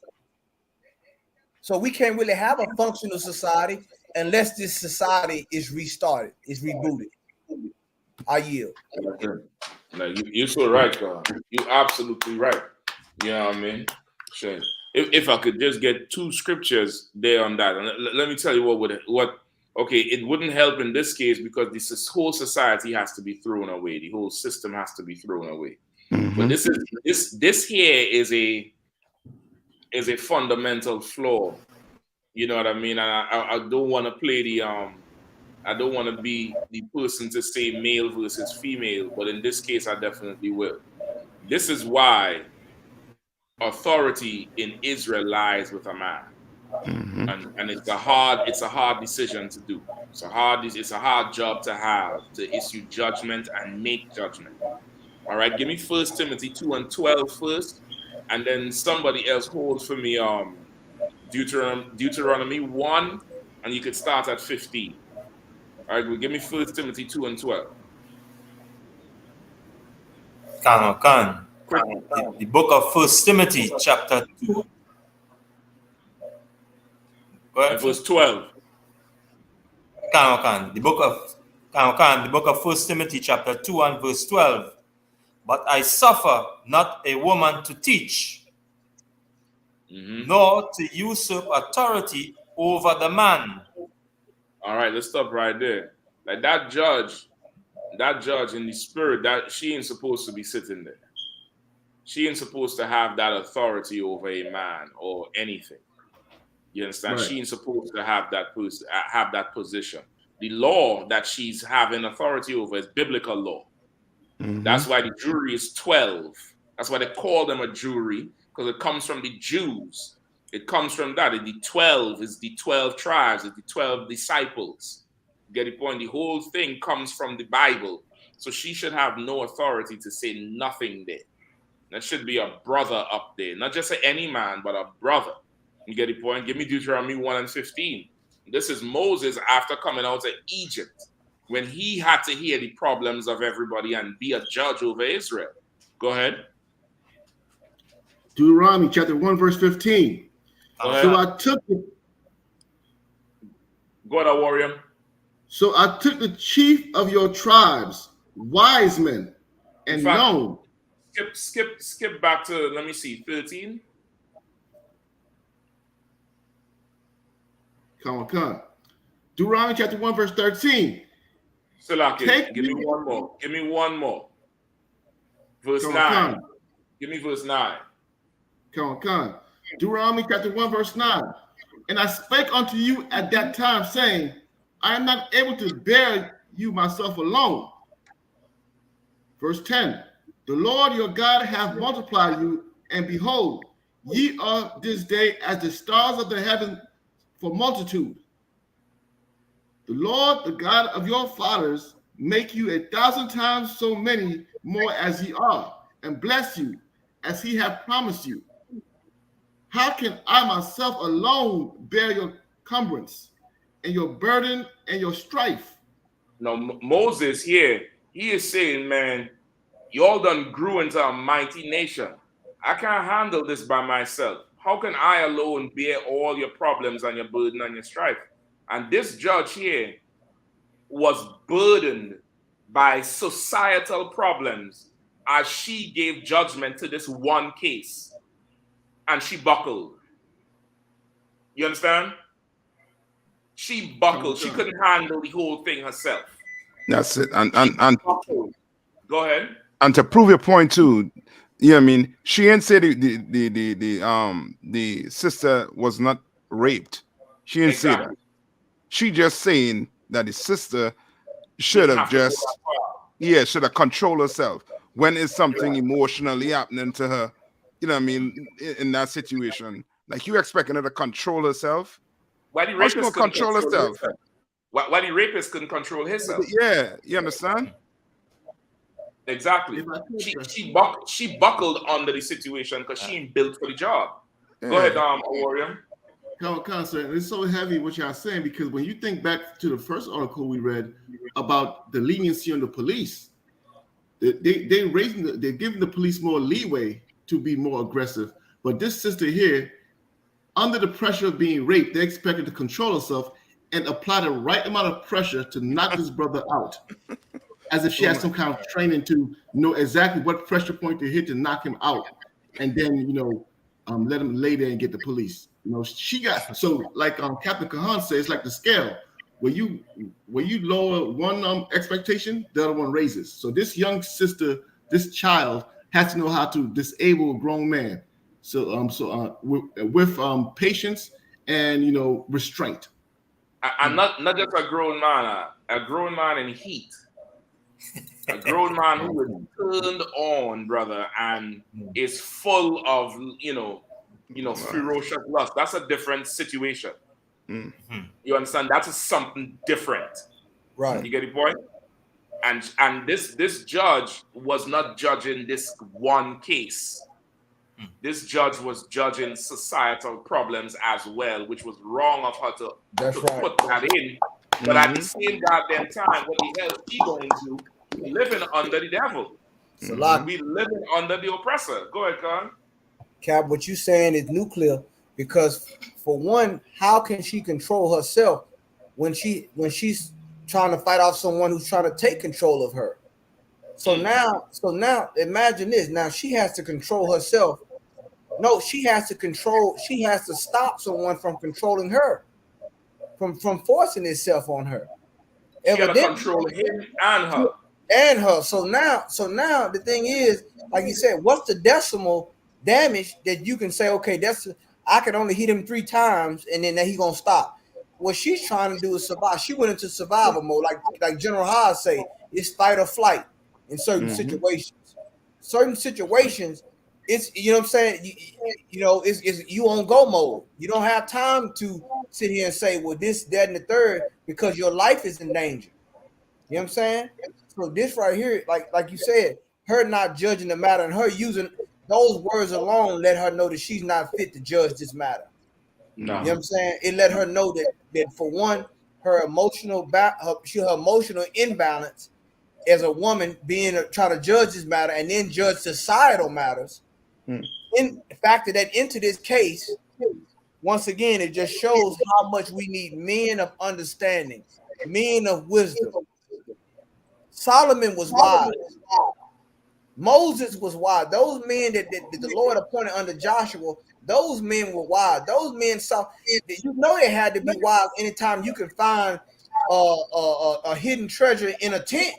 So we can't really have a functional society unless this society is restarted, is rebooted. I yield. No, you're so right, God. You're absolutely right. You know what I mean? Sure. If I could just get 2 scriptures there on that, and let me tell you what. Okay, it wouldn't help in this case because this whole society has to be thrown away. The whole system has to be thrown away. But this here is a fundamental flaw. You know what I mean? And I don't want to play I don't want to be the person to say male versus female, but in this case, I definitely will. This is why authority in Israel lies with a man. And it's a hard decision to do. It's a hard job to have, to issue judgment and make judgment. All right, give me 1 Timothy 2:12 first, and then somebody else hold for me Deuteronomy 1, and you could start at 15. All right, well, give me 1 Timothy 2:12. The book of 1 Timothy chapter 2. And verse 12. The book of 1 Timothy chapter 2 and verse 12. But I suffer not a woman to teach, nor to usurp authority over the man. All right, let's stop right there. Like that judge in the spirit, that she ain't supposed to be sitting there. She ain't supposed to have that authority over a man or anything. You understand? Right. She ain't supposed to have that position. The law that she's having authority over is biblical law. That's why the jury is 12. That's why they call them a jury, because it comes from the Jews. It comes from that. The 12 is the 12 tribes, it's the 12 disciples. You get the point? The whole thing comes from the Bible. So she should have no authority to say nothing there. There should be a brother up there. Not just any man, but a brother. You get the point? Give me Deuteronomy 1:15. This is Moses after coming out of Egypt, when he had to hear the problems of everybody and be a judge over Israel. Go ahead. Deuteronomy chapter 1, verse 15. So I took it. Go ahead, warrior. So I took the chief of your tribes, wise men, and known. Skip back to, let me see, 13. Come on. Deuteronomy chapter 1, verse 13. Salaki, give me one more. Give me one more. Verse 9. Give me verse 9. Come on. Deuteronomy chapter 1, verse 9. And I spake unto you at that time, saying, I am not able to bear you myself alone. Verse 10. The Lord your God hath multiplied you, and behold, ye are this day as the stars of the heaven for multitude. The Lord, the God of your fathers, make you 1,000 times so many more as ye are, and bless you as he hath promised you. How can I myself alone bear your cumbrance and your burden and your strife? Now, Moses here, he is saying, man, y'all done grew into a mighty nation. I can't handle this by myself. How can I alone bear all your problems and your burden and your strife? And this judge here was burdened by societal problems as she gave judgment to this one case. And she buckled. You understand? She buckled. She couldn't handle the whole thing herself. That's it. And go ahead. And to prove your point too, I mean, she ain't said the sister was not raped. She didn't say that. She just saying that the sister should have should have controlled herself when it's something emotionally happening to her. You know what I mean? In that situation, like you expecting her to control herself. Why the rapist couldn't control herself? Why the rapist couldn't control herself? Yeah, you understand? Exactly. She buckled under the situation because she ain't built for the job. Yeah. Go ahead, Orion. Sir, it's so heavy what y'all saying, because when you think back to the first article we read about the leniency on the police, they're giving the police more leeway to be more aggressive. But this sister here, under the pressure of being raped, they expected to control herself and apply the right amount of pressure to knock this brother out, as if she had some kind of training to know exactly what pressure point to hit to knock him out, and then let him lay there and get the police. She got like Captain Kahan says, it's like the scale where you lower one expectation, the other one raises. So this young sister, this child, has to know how to disable a grown man. So with patience and restraint. And not just a grown man in heat. A grown man who is turned on, brother, and is full of ferocious lust. That's a different situation. Mm-hmm. You understand? That's something different. Right. You get the point? And this judge was not judging this one case. This judge was judging societal problems as well, which was wrong of her to put that in. But at the same goddamn time, what the hell is she going to? We living under the devil. It's a lot. We living under the oppressor. Go ahead, Con. Cap, what you saying is nuclear, because for one, how can she control herself when she's trying to fight off someone who's trying to take control of her? So now imagine this. Now she has to control herself. No, she has to stop someone from controlling her, from forcing itself on her. She got to control him and her. So now the thing is, like you said, what's the decimal damage that you can say, okay, I can only hit him 3 times and then he's gonna stop. What she's trying to do is survive. She went into survival mode, like General Haas say, it's fight or flight in certain situations. Certain situations, it's what I'm saying, it's you on go mode. You don't have time to sit here and say, well, this, that, and the third, because your life is in danger. You know what I'm saying? So this right here, like you said, her not judging the matter and her using those words alone let her know that she's not fit to judge this matter. No. You know what I'm saying? It let her know that for one, her emotional imbalance as a woman trying to judge this matter and then judge societal matters. In factor that into this case, once again, it just shows how much we need men of understanding, men of wisdom. Solomon was wise. Moses was wise. Those men that the Lord appointed under Joshua, those men were wise. Those men saw, they had to be wise anytime you can find a hidden treasure in a tent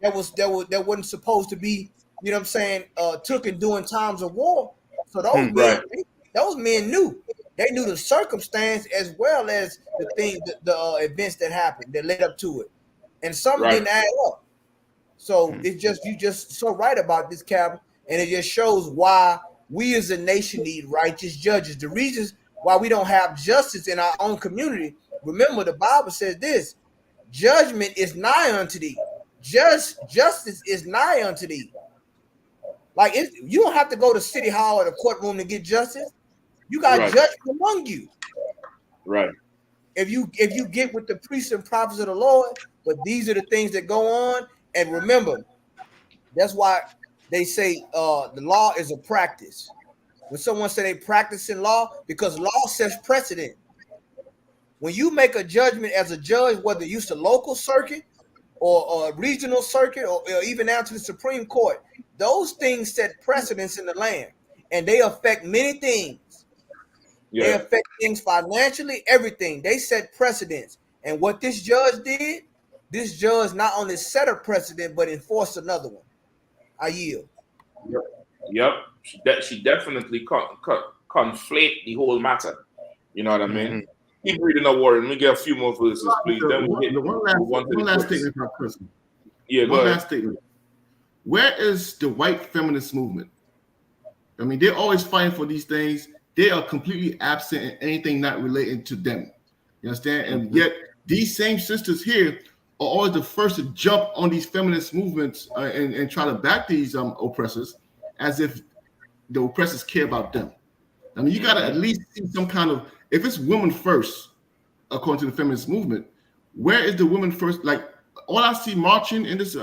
that wasn't supposed to be, you know what I'm saying, taken during times of war. So those men knew. They knew the circumstance as well as the thing, the events that happened that led up to it, and some didn't add up. So it's just you just so right about this, Calvin, and it just shows why we as a nation need righteous judges. The reasons why we don't have justice in our own community. Remember, the Bible says this: judgment is nigh unto thee. Justice is nigh unto thee. Like you don't have to go to City Hall or the courtroom to get justice. You got judgment among you. Right. If you get with the priests and prophets of the Lord, but these are the things that go on. And remember, that's why they say the law is a practice. When someone say they practicing law, because law sets precedent. When you make a judgment as a judge, whether you use the local circuit or a regional circuit or even down to the Supreme Court, those things set precedents in the land, and they affect many things. Yeah. They affect things financially, everything. They set precedents. And what this judge did, this judge not only set a precedent, but enforced another one. I yield. Yep. She definitely conflate the whole matter. You know what I mean? Keep reading the word. Let me get a few more verses, please. Then we'll hit one last statement about Christmas. Yeah, one last statement. Where is the white feminist movement? I mean, they're always fighting for these things. They are completely absent in anything not relating to them. You understand? And yet these same sisters here are always the first to jump on these feminist movements and try to back these oppressors as if the oppressors care about them. I mean, you got to at least see some kind of, if it's women first, according to the feminist movement, where is the women first? Like, all I see marching in this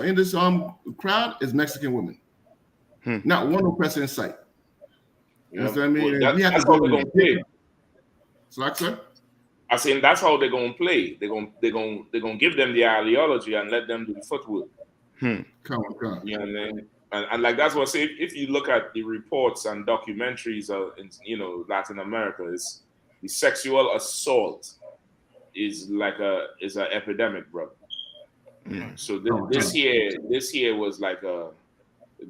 crowd is Mexican women. Not one oppressor in sight. You know what I mean? Well, that's how they're going to play. So, like, sir? I saying that's how they're going to play. They're going to give them the ideology and let them do the footwork. Come on. You know what I mean? And like that's what I say. If you look at the reports and documentaries in Latin America, it's the sexual assault is an epidemic, brother. So this year was like a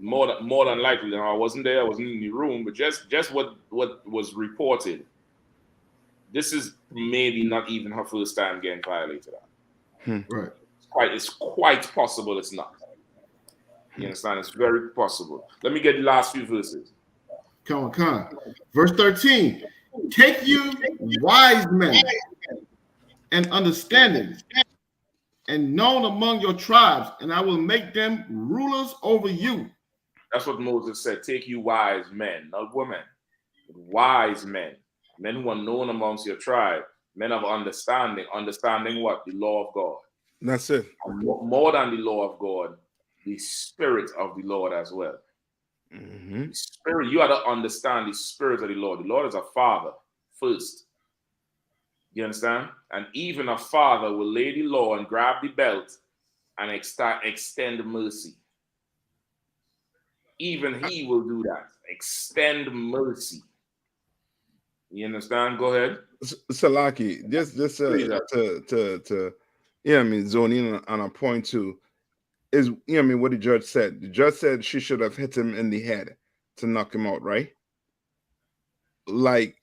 more than likely. I wasn't there. I wasn't in the room, but just what was reported. This is maybe not even her first time getting violated. Right. It's quite possible it's not. You understand? It's very possible. Let me get the last few verses. Come on. Verse 13. Take you wise men and understanding and known among your tribes, and I will make them rulers over you. That's what Moses said. Take you wise men, not women. Wise men. Men who are known amongst your tribe. Men of understanding. Understanding what? The law of God. That's it. More than the law of God, the spirit of the Lord as well. The spirit, you have to understand the spirit of the Lord. The Lord is a father first. You understand? And even a father will lay the law and grab the belt and extend mercy. Even he will do that. Extend mercy. You understand? Go ahead. Salaki, just to zone in on a point too. Is what the judge said. The judge said she should have hit him in the head to knock him out, right? Like,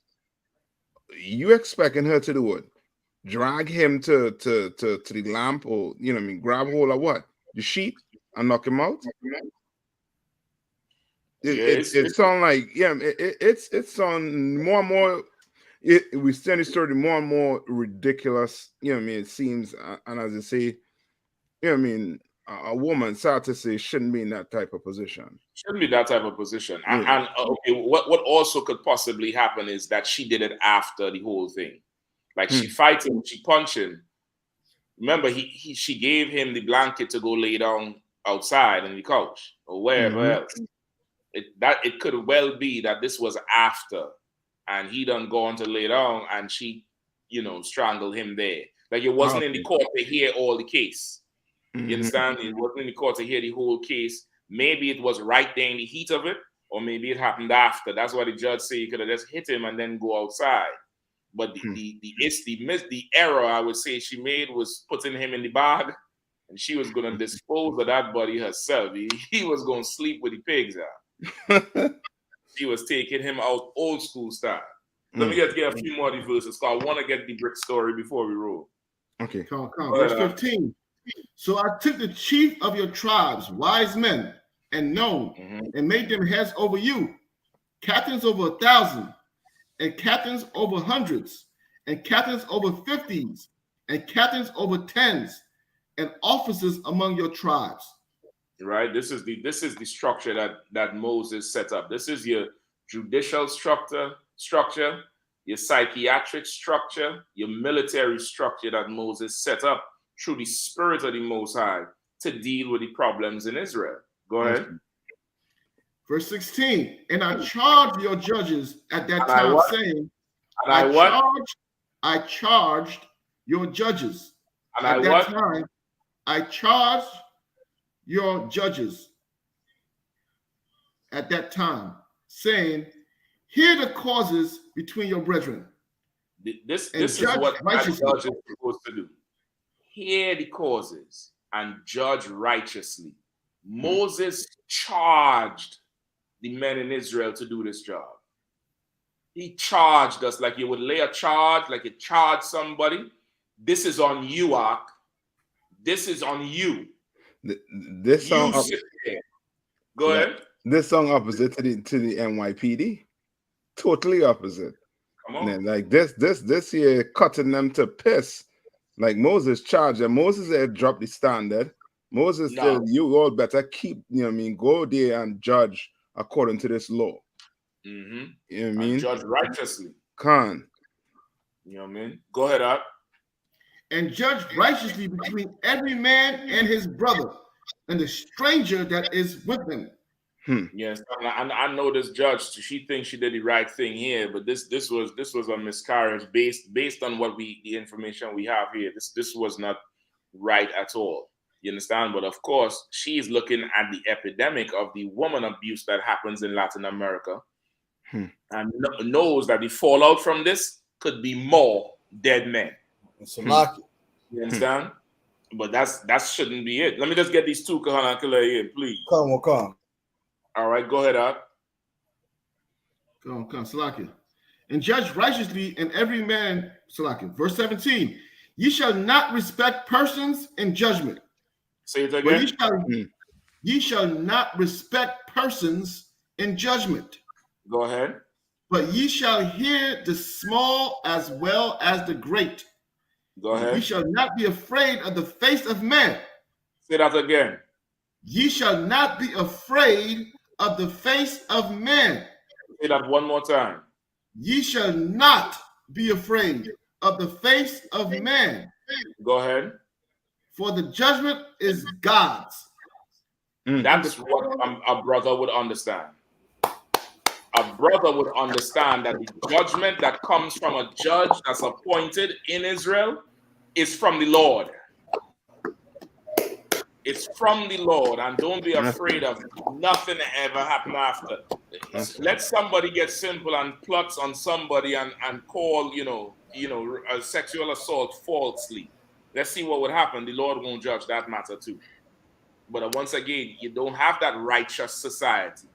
you expecting her to do what? Drag him to the lamp, or grab hold of what? The sheet and knock him out? It sounds like it's sound more and more. We stand the story more and more ridiculous. It seems, and as I say, a woman, sad to say, shouldn't be in that type of position. Shouldn't be that type of position. And what also could possibly happen is that she did it after the whole thing. Like she fighting, she punching. Remember, she gave him the blanket to go lay down outside on the couch or wherever else. It could well be that this was after, and he done gone to lay down, and she, strangled him there. Like it wasn't in the court to hear all the case. You understand? It wasn't in the court to hear the whole case. Maybe it was right there in the heat of it, or maybe it happened after. That's why the judge said you could have just hit him and then go outside. But the error I would say she made was putting him in the bag, and she was gonna dispose of that body herself. He was gonna sleep with the pigs out. She was taking him out old school style. Let me get a few more of these verses, because I want to get the brick story before we roll. Okay. Come. Verse 15. So I took the chief of your tribes, wise men, and known, and made them heads over you, captains over 1,000, and captains over hundreds, and captains over 50s, and captains over 10s, and officers among your tribes. Right. This is the structure that Moses set up. This is your judicial structure, your psychiatric structure, your military structure that Moses set up through the Spirit of the Most High to deal with the problems in Israel. Go ahead. Verse 16. And I charged your judges at that time, saying, I charged your judges at that time. I charged your judges at that time, saying, hear the causes between your brethren. This is what a judge is supposed to do. Hear the causes and judge righteously. Moses charged the men in Israel to do this job. He charged us like you would lay a charge, like you charge somebody. This is on you, Ak. This is on you. This song Go ahead. This song opposite to the NYPD. Totally opposite. Come on. Like this here cutting them to piss. Like Moses charged them. Moses had dropped the standard. Moses said, you all better keep, go there and judge according to this law. You know what I mean? Judge righteously. You know what I mean? Go ahead, Ak. And judge righteously between every man and his brother and the stranger that is with him. Yes, I know this judge. She thinks she did the right thing here, but this was a miscarriage based on the information we have here. This was not right at all. You understand? But of course, she's looking at the epidemic of the woman abuse that happens in Latin America, and knows that the fallout from this could be more dead men. You understand? But that shouldn't be it. Let me just get these two Kahana Kale in, please. Come. All right, go ahead, Ak. Come, Salakia. And judge righteously in every man, Salakia. Verse 17. Ye shall not respect persons in judgment. Say it again. Ye shall not respect persons in judgment. Go ahead. But ye shall hear the small as well as the great. Go ahead. Ye shall not be afraid of the face of men. Say that again. Ye shall not be afraid of the face of men. Say that one more time. Ye shall not be afraid of the face of man. Go ahead. For the judgment is God's. That's what a brother would understand. A brother would understand that the judgment that comes from a judge that's appointed in Israel is from the Lord. It's from the Lord, and don't be afraid of nothing ever happen after. Let somebody get simple and plots on somebody and call, a sexual assault falsely. Let's see what would happen. The Lord won't judge that matter too. But once again, you don't have that righteous society.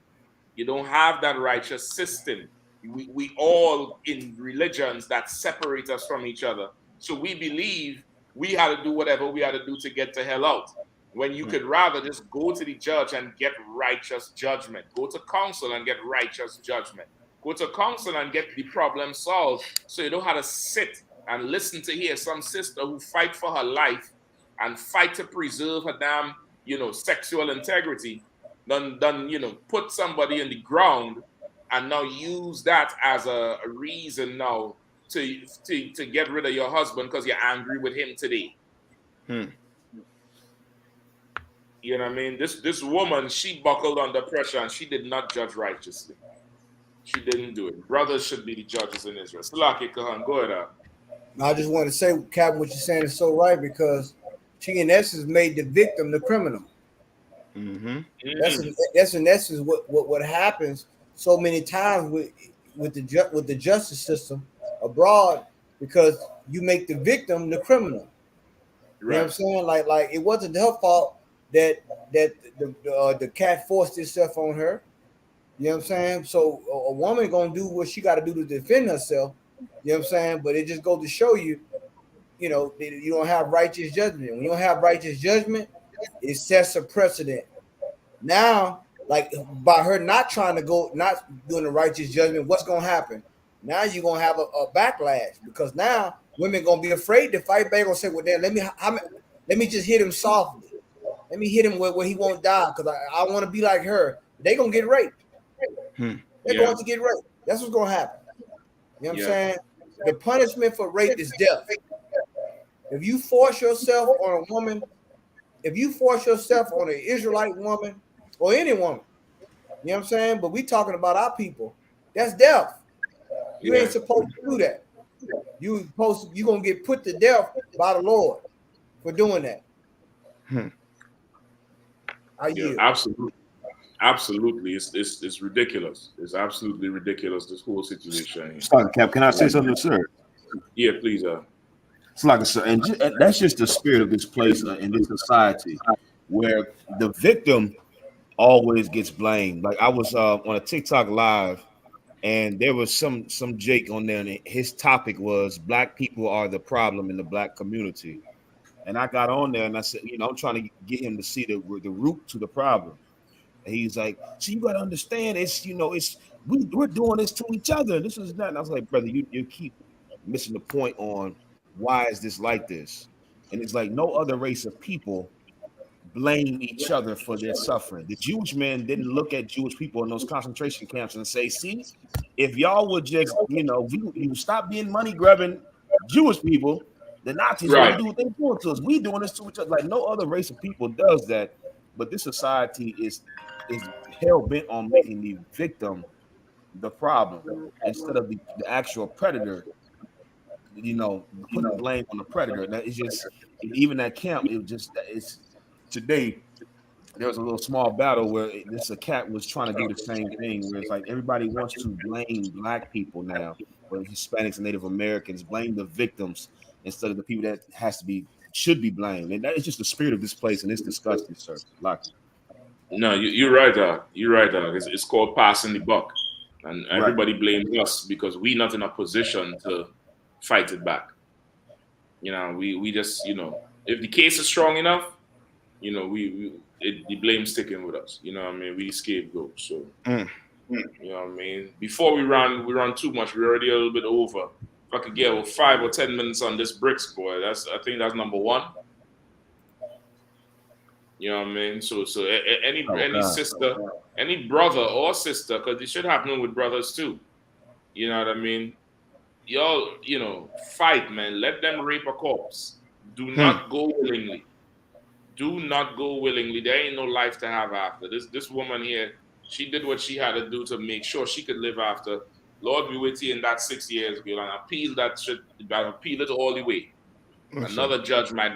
You don't have that righteous system. We all in religions that separate us from each other. So we believe we had to do whatever we had to do to get the hell out. When you could rather just go to the judge and get righteous judgment. Go to counsel and get righteous judgment. Go to counsel and get the problem solved. So you don't have to sit and listen to hear some sister who fight for her life and fight to preserve her damn, sexual integrity. Then put somebody in the ground and now use that as a reason now to get rid of your husband because you're angry with him today. You know what I mean? This woman, she buckled under pressure and she did not judge righteously. She didn't do it. Brothers should be the judges in Israel. Salaki Kahan, go ahead. I just want to say, Captain, what you're saying is so right, because she in essence made the victim the criminal. That's in essence what happens so many times with the justice system abroad. because you make the victim the criminal. You know what I'm saying? Like it wasn't her fault that the cat forced itself on her. You know what I'm saying? So a woman gonna do what she got to do to defend herself. You know what I'm saying? But it just goes to show you, you know, you don't have righteous judgment. When you don't have righteous judgment, it sets a precedent. Now, like by her not doing the righteous judgment, what's gonna happen? Now you're gonna have a backlash because now women gonna be afraid to fight back. Gonna say, "Well, then let me just hit him softly. Let me hit him where he won't die because I want to be like her." They gonna get raped. They're going to get raped. That's what's gonna happen. You know what I'm saying? The punishment for rape is death. If you force yourself on a woman, if you force yourself on an Israelite woman or any woman, you know what I'm saying? But we talking about our people. That's death. You ain't supposed to do that. You gonna get put to death by the Lord for doing that. Absolutely. It's ridiculous. It's absolutely ridiculous, this whole situation. Sorry, Cap, can I say something, sir? Yeah, please. It's like and that's just the spirit of this place in this society, where the victim always gets blamed. Like I was on a TikTok live, and there was some Jake on there, and his topic was Black people are the problem in the Black community. And I got on there and I said, you know, I'm trying to get him to see the root to the problem. And he's like, so you got to understand, it's, you know, it's we're doing this to each other. This is not. And I was like, brother, you keep missing the point on why is this like this? And it's like no other race of people blame each other for their suffering. The Jewish men didn't look at Jewish people in those concentration camps and say, see, if y'all would just, you know, you stop being money grubbing Jewish people, the Nazis wouldn't do what they're doing to us. We doing this to each other. Like no other race of people does that. But this society is hell bent on making the victim the problem instead of the actual predator. You know, putting the blame on the predator. That is just even at camp. It's today. There was a little small battle where a cat was trying to do the same thing. Where it's like everybody wants to blame Black people now, or Hispanics and Native Americans, blame the victims instead of the people that should be blamed. And that is just the spirit of this place, and it's disgusting, sir. No, you're right, You're right, It's called passing the buck, and everybody blames us because we're not in a position to fight it back. You know, we just, you know, if the case is strong enough, you know, the blame sticking with us. You know what I mean? We scapegoat. So, you know what I mean? Before we run too much. We're already a little bit over. If I could get 5 or 10 minutes on this bricks, boy, I think that's number one. You know what I mean? So any sister, any brother or sister, because it should happen with brothers too. You know what I mean? Y'all, you know, fight, man. Let them rape a corpse. Do not go willingly. Do not go willingly. There ain't no life to have after. This woman here, she did what she had to do to make sure she could live after. Lord be with you in that 6 years, girl, and appeal that shit. Appeal it all the way. Another judge might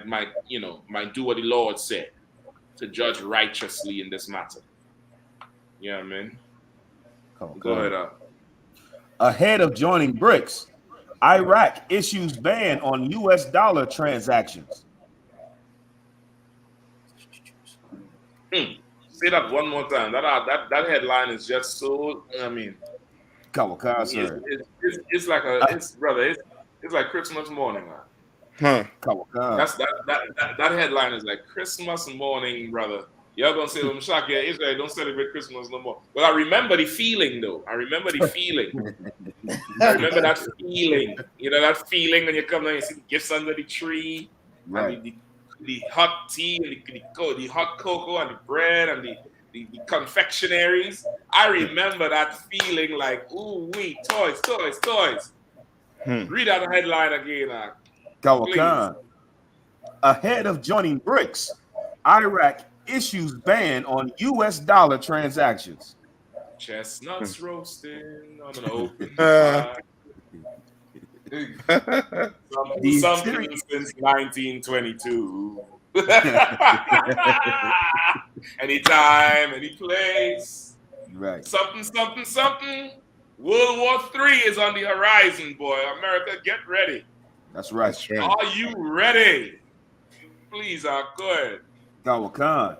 do what the Lord said to judge righteously in this matter. You know what I mean? Go ahead. Ahead of joining BRICS, Iraq issues ban on U.S. dollar transactions. Say that one more time. That headline is just so. I mean, it's like it's like Christmas morning, man. That headline is like Christmas morning, brother. Y'all gonna say, I'm shocked. Yeah, Israel don't celebrate Christmas no more. But I remember the feeling, though. I remember the feeling. I remember that feeling. You know, that feeling when you come down and see the gifts under the tree, and the hot tea, and the hot cocoa, and the bread, and the confectionaries. I remember that feeling like, ooh, wee, toys. Read that headline again, Kawakan. Ahead of joining BRICS, Iraq issues ban on U.S. dollar transactions. Chestnuts roasting on an open fire. Something since 1922. Anytime, any place. Right. Something. World War III is on the horizon, boy. America, get ready. That's right. That's right. Are you ready? Please, go ahead. Khan.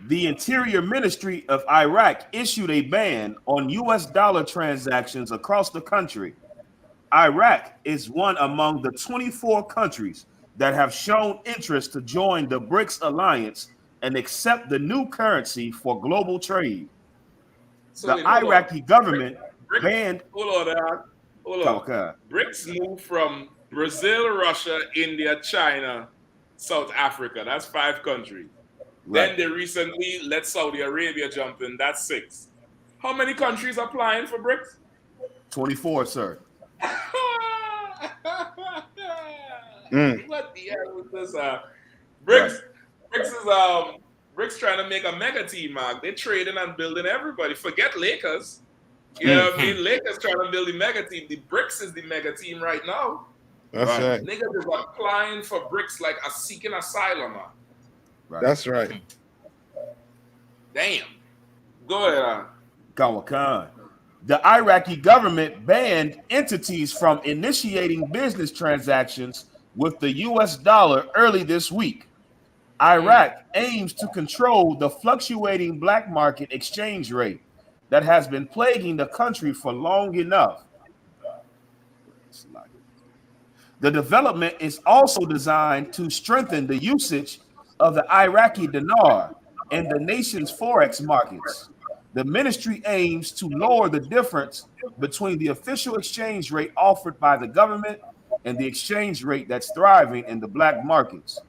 The Interior Ministry of Iraq issued a ban on U.S. dollar transactions across the country. Iraq is one among the 24 countries that have shown interest to join the BRICS alliance and accept the new currency for global trade. So The Iraqi government banned. Hold on. BRICS moved from Brazil, Russia, India, China, South Africa. That's 5 countries. Right. Then they recently let Saudi Arabia jump in. That's 6. How many countries applying for BRICS? 24, sir. What the hell is this? BRICS is BRICS trying to make a mega team, Mark. They're trading and building everybody. Forget Lakers. You know what I mean? Lakers trying to build the mega team. The BRICS is the mega team right now. That's right. Niggas is applying for BRICS like a seeking asylum, man. Right. That's right. Damn. Go ahead. Khan. The Iraqi government banned entities from initiating business transactions with the U.S. dollar early this week. Iraq aims to control the fluctuating black market exchange rate that has been plaguing the country for long enough. The development is also designed to strengthen the usage of the Iraqi dinar and the nation's forex markets. The ministry aims to lower the difference between the official exchange rate offered by the government and the exchange rate that's thriving in the black markets.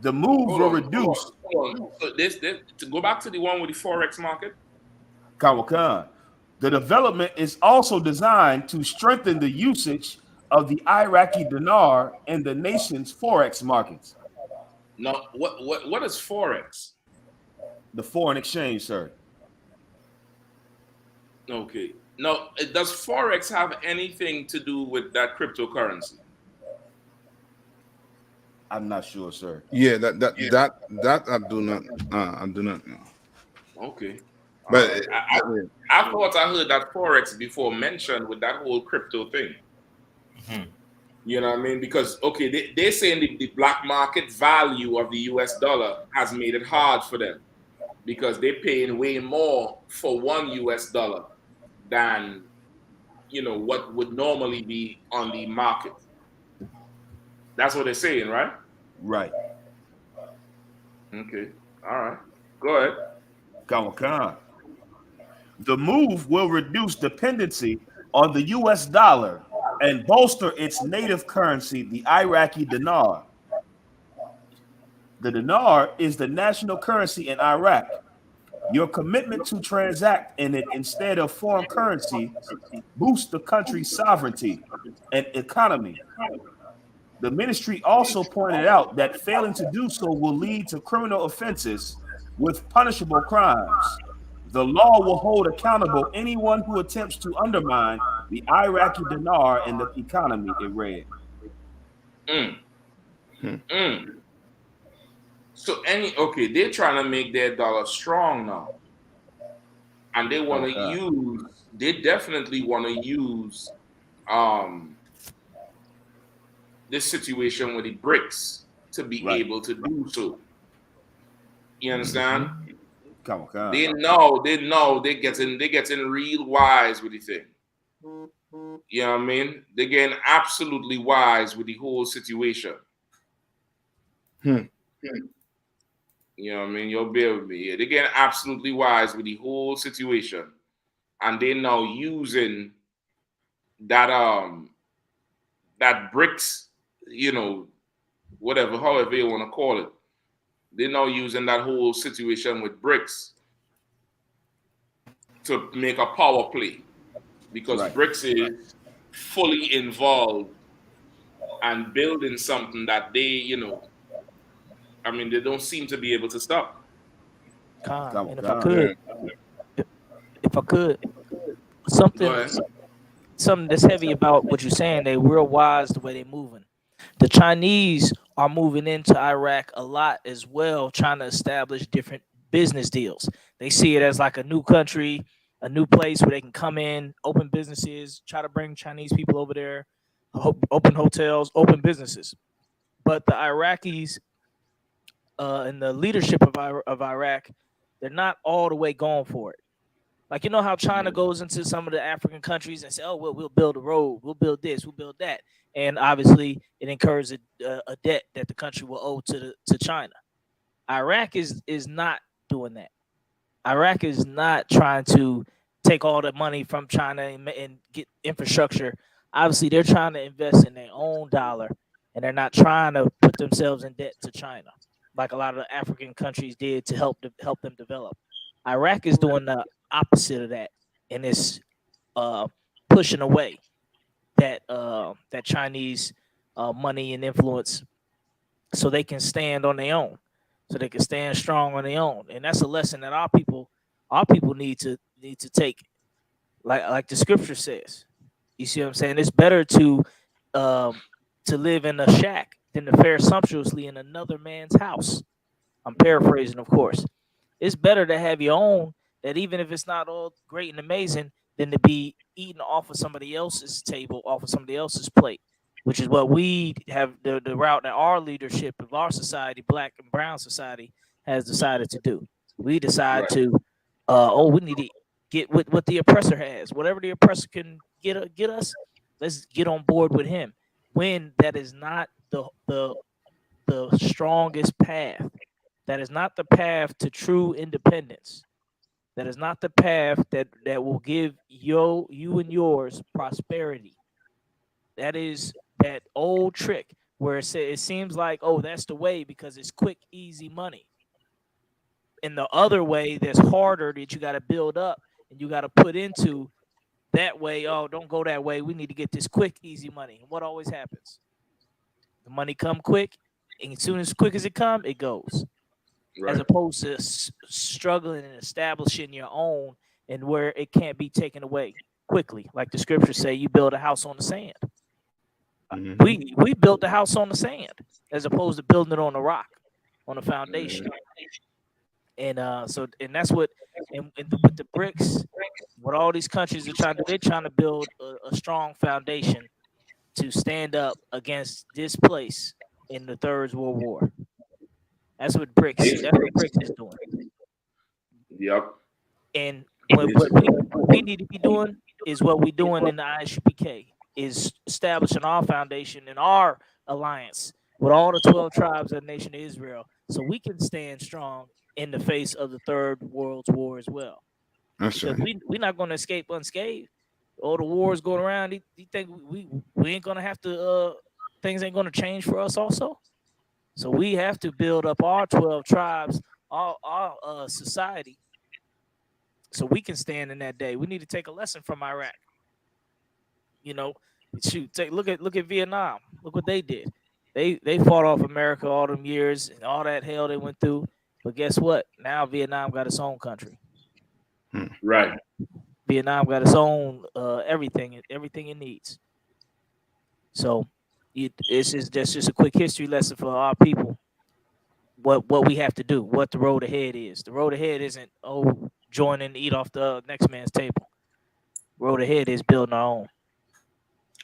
The move will reduce. So this to go back to the one with the forex market. Khan. The development is also designed to strengthen the usage of the Iraqi dinar and the nation's forex markets. Now, what is forex? The foreign exchange, sir. Okay. Now, does forex have anything to do with that cryptocurrency? I'm not sure, sir. Yeah, that I do not know. Okay. But I thought I heard that forex before mentioned with that whole crypto thing. You know what I mean? Because they're saying the black market value of the US dollar has made it hard for them because they're paying way more for $1 US than what would normally be on the market. That's what they're saying, right? Right. Okay. All right. Go ahead. Khan. The move will reduce dependency on the U.S. dollar and bolster its native currency, the Iraqi dinar. The dinar is the national currency in Iraq. Your commitment to transact in it instead of foreign currency boosts the country's sovereignty and economy. The ministry also pointed out that failing to do so will lead to criminal offenses with punishable crimes. The law will hold accountable anyone who attempts to undermine the Iraqi dinar and the economy, it read. So they're trying to make their dollar strong now. And they want to they definitely want to use this situation with the BRICS to be able to do so. You understand? They know they're getting real wise with the thing. You know what I mean? They're getting absolutely wise with the whole situation. You know what I mean? You'll bear with me here. They're getting absolutely wise with the whole situation. And they're now using that BRICS, however you want to call it. They're now using that whole situation with BRICS to make a power play because BRICS is fully involved and building something that they, they don't seem to be able to stop. And if I could, something that's heavy about what you're saying, they real wise the way they're moving. The Chinese are moving into Iraq a lot as well, trying to establish different business deals. They see it as like a new country, a new place where they can come in, open businesses, try to bring Chinese people over there, open hotels, open businesses. But the Iraqis and the leadership of Iraq, they're not all the way going for it. Like, you know how China goes into some of the African countries and say, oh, we'll build a road, we'll build this, we'll build that. And obviously it incurs a debt that the country will owe to China. Iraq is not doing that. Iraq is not trying to take all the money from China and get infrastructure. Obviously, they're trying to invest in their own dollar, and they're not trying to put themselves in debt to China, like a lot of the African countries did to help them develop. Iraq is doing the opposite of that, and it's pushing away that Chinese money and influence, so they can stand on their own, so they can stand strong on their own. And that's a lesson that our people need to take, like the scripture says. You see what I'm saying? It's better to live in a shack than to fare sumptuously in another man's house. I'm paraphrasing, of course. It's better to have your own, that even if it's not all great and amazing, than to be eating off of somebody else's table, off of somebody else's plate, which is what we have, the route that our leadership of our society, black and brown society, has decided to do. We decide to, we need to get what the oppressor has. Whatever the oppressor can get us, let's get on board with him. When that is not the strongest path. That is not the path to true independence. That is not the path that will give you and yours prosperity. That is that old trick where it seems like, oh, that's the way because it's quick, easy money. And the other way that's harder, that you got to build up and you got to put into that way. Oh, don't go that way. We need to get this quick, easy money. And what always happens? The money come quick, and as soon as quick as it come, it goes. As opposed to struggling and establishing your own, and where it can't be taken away quickly. Like the scriptures say, you build a house on the sand. We built the house on the sand as opposed to building it on the rock, on the foundation. And and that's what, and with the BRICS, what all these countries are trying to do, they're trying to build a strong foundation to stand up against this place in the Third World War. That's what BRICS is doing. Yep. And what we need to be doing is what we're doing in the I.S.U.P.K, is establishing our foundation and our alliance with all the 12 tribes of the nation of Israel, so we can stand strong in the face of the Third World War as well. That's because right. we're not going to escape unscathed. All the wars going around, you think we ain't going to have to, things ain't going to change for us also? So we have to build up our 12 tribes, our society, so we can stand in that day. We need to take a lesson from Iraq. You know, shoot, look at Vietnam. Look what they did. They fought off America all them years and all that hell they went through. But guess what? Now Vietnam got its own country. Right. Vietnam got its own everything it needs. So that's just a quick history lesson for our people. What we have to do, what the road ahead is. The road ahead isn't join and eat off the next man's table. Road ahead is building our own.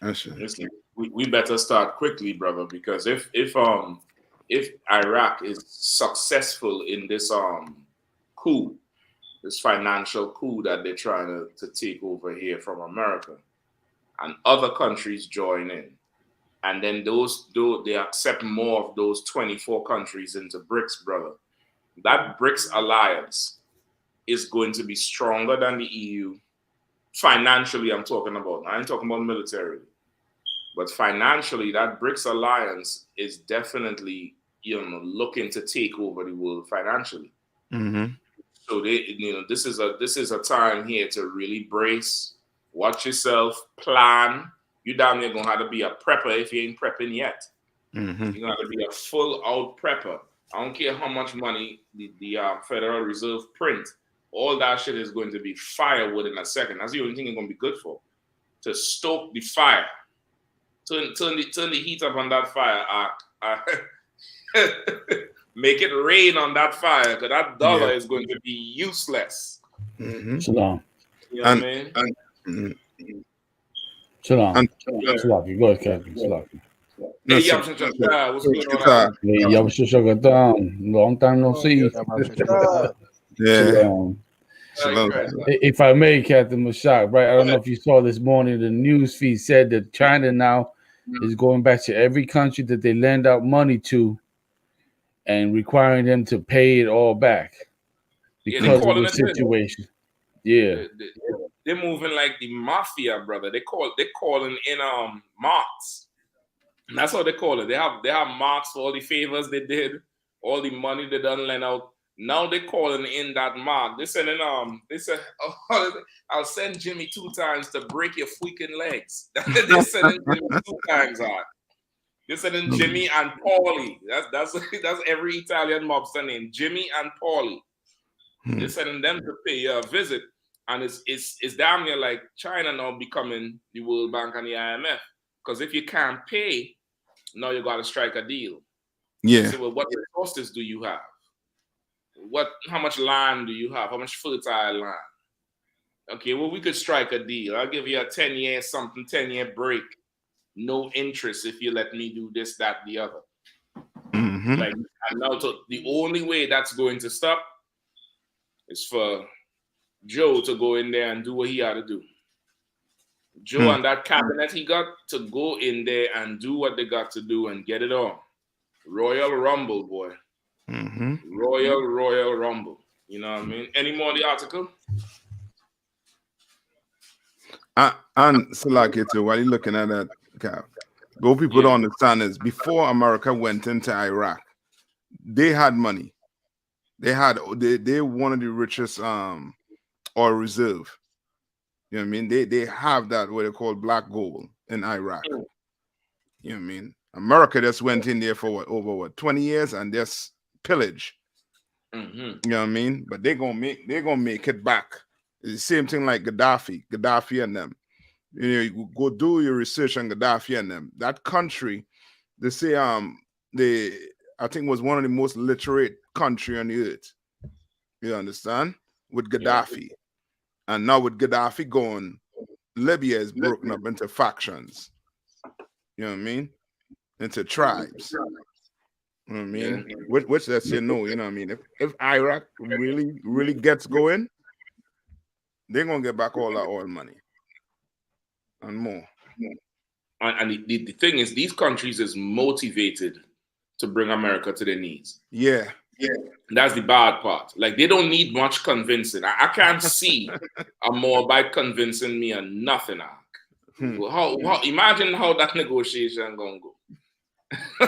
Listen, we better start quickly, brother, because if Iraq is successful in this coup, this financial coup that they're trying to take over here from America, and other countries join in, and then they accept more of those 24 countries into BRICS, brother, that BRICS alliance is going to be stronger than the EU. Financially, I'm talking about. I ain't talking about militarily. But financially, that BRICS alliance is definitely, looking to take over the world financially. Mm-hmm. So this is a time here to really brace, watch yourself, plan. You down there gonna have to be a prepper if you ain't prepping yet. Mm-hmm. You're gonna have to be a full out prepper. I don't care how much money the Federal Reserve print. All that shit is going to be firewood in a second. That's the only thing it's gonna be good for. To stoke the fire. Turn the heat up on that fire. Make it rain on that fire, because that dollar is going to be useless. Mm-hmm. Shalom. You know what I mean? Shalom. Go ahead, Captain. Hey, what's going on? Hey, long time no see. Yeah. If I may, Captain Mashak, right? I don't know if you saw this morning, the news feed said that China now is going back to every country that they lend out money to and requiring them to pay it all back because of the situation. Yeah. They're moving like the mafia, brother. They're calling in marks. And that's what they call it. They have marks for all the favors they did, all the money they done lend out. Now they're calling in that mark. They said, oh, I'll send Jimmy 2 times to break your freaking legs. They're sending Jimmy 2 times hard. They're sending Jimmy and Paulie. That's every Italian mobster name, Jimmy and Paulie. They're sending them to pay a visit. And it's damn near like China now becoming the World Bank and the IMF. Because if you can't pay, now you got to strike a deal. Yeah. So, well, what resources do you have? How much land do you have? How much fertile land? Okay, well, we could strike a deal. I'll give you a 10-year break. No interest if you let me do this, that, the other. Like, and now the only way that's going to stop is for Joe to go in there and do what he had to do. Joe and that cabinet he got to go in there and do what they got to do and get it on. Royal Rumble, boy. Royal Rumble. You know what I mean? Any more on the article? And Salaki too, while you're looking at that, Cap, what people don't understand is before America went into Iraq, they had money. They one of the richest oil reserve. You know what I mean? They have that what they call black gold in Iraq. You know what I mean? America just went in there for over 20 years and just pillage. You know what I mean? But they're gonna make it back. It's the same thing like Gaddafi and them. You know, you go do your research on Gaddafi and them. That country, they say I think was one of the most literate country on the earth. You understand? With Gaddafi. Yeah. And now with Gaddafi gone, Libya is broken up into factions. You know what I mean? Into tribes. You know what I mean? Yeah. Which lets you know, you know what I mean? If Iraq really gets going, they're going to get back all that oil money. And more. And the thing is, these countries is motivated to bring America to their knees. Yeah. That's the bad part. Like, they don't need much convincing. I can't see a Moabite convincing me on nothing. How imagine how that negotiation gonna go.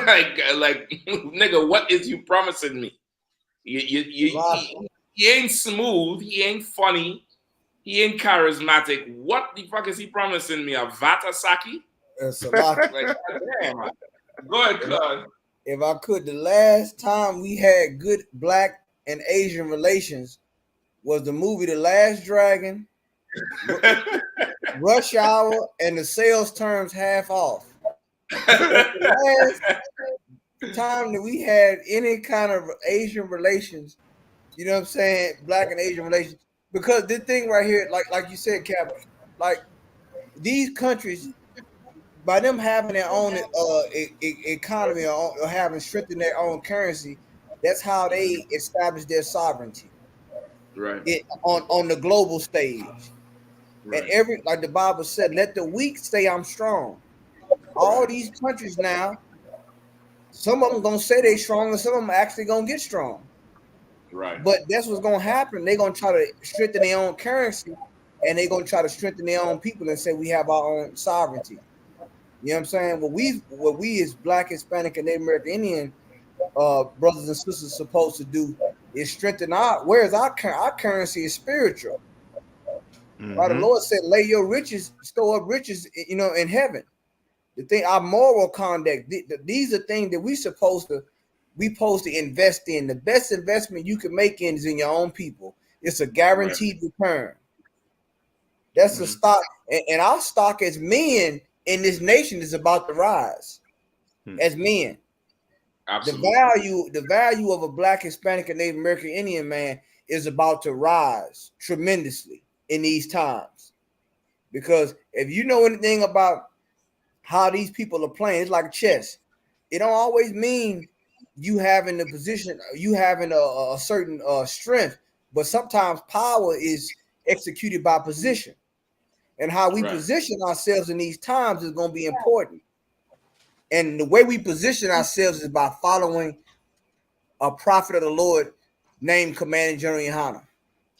like nigga, what is you promising me? He ain't smooth, he ain't funny, he ain't charismatic. What the fuck is he promising me? A Vatasaki? Like, damn, man. Go ahead, Claude. If I could, the last time we had good black and Asian relations was the movie The Last Dragon, Rush Hour, and the sales terms half off. The last time that we had any kind of Asian relations, you know what I'm saying, black and Asian relations, because this thing right here, like you said, Cap, like these countries, by them having their own economy or having strengthened their own currency, that's how they establish their sovereignty. Right. On the global stage. Right. And like the Bible said, let the weak say I'm strong. All these countries now, some of them gonna say they strong and some of them actually gonna get strong. Right. But that's what's gonna happen. They're gonna try to strengthen their own currency and they're gonna try to strengthen their own people and say we have our own sovereignty. You know what I'm saying? What we as Black, Hispanic, and Native American Indian brothers and sisters supposed to do is strengthen whereas our currency is spiritual. Right? The Lord said, lay your riches, store up riches, in heaven. The thing, our moral conduct, these are things that we supposed to invest in. The best investment you can make is in your own people. It's a guaranteed return. That's the stock, and our stock as men in this nation is about to rise as men. Absolutely. The value of a Black, Hispanic, and Native American Indian man is about to rise tremendously in these times. Because if you know anything about how these people are playing, it's like chess. It don't always mean you having the position, you having a certain strength, but sometimes power is executed by position. And how we position ourselves in these times is going to be important. And the way we position ourselves is by following a prophet of the Lord named Commanding General Yohanna.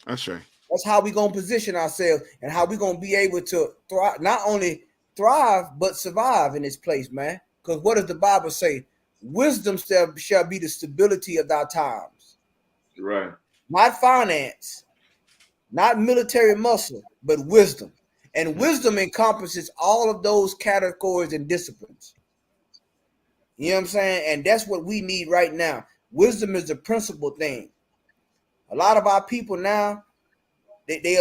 That's right. That's how we're going to position ourselves and how we're going to be able to thrive, not only thrive, but survive in this place, man. Because what does the Bible say? Wisdom shall be the stability of thy times. Right. Not finance, not military muscle, but wisdom. And wisdom encompasses all of those categories and disciplines. You know what I'm saying? And that's what we need right now. Wisdom is the principal thing. A lot of our people now, they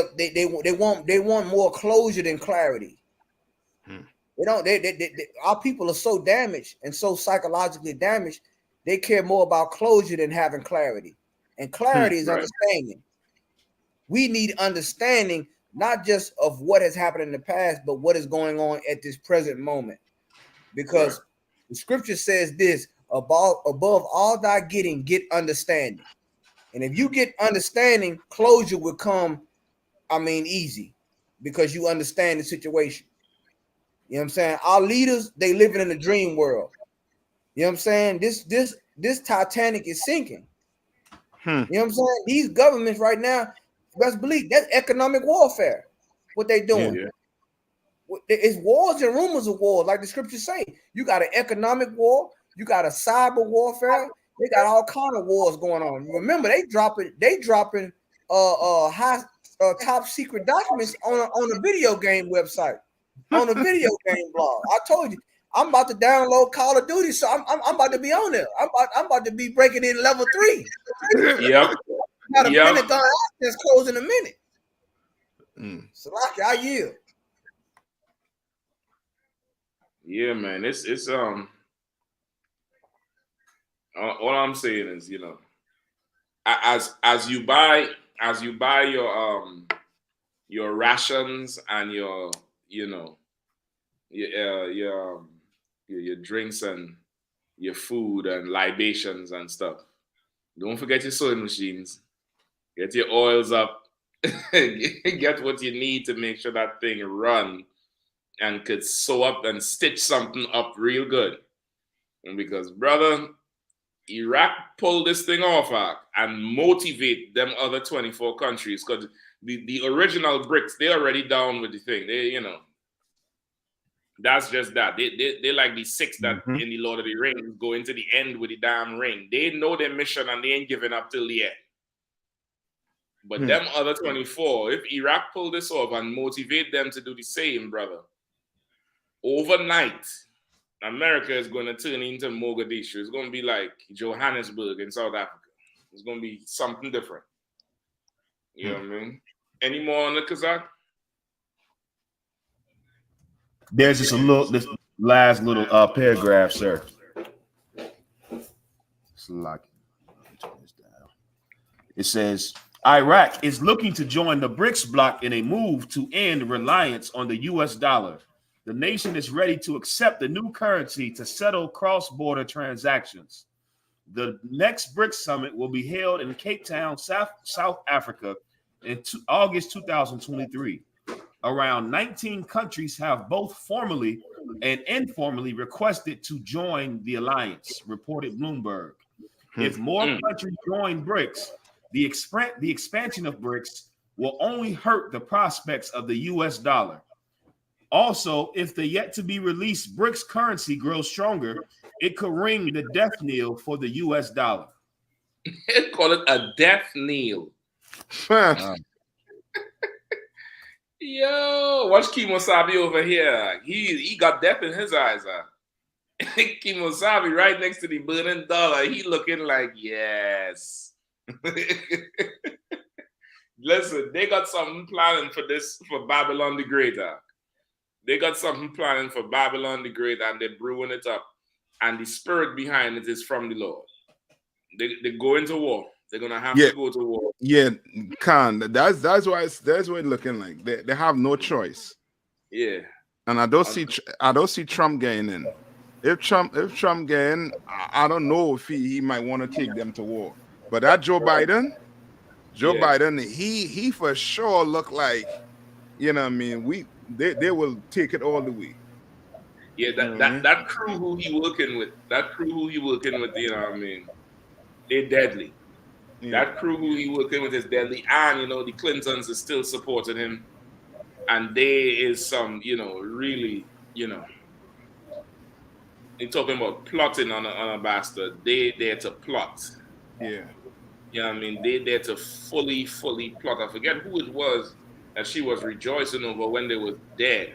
want more closure than clarity. Our people are so damaged and so psychologically damaged, they care more about closure than having clarity. And clarity is understanding. We need understanding, not just of what has happened in the past, but what is going on at this present moment. Because the scripture says this, above all thy getting, get understanding. And if you get understanding, closure will come, easy, because you understand the situation. You know what I'm saying? Our leaders, they living in a dream world. You know what I'm saying? This Titanic is sinking. You know what I'm saying? These governments right now, best believe that's economic warfare. What they doing? Yeah. It's wars and rumors of war, like the scriptures say. You got an economic war, you got a cyber warfare, they got all kind of wars going on. Remember, they dropping high top secret documents on a video game website, on a video game blog. I told you, I'm about to download Call of Duty, so I'm about to be on there. I'm about to be breaking in level 3. Yep. Now the Pentagon is closing in a minute. So like I yield. Yeah, man. It's all I'm saying is, as you buy your rations and your drinks and your food and libations and stuff, don't forget your sewing machines. Get your oils up. Get what you need to make sure that thing run and could sew up and stitch something up real good. And because, brother, Iraq pulled this thing off and motivate them other 24 countries, because the original BRICS, they're already down with the thing. They, that's just that. They like the 6 that in the Lord of the Rings go into the end with the damn ring. They know their mission and they ain't giving up till the end. But them other 24, if Iraq pull this off and motivate them to do the same, brother, overnight, America is going to turn into Mogadishu. It's going to be like Johannesburg in South Africa. It's going to be something different. You know what I mean? Any more on the Kazakh? There's just this last little paragraph, sir. It says, Iraq is looking to join the BRICS bloc in a move to end reliance on the U.S. dollar. The nation is ready to accept the new currency to settle cross-border transactions. The next BRICS summit will be held in Cape Town, South Africa in August 2023. Around 19 countries have both formally and informally requested to join the alliance, reported Bloomberg. If more countries join BRICS, the expansion of BRICS will only hurt the prospects of the U.S. dollar. Also, if the yet-to-be-released BRICS currency grows stronger, it could ring the death knell for the U.S. dollar. Call it a death knell. Yo, watch Kimosabi over here. He got death in his eyes. Kimosabi right next to the burning dollar. He looking like, yes. Listen, they got something planning for Babylon the Great. They got something planning for Babylon the Great, and they're brewing it up. And the spirit behind it is from the Lord. They go into war. They're gonna have to go to war. Yeah, Khan. That's why it's looking like they have no choice. Yeah. And I don't see Trump getting in. If Trump getting, I don't know if he might want to take them to war. But that Joe Biden, he for sure look like, you know what I mean, they will take it all the way. Yeah, that crew who he working with, you know what I mean, they're deadly. Yeah. That crew who he working with is deadly. And, you know, the Clintons are still supporting him. And there is some, you know, really, you know, you're talking about plotting on a bastard. They there to plot. Yeah. You know what I mean? They there to fully plot. I forget who it was that she was rejoicing over when they was dead.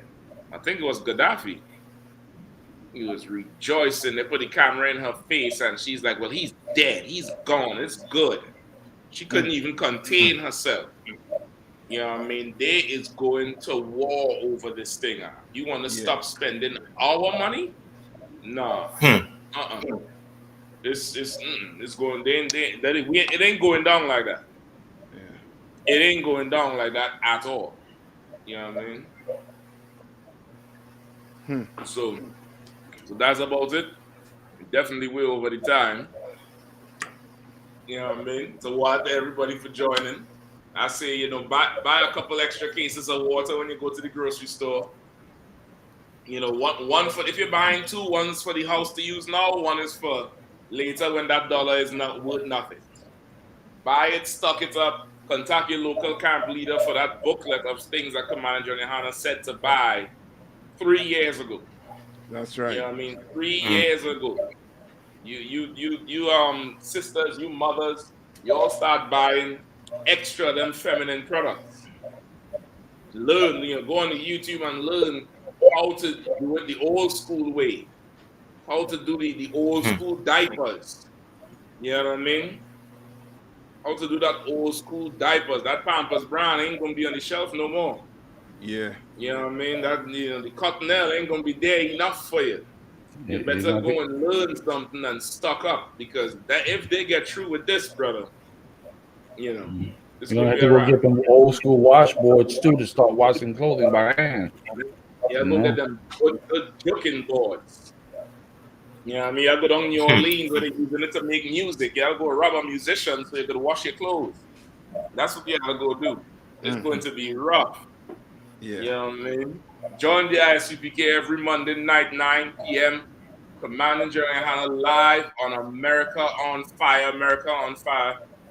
I think it was Gaddafi. He was rejoicing. They put the camera in her face and she's like, well, he's dead. He's gone. It's good. She couldn't even contain herself. You know what I mean? They is going to war over this thing. You want to stop spending our money? No. It's going. It ain't going down like that. Yeah. It ain't going down like that at all. You know what I mean? So that's about it. We definitely will over the time. You know what I mean? So what everybody for joining. I say, you know, buy a couple extra cases of water when you go to the grocery store. You know, one for if you're buying two, one's for the house to use now, one is for later when that dollar is not worth nothing. Buy it, stock it up, contact your local camp leader for that booklet of things that Commander Gen.YAHANNA said to buy 3 years ago. That's right. You know what I mean? 3 years ago. You sisters, you mothers, you all start buying extra them feminine products. Learn, you know, go on to YouTube and learn how to do it the old school way. How to do the old school diapers. You know what I mean? How to do that old school diapers. That Pampers brand ain't gonna be on the shelf no more. Yeah. You know what I mean? That, you know, the Cottonelle ain't gonna be there enough for you. You better go and learn something and stock up, because that if they get through with this, brother, you know, it's you're gonna have to go get them old school washboards too to start washing clothing by hand. Yeah, go get them good joking boards. You know what I mean? I go down to New Orleans where they're using it to make music. You gotta go rob a musician so you could wash your clothes. That's what you gotta go do. It's going to be rough. Yeah. You know what I mean? Join the I.S.U.P.K every Monday night, 9 p.m. Commander Gen.YAHANNA live on America on Fire,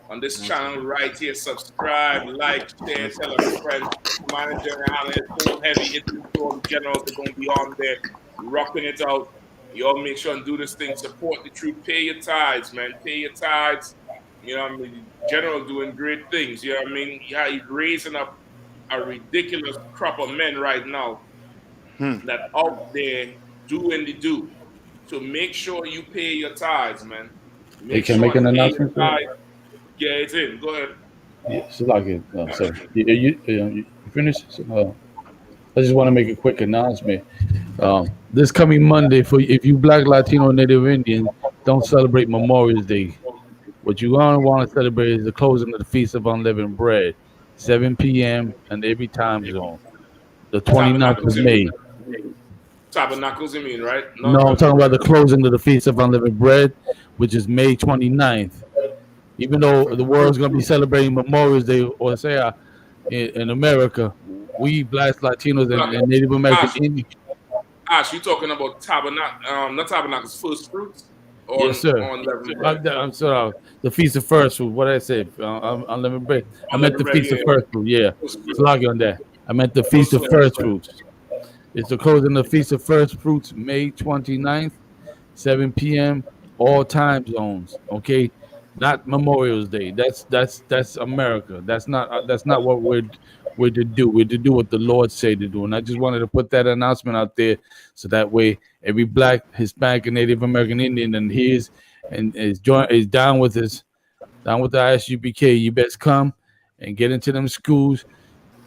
on this channel right here. Subscribe, like, share, tell a friend. Commander Gen.YAHANNA is so heavy. It's all the generals are going to be on there, rocking it out. You all make sure and do this thing. Support the truth. Pay your tithes, man. Pay your tithes. You know what I mean? General doing great things. You know what I mean? Yeah, he's raising up a ridiculous crop of men right now that out there doing the do. So make sure you pay your tithes, man. They can make an announcement. Yeah, it's in. Go ahead. Yeah, so like it. Sorry, you finished? I just want to make a quick announcement. This coming Monday, for if you Black, Latino, Native Indian, don't celebrate Memorial Day. What you're gonna want to celebrate is the closing of the Feast of Unleavened Bread, 7 p.m. and every time zone. The 29th of May. Tabernacles, you mean, right? No, I'm talking about the closing of the Feast of Unleavened Bread, which is May 29th. Even though the world's going to be celebrating Memorial Day, or say in America, we Blacks, Latinos, and Native American Indians. Ash, you talking about not Tabernacles, first fruits? Yes, sir. I'm sorry. The Feast of First Fruit. What did I say? Unleavened Bread. I meant the Feast of First Fruit. Yeah. Slog on that. I meant the Feast of First Fruits. It's the closing of the Feast of First Fruits, May 29th, 7 p.m., all time zones. Okay, not Memorial Day. That's America. That's not what we're to do. We're to do what the Lord say to do. And I just wanted to put that announcement out there, so that way every Black, Hispanic, and Native American Indian and is down with the I.S.U.P.K. You best come and get into them schools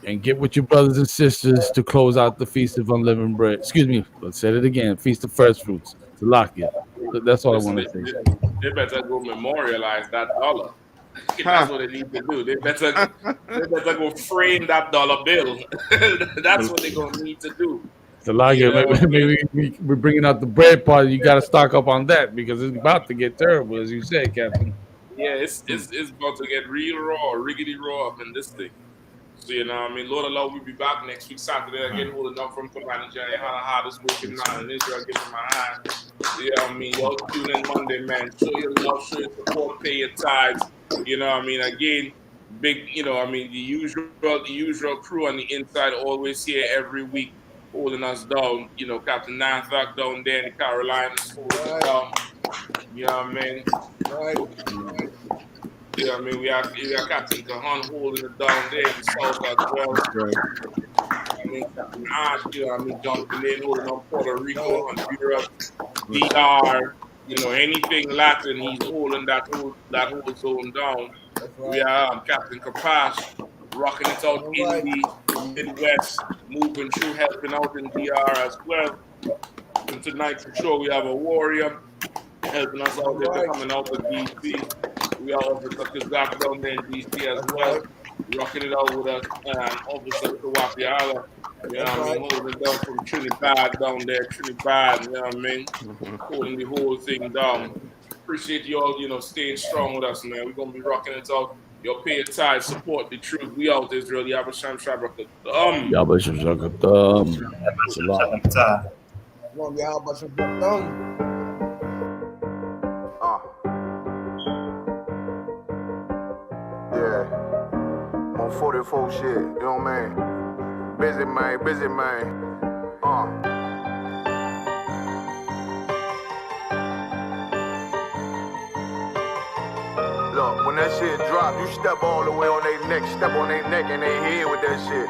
and get with your brothers and sisters to close out the Feast of Unleavened Bread. Excuse me, let's say it again. Feast of First Fruits to lock it. That's all I want to say. They better go memorialize that dollar. That's what they need to do. They better go frame that dollar bill. That's what they're gonna need to do. So like maybe we're bringing out the bread part. You got to stock up on that because it's about to get terrible, as you said, Captain. Yeah, it's about to get real raw, riggedy raw up in this thing. So you know, I mean, Lord Allah, we'll be back next week Saturday again, holding up from Commander GEN.YAHANNA, hardest working man in Israel, giving my hand. Yeah, I mean, y'all tune in Monday, man. Show your love, show your support, pay your tithes. You know, I mean, again, big. You know, I mean, the usual crew on the inside always here every week, holding us down. You know, Captain Nanthak down there in the Carolinas holding us down. You know what I mean? Right. Yeah, I mean, we have Captain Kahan holding it down there in the south as well. Right. I mean, Captain Ash, you know, I mean, John Lane holding on Puerto Rico, Honduran, DR, you know, anything Latin, he's holding that whole zone down. Right. We have Captain Kapash rocking it out in the Midwest, moving through, helping out in DR as well. And tonight, for sure, we have a warrior helping us out there, coming out of DC. We are Officer Kazak down there in DC as well, rocking it out with us, and Officer Kawapiala, you know what I mean, holding it down from Trinidad down there, Trinidad, you know what I mean, holding the whole thing down. Appreciate you all, you know, staying strong with us, man. We're going to be rocking it out. Yo, pay your tithes, support the truth. We out, Israel. Yabasham Shabrakadam. Yabasham Shabrakadam. Shalom. Yabasham Shabrakadam. Yeah, I'm on 44 shit, you know what I mean? Busy man. Look, when that shit drop, you step all the way on their neck, step on their neck and they head with that shit.